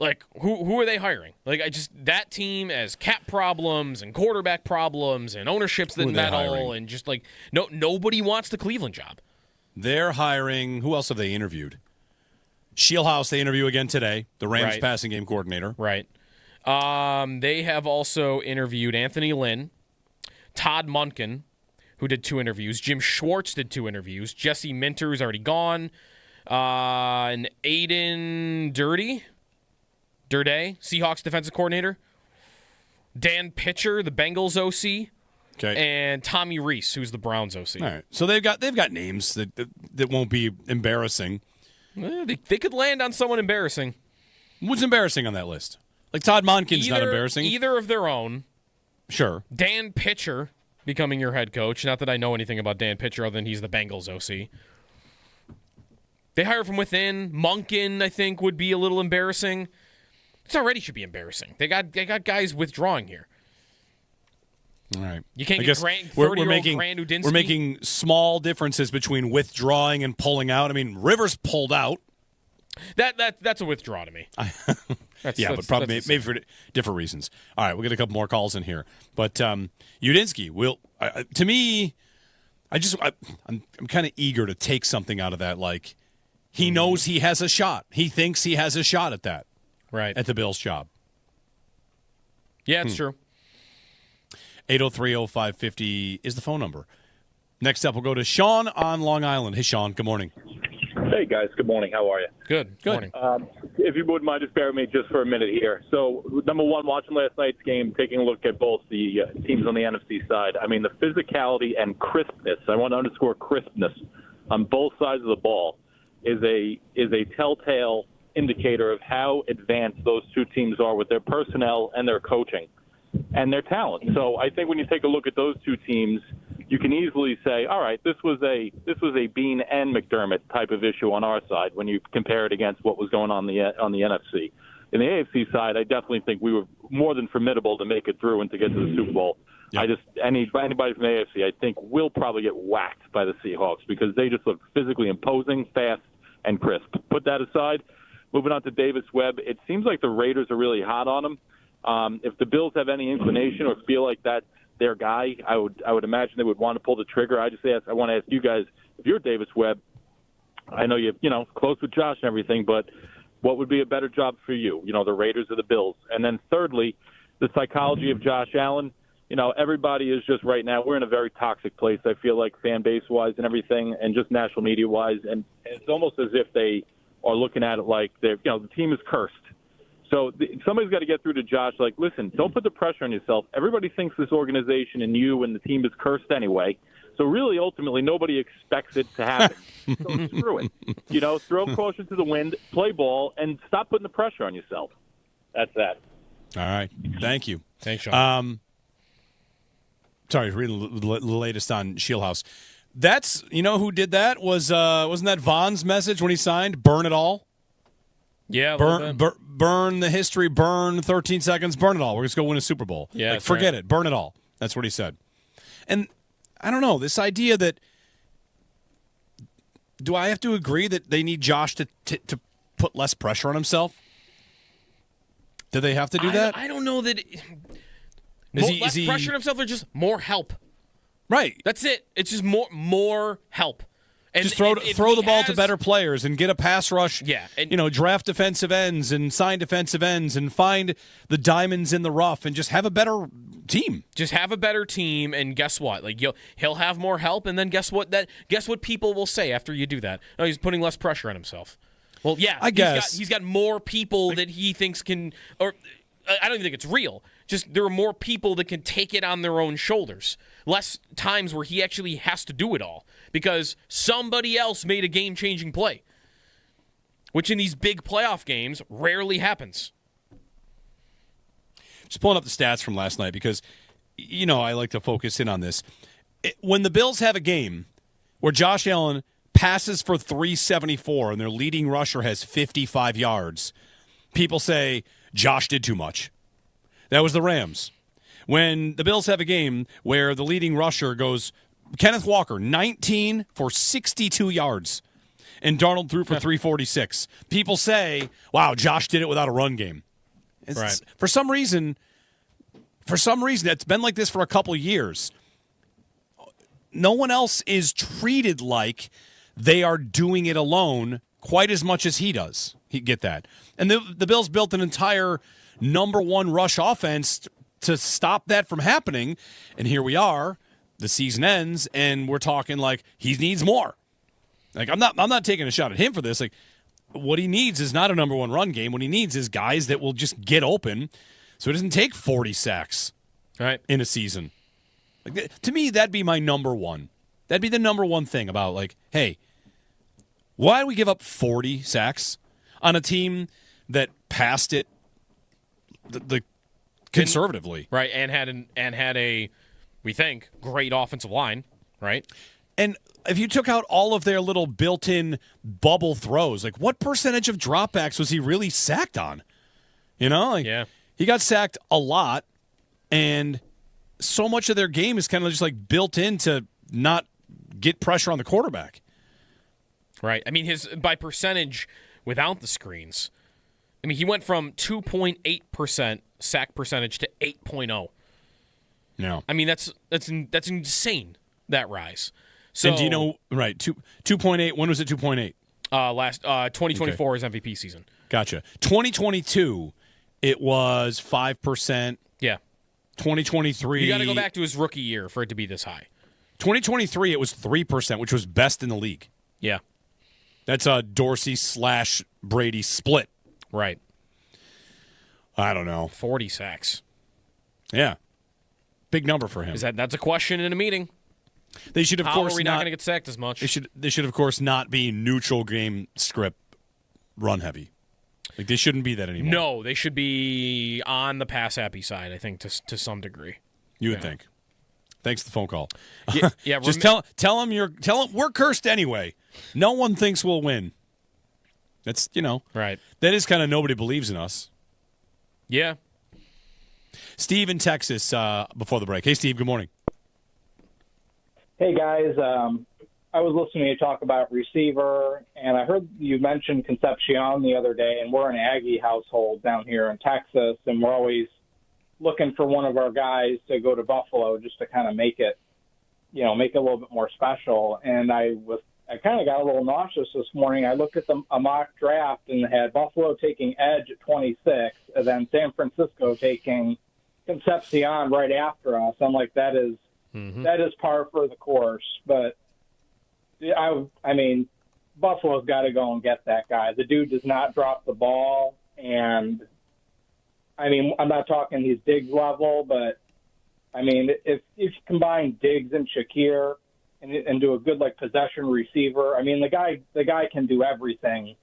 Like, who are they hiring? Like, that team has cap problems and quarterback problems and ownerships that meddle and just like nobody wants the Cleveland job. They're hiring. Who else have they interviewed? Shieldhouse they interview again today, the Rams passing game coordinator. Right. They have also interviewed Anthony Lynn, Todd Monken, who did 2 interviews. Jim Schwartz did 2 interviews. Jesse Minter's already gone. And Aiden Durday, Seahawks defensive coordinator. Dan Pitcher, the Bengals OC. Okay. And Tommy Reese, who's the Browns OC. All right. So they've got names that won't be embarrassing. They could land on someone embarrassing. What's embarrassing on that list? Like Todd Monken's not embarrassing. Either of their own. Sure. Dan Pitcher becoming your head coach. Not that I know anything about Dan Pitcher other than he's the Bengals OC. They hire from within. Monken, I think, would be a little embarrassing. It already should be embarrassing. They got guys withdrawing here. All right. You can't get 30-year-old Grant Udinski. We're making small differences between withdrawing and pulling out. I mean, Rivers pulled out. That's a withdraw to me. But probably maybe for different reasons. All right, we'll get a couple more calls in here. But Udinski will, to me, I'm kind of eager to take something out of that. Like, he knows he has a shot. He thinks he has a shot at that. Right. At the Bills' job. Yeah, it's true. 803-0550 is the phone number. Next up, we'll go to Sean on Long Island. Hey, Sean, good morning. Hey, guys. Good morning. How are you? Good. Good. Morning. If you wouldn't mind, just bear with me just for a minute here. So, number one, watching last night's game, taking a look at both the teams on the NFC side, I mean, the physicality and crispness, I want to underscore crispness, on both sides of the ball is a telltale indicator of how advanced those two teams are with their personnel and their coaching and their talent. So I think when you take a look at those two teams, you can easily say, all right, this was a Bean and McDermott type of issue on our side when you compare it against what was going on the NFC. In the AFC side, I definitely think we were more than formidable to make it through and to get to the Super Bowl. Yep. Anybody from the AFC, I think, will probably get whacked by the Seahawks because they just look physically imposing, fast, and crisp. Put that aside. Moving on to Davis Webb, it seems like the Raiders are really hot on him. If the Bills have any inclination or feel like that's their guy, I would imagine they would want to pull the trigger. I want to ask you guys, if you're Davis Webb, I know you're close with Josh and everything, but what would be a better job for you? The Raiders or the Bills? And then thirdly, the psychology of Josh Allen. Everybody is just right now, we're in a very toxic place, I feel like, fan base-wise and everything, and just national media-wise. And it's almost as if they are looking at it like the team is cursed. So somebody's got to get through to Josh, like, listen, don't put the pressure on yourself. Everybody thinks this organization and you and the team is cursed anyway. So really, ultimately, nobody expects it to happen. So screw it. Throw caution to the wind, play ball, and stop putting the pressure on yourself. That's that. All right. Thank you. Thanks, Sean. Sorry, reading the latest on Shieldhouse. That's, who did that? Wasn't that Vaughn's message when he signed? Burn it all? Yeah. Burn the history, burn 13 seconds, burn it all. We're just going to win a Super Bowl. Yeah. Forget it. Burn it all. That's what he said. And I don't know, this idea that, do I have to agree that they need Josh to put less pressure on himself? Do they have to do that? I don't know that. Less pressure on himself or just more help? Right. That's it. It's just more help. And just throw the ball to better players and get a pass rush. Yeah. And, draft defensive ends and sign defensive ends and find the diamonds in the rough and just have a better team. Just have a better team, and guess what? Like he'll have more help, and then guess what people will say after you do that? Oh, he's putting less pressure on himself. Well, yeah, I guess he's got more people that he thinks can, or I don't even think it's real. Just there are more people that can take it on their own shoulders. Less times where he actually has to do it all because somebody else made a game-changing play, which in these big playoff games rarely happens. Just pulling up the stats from last night because, I like to focus in on this. When the Bills have a game where Josh Allen passes for 374 and their leading rusher has 55 yards, people say, Josh did too much. That was the Rams. When the Bills have a game where the leading rusher goes, Kenneth Walker, 19 for 62 yards, and Darnold threw for 346. People say, wow, Josh did it without a run game. Right. For some reason, it's been like this for a couple years. No one else is treated like they are doing it alone quite as much as he does. Get that. And the Bills built an entire number one rush offense to stop that from happening. And here we are. The season ends, and we're talking like he needs more. Like I'm not taking a shot at him for this. Like what he needs is not a number one run game. What he needs is guys that will just get open, so it doesn't take 40 sacks in a season. Like, to me, that'd be my number one. That'd be the number one thing about like, hey, why do we give up 40 sacks on a team that passed it the conservatively, right? And had a we think great offensive line, right? And if you took out all of their little built-in bubble throws, like what percentage of dropbacks was he really sacked on? Yeah, he got sacked a lot, and so much of their game is kind of just like built in to not get pressure on the quarterback. Right. I mean, his by percentage without the screens. I mean, he went from 2.8% sack percentage to 8.0. No. I mean, that's insane, that rise. So, and do you know, right, 2.8, when was it 2.8? Last 2024 is MVP season. Gotcha. 2022, it was 5%. Yeah. 2023. You got to go back to his rookie year for it to be this high. 2023, it was 3%, which was best in the league. Yeah. That's a Dorsey/Brady split. Right. I don't know. 40 sacks. Yeah. Big number for him. That's a question in a meeting. They should, of course, are we not going to get sacked as much? They should, of course, not be neutral game script run heavy. Like they shouldn't be that anymore. No, they should be on the pass happy side, I think, to some degree. You would think. Thanks for the phone call. Yeah. Just tell him we're cursed anyway. No one thinks we'll win. That's right. That is kind of nobody believes in us. Yeah. Steve in Texas before the break. Hey, Steve. Good morning. Hey guys, I was listening to you talk about receiver, and I heard you mention Concepcion the other day, and we're an Aggie household down here in Texas, and we're always looking for one of our guys to go to Buffalo just to kind of make it a little bit more special. And I kind of got a little nauseous this morning. I looked at a mock draft and had Buffalo taking edge at 26, and then San Francisco taking Concepcion right after us. I'm like, that is par for the course. But I mean, Buffalo's got to go and get that guy. The dude does not drop the ball, and I mean, I'm not talking he's Diggs level, but I mean, if you combine Diggs and Shakir and do a good possession receiver, I mean, the guy can do everything,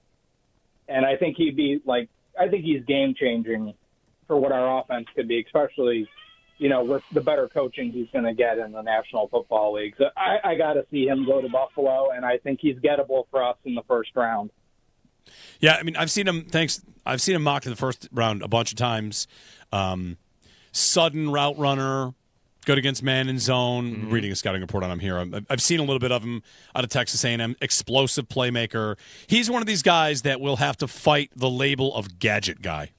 and I think he's game changing for what our offense could be, especially with the better coaching he's going to get in the National Football League. So I got to see him go to Buffalo, and I think he's gettable for us in the first round. Yeah, I mean, I've seen him mocked in the first round a bunch of times. Sudden route runner, good against man and zone. Mm-hmm. Reading a scouting report on him here. I've seen a little bit of him out of Texas A&M. Explosive playmaker. He's one of these guys that will have to fight the label of gadget guy.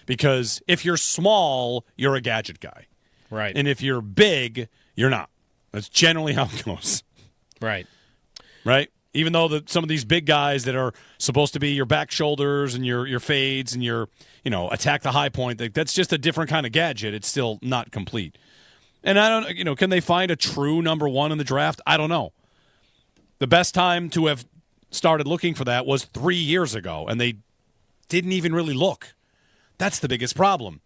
Because if you're small, you're a gadget guy. Right. And if you're big, you're not. That's generally how it goes. Right. Right? Even though some of these big guys that are supposed to be your back shoulders and your fades and your, attack the high point, that's just a different kind of gadget. It's still not complete. And I don't, can they find a true number one in the draft? I don't know. The best time to have started looking for that was 3 years ago, and they didn't even really look. That's the biggest problem.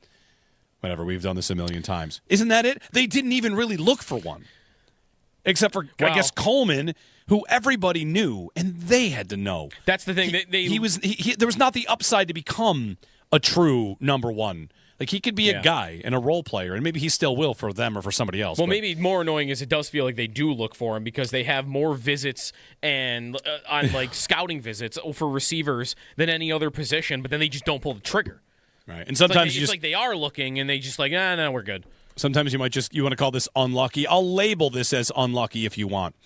Whatever, we've done this a million times. Isn't that it? They didn't even really look for one. Except for, I guess, Coleman, who everybody knew, and they had to know. That's the thing. There was not the upside to become a true number one. He could be a guy and a role player, and maybe he still will for them or for somebody else. Well, maybe more annoying is it does feel like they do look for him because they have more visits and on scouting visits for receivers than any other position, but then they just don't pull the trigger. Right, and sometimes it's like they are looking, and they just no, we're good. Sometimes you want to call this unlucky. I'll label this as unlucky if you want.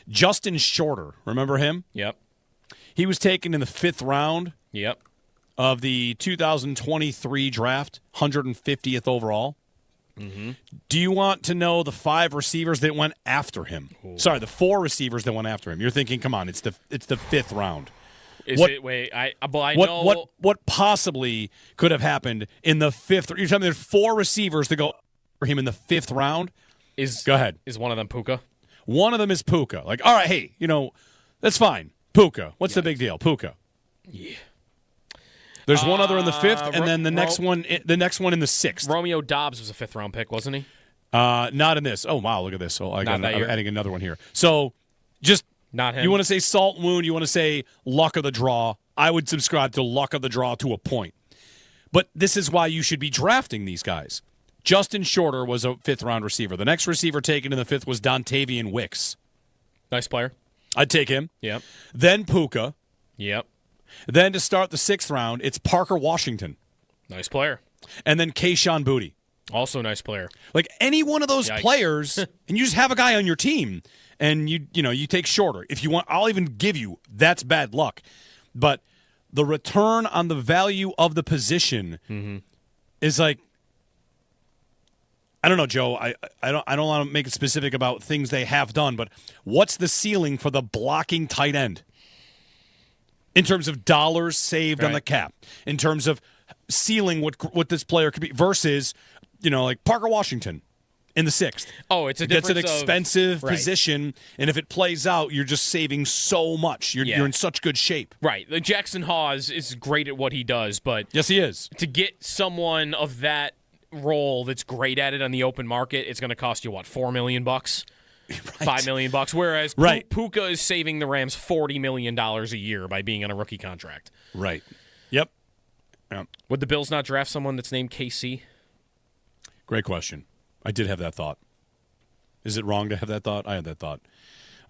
Justin Shorter, remember him? Yep. He was taken in the 5th round. Yep. Of the 2023 draft, 150th overall. Mm-hmm. Do you want to know the 5 receivers that went after him? Ooh. Sorry, the 4 receivers that went after him. You're thinking, come on, it's the 5th round. What possibly could have happened in the 5th? You're telling me there's 4 receivers to go for him in the 5th round? Go ahead. Is one of them Puka? One of them is Puka. All right, hey, that's fine. Puka. What's the big deal? Puka. Yeah. There's one other in the 5th, and then the next one in the 6th. Romeo Doubs was a 5th round pick, wasn't he? Not in this. Oh wow, look at this. So I'm adding another one here. So just not him. You want to say salt wound? You want to say luck of the draw? I would subscribe to luck of the draw to a point. But this is why you should be drafting these guys. Justin Shorter was a 5th round receiver. The next receiver taken in the 5th was Dontavian Wicks. Nice player. I'd take him. Yep. Then Puka. Yep. Then to start the 6th round, it's Parker Washington. Nice player. And then Kayshon Boutte. Also nice player. Any one of those players, and you just have a guy on your team, and you take Shorter. If you want, I'll even give you, that's bad luck. But the return on the value of the position is I don't know, Joe. I don't want to make it specific about things they have done, but what's the ceiling for the blocking tight end? In terms of dollars saved on the cap, in terms of ceiling what this player could be versus, Parker Washington in the 6th. Oh, it's a difference. That's an expensive position, and if it plays out, you're just saving so much. You're in such good shape. Right. Jackson Hawes is great at what he does, but yes, he is. To get someone of that role that's great at it on the open market, it's going to cost you $4 million? $5 million, whereas Puka is saving the Rams $40 million a year by being on a rookie contract. Right. Yep. Would the Bills not draft someone that's named KC? Great question. I did have that thought. Is it wrong to have that thought? I had that thought.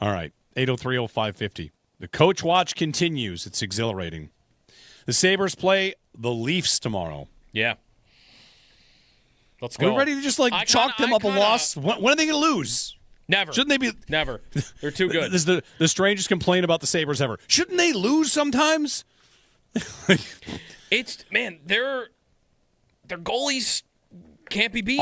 All right, 803-0550. The Coach Watch continues. It's exhilarating. The Sabres play the Leafs tomorrow. Yeah. Let's go. Are we ready to just chalk them up a loss? When are they going to lose? Never. Shouldn't they be? Never. They're too good. This is the strangest complaint about the Sabres ever. Shouldn't they lose sometimes? Their goalies can't be beat.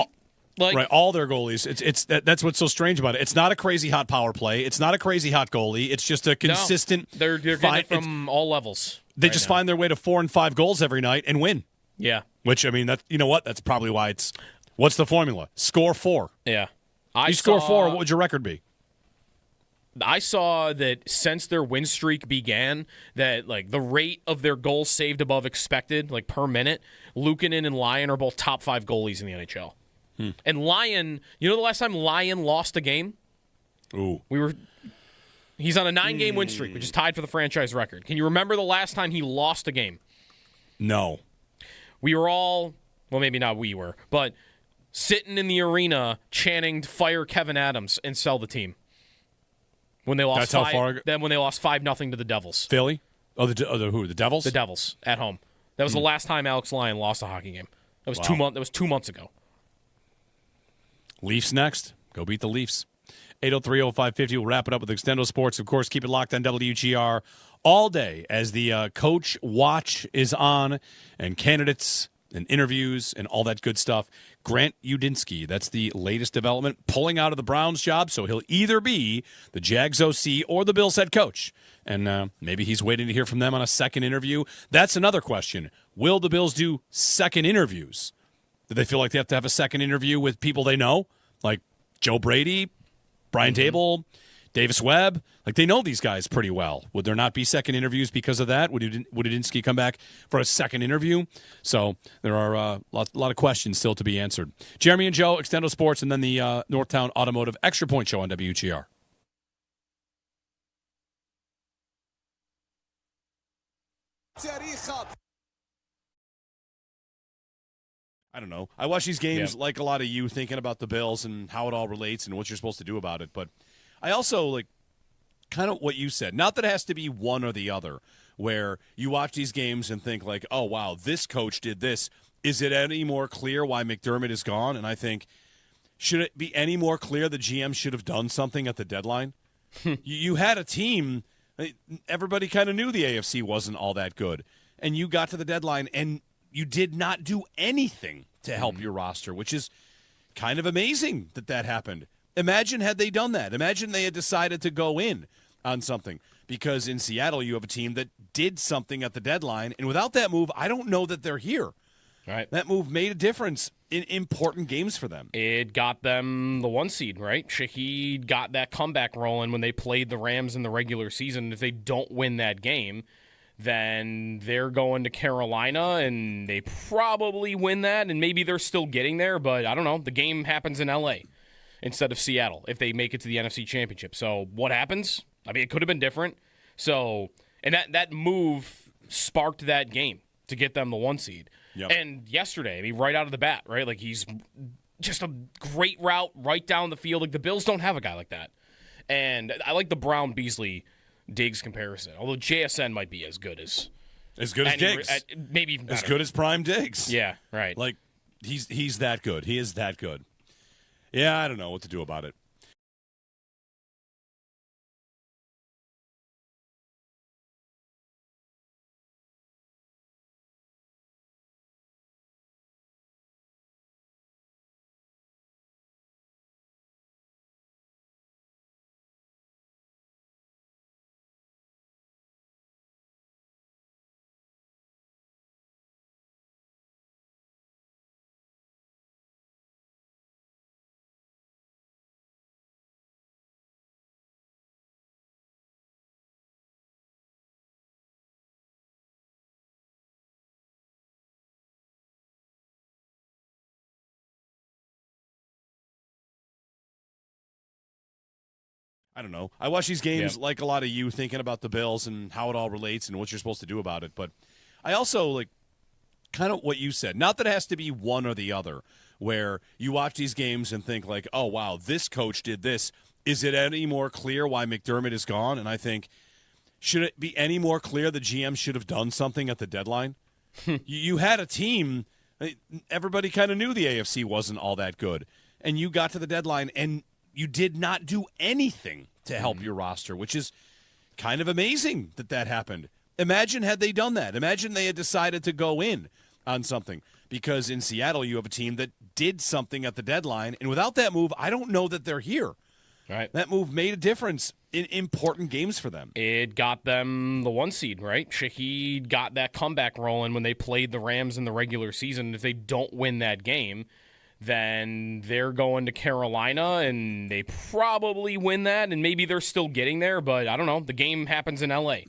Right, all their goalies. That's what's so strange about it. It's not a crazy hot power play. It's not a crazy hot goalie. It's just a consistent. No, they're getting it from all levels. They just find their way to 4 and 5 goals every night and win. Yeah. Which, I mean, you know what? That's probably why it's. What's the formula? Score 4. Yeah. Score 4. What would your record be? I saw that since their win streak began, that the rate of their goals saved above expected, per minute, Luukkonen and Lyon are both top 5 goalies in the NHL. And Lyon, the last time Lyon lost a game? Ooh. He's on a 9-game win streak, which is tied for the franchise record. Can you remember the last time he lost a game? No. We were all, well, maybe not we were, but sitting in the arena chanting "Fire Kevin Adams" and sell the team. When they lost when they lost 5-0 to the Devils. Philly? Oh, who? The Devils? The Devils at home. That was the last time Alex Lyon lost a hockey game. That was 2 months ago. Leafs next. Go beat the Leafs. 803-0550. We'll wrap it up with Extendo Sports. Of course, keep it locked on WGR all day as the Coach Watch is on and candidates and interviews and all that good stuff. Grant Udinski, that's the latest development, pulling out of the Browns job, so he'll either be the Jags OC or the Bills head coach. And maybe he's waiting to hear from them on a second interview. That's another question. Will the Bills do second interviews? Do they feel like they have to have a second interview with people they know, like Joe Brady, Brian Dable, Davis Webb? They know these guys pretty well. Would there not be second interviews because of that? Would Udinski come back for a second interview? So there are a lot of questions still to be answered. Jeremy and Joe, Extendo Sports, and then the Northtown Automotive Extra Point Show on WGR. I don't know. I watch these games like a lot of you, thinking about the Bills and how it all relates and what you're supposed to do about it. But I also kind of what you said. Not that it has to be one or the other, where you watch these games and think oh, wow, this coach did this. Is it any more clear why McDermott is gone? And I think, should it be any more clear the GM should have done something at the deadline? You had a team. Everybody kind of knew the AFC wasn't all that good. And you got to the deadline and you did not do anything to help your roster, which is kind of amazing that happened. Imagine had they done that. Imagine they had decided to go in on something, because in Seattle you have a team that did something at the deadline, and without that move, I don't know that they're here. Right. That move made a difference in important games for them. It got them the 1 seed, right? Shaheed got that comeback rolling when they played the Rams in the regular season. If they don't win that game, then they're going to Carolina, and they probably win that, and maybe they're still getting there, but I don't know. The game happens in L.A. instead of Seattle if they make it to the NFC Championship. So what happens? I mean, it could have been different. So, and that move sparked that game to get them the 1 seed. Yep. And yesterday, I mean, right out of the bat, right? He's just a great route right down the field. The Bills don't have a guy like that. And I like the Brown Beasley Diggs comparison, although JSN might be as good as Diggs, maybe even as better. good as Prime Diggs. Yeah, right. He's that good. He is that good. Yeah, I don't know what to do about it. I don't know. I watch these games like a lot of you, thinking about the Bills and how it all relates and what you're supposed to do about it. But I also kind of what you said. Not that it has to be one or the other, where you watch these games and think like, oh, wow, this coach did this. Is it any more clear why McDermott is gone? And I think, should it be any more clear the GM should have done something at the deadline? You had a team. Everybody kind of knew the AFC wasn't all that good. And you got to the deadline, and you did not do anything to help your roster, which is kind of amazing that happened. Imagine had they done that. Imagine they had decided to go in on something. Because in Seattle, you have a team that did something at the deadline. And without that move, I don't know that they're here. Right. That move made a difference in important games for them. It got them the 1 seed, right? Shaheed got that comeback rolling when they played the Rams in the regular season. If they don't win that game, then they're going to Carolina, and they probably win that, and maybe they're still getting there, but I don't know. The game happens in L.A.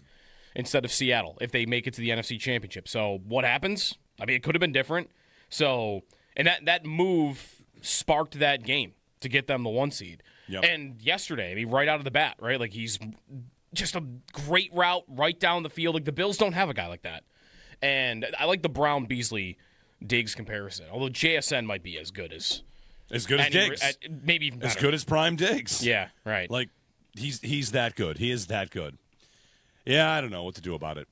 instead of Seattle if they make it to the NFC Championship. So what happens? I mean, it could have been different. So, and that move sparked that game to get them the 1 seed. Yep. And yesterday, I mean, right out of the bat, right? Like, he's just a great route right down the field. Like, the Bills don't have a guy like that. And I like the Brown-Beasley-Diggs comparison, although JSN might be as good as Diggs. Maybe even better. As good as Prime Diggs. Yeah, right. Like, he's that good. He is that good. Yeah, I don't know what to do about it.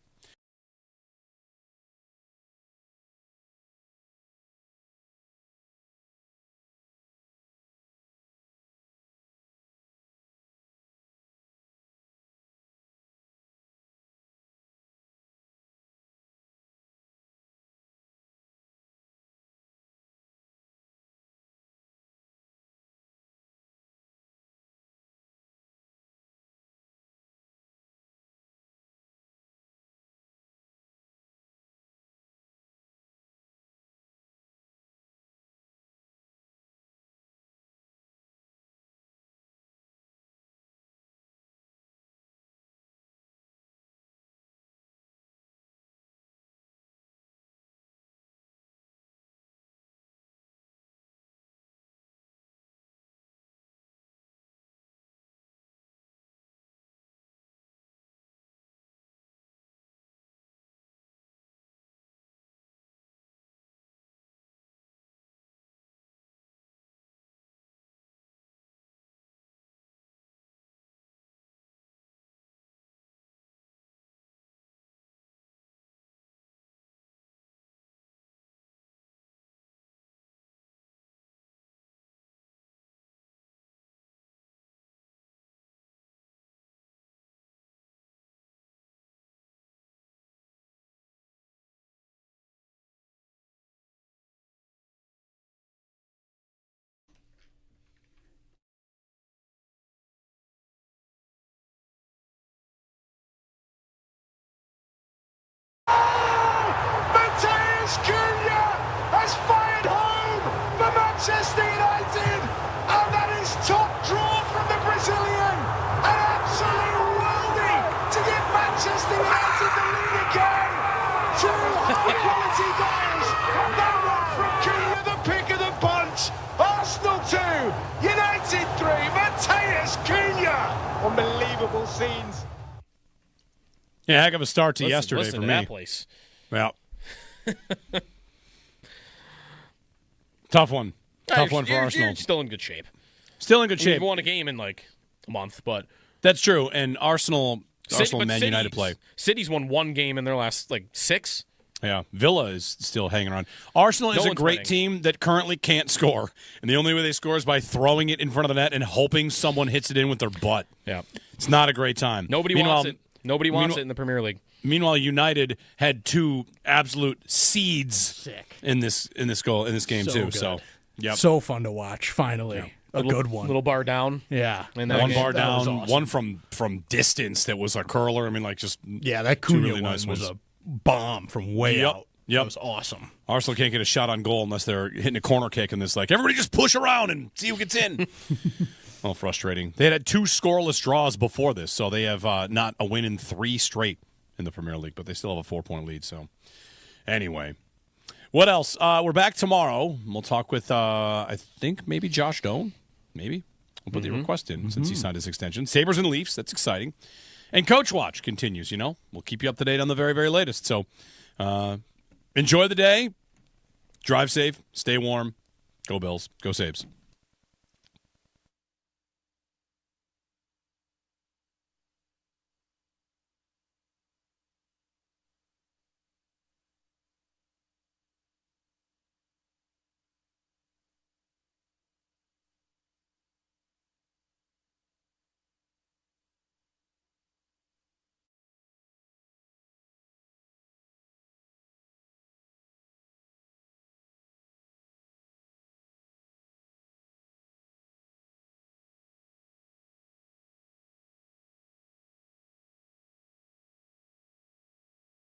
Matthias Cunha has fired home for Manchester United, and that is top draw from the Brazilian. An absolute worldie to give Manchester United the lead again. Two high-quality goals. That one from Cunha, the pick of the bunch. Arsenal 2, United 3. Matthias Cunha. Unbelievable scenes. Yeah, heck of a start to yesterday listen for to me. That place. Well, tough one. Tough one for Arsenal. You're still in good shape. Still in good shape. You've won a game in like a month, but that's true. And Arsenal and Man United play. City's won one game in their last like 6. Yeah, Villa is still hanging around. Arsenal is a great team that currently can't score, and the only way they score is by throwing it in front of the net and hoping someone hits it in with their butt. Yeah, it's not a great time. Nobody wants it. Nobody wants it in the Premier League. Meanwhile, United had 2 absolute seeds in this game too. Good. So, yep. So fun to watch. Finally, a good one. Little bar down. Yeah, and one bar that down. was awesome. One from distance that was a curler. I mean, like just that Cunha really nice one was ones. a bomb from way out. Yep. That was awesome. Arsenal can't get a shot on goal unless they're hitting a corner kick, and this like everybody just push around and see who gets in. Well, frustrating. They had 2 scoreless draws before this, so they have not a win in 3 straight in the Premier League, but they still have a 4-point lead. So, anyway, what else? We're back tomorrow. We'll talk with I think maybe Josh Doan. Maybe we'll put the request in since he signed his extension. Sabres and Leafs. That's exciting. And Coach Watch continues. You know, we'll keep you up to date on the very, very latest. So, enjoy the day. Drive safe. Stay warm. Go Bills. Go Sabres.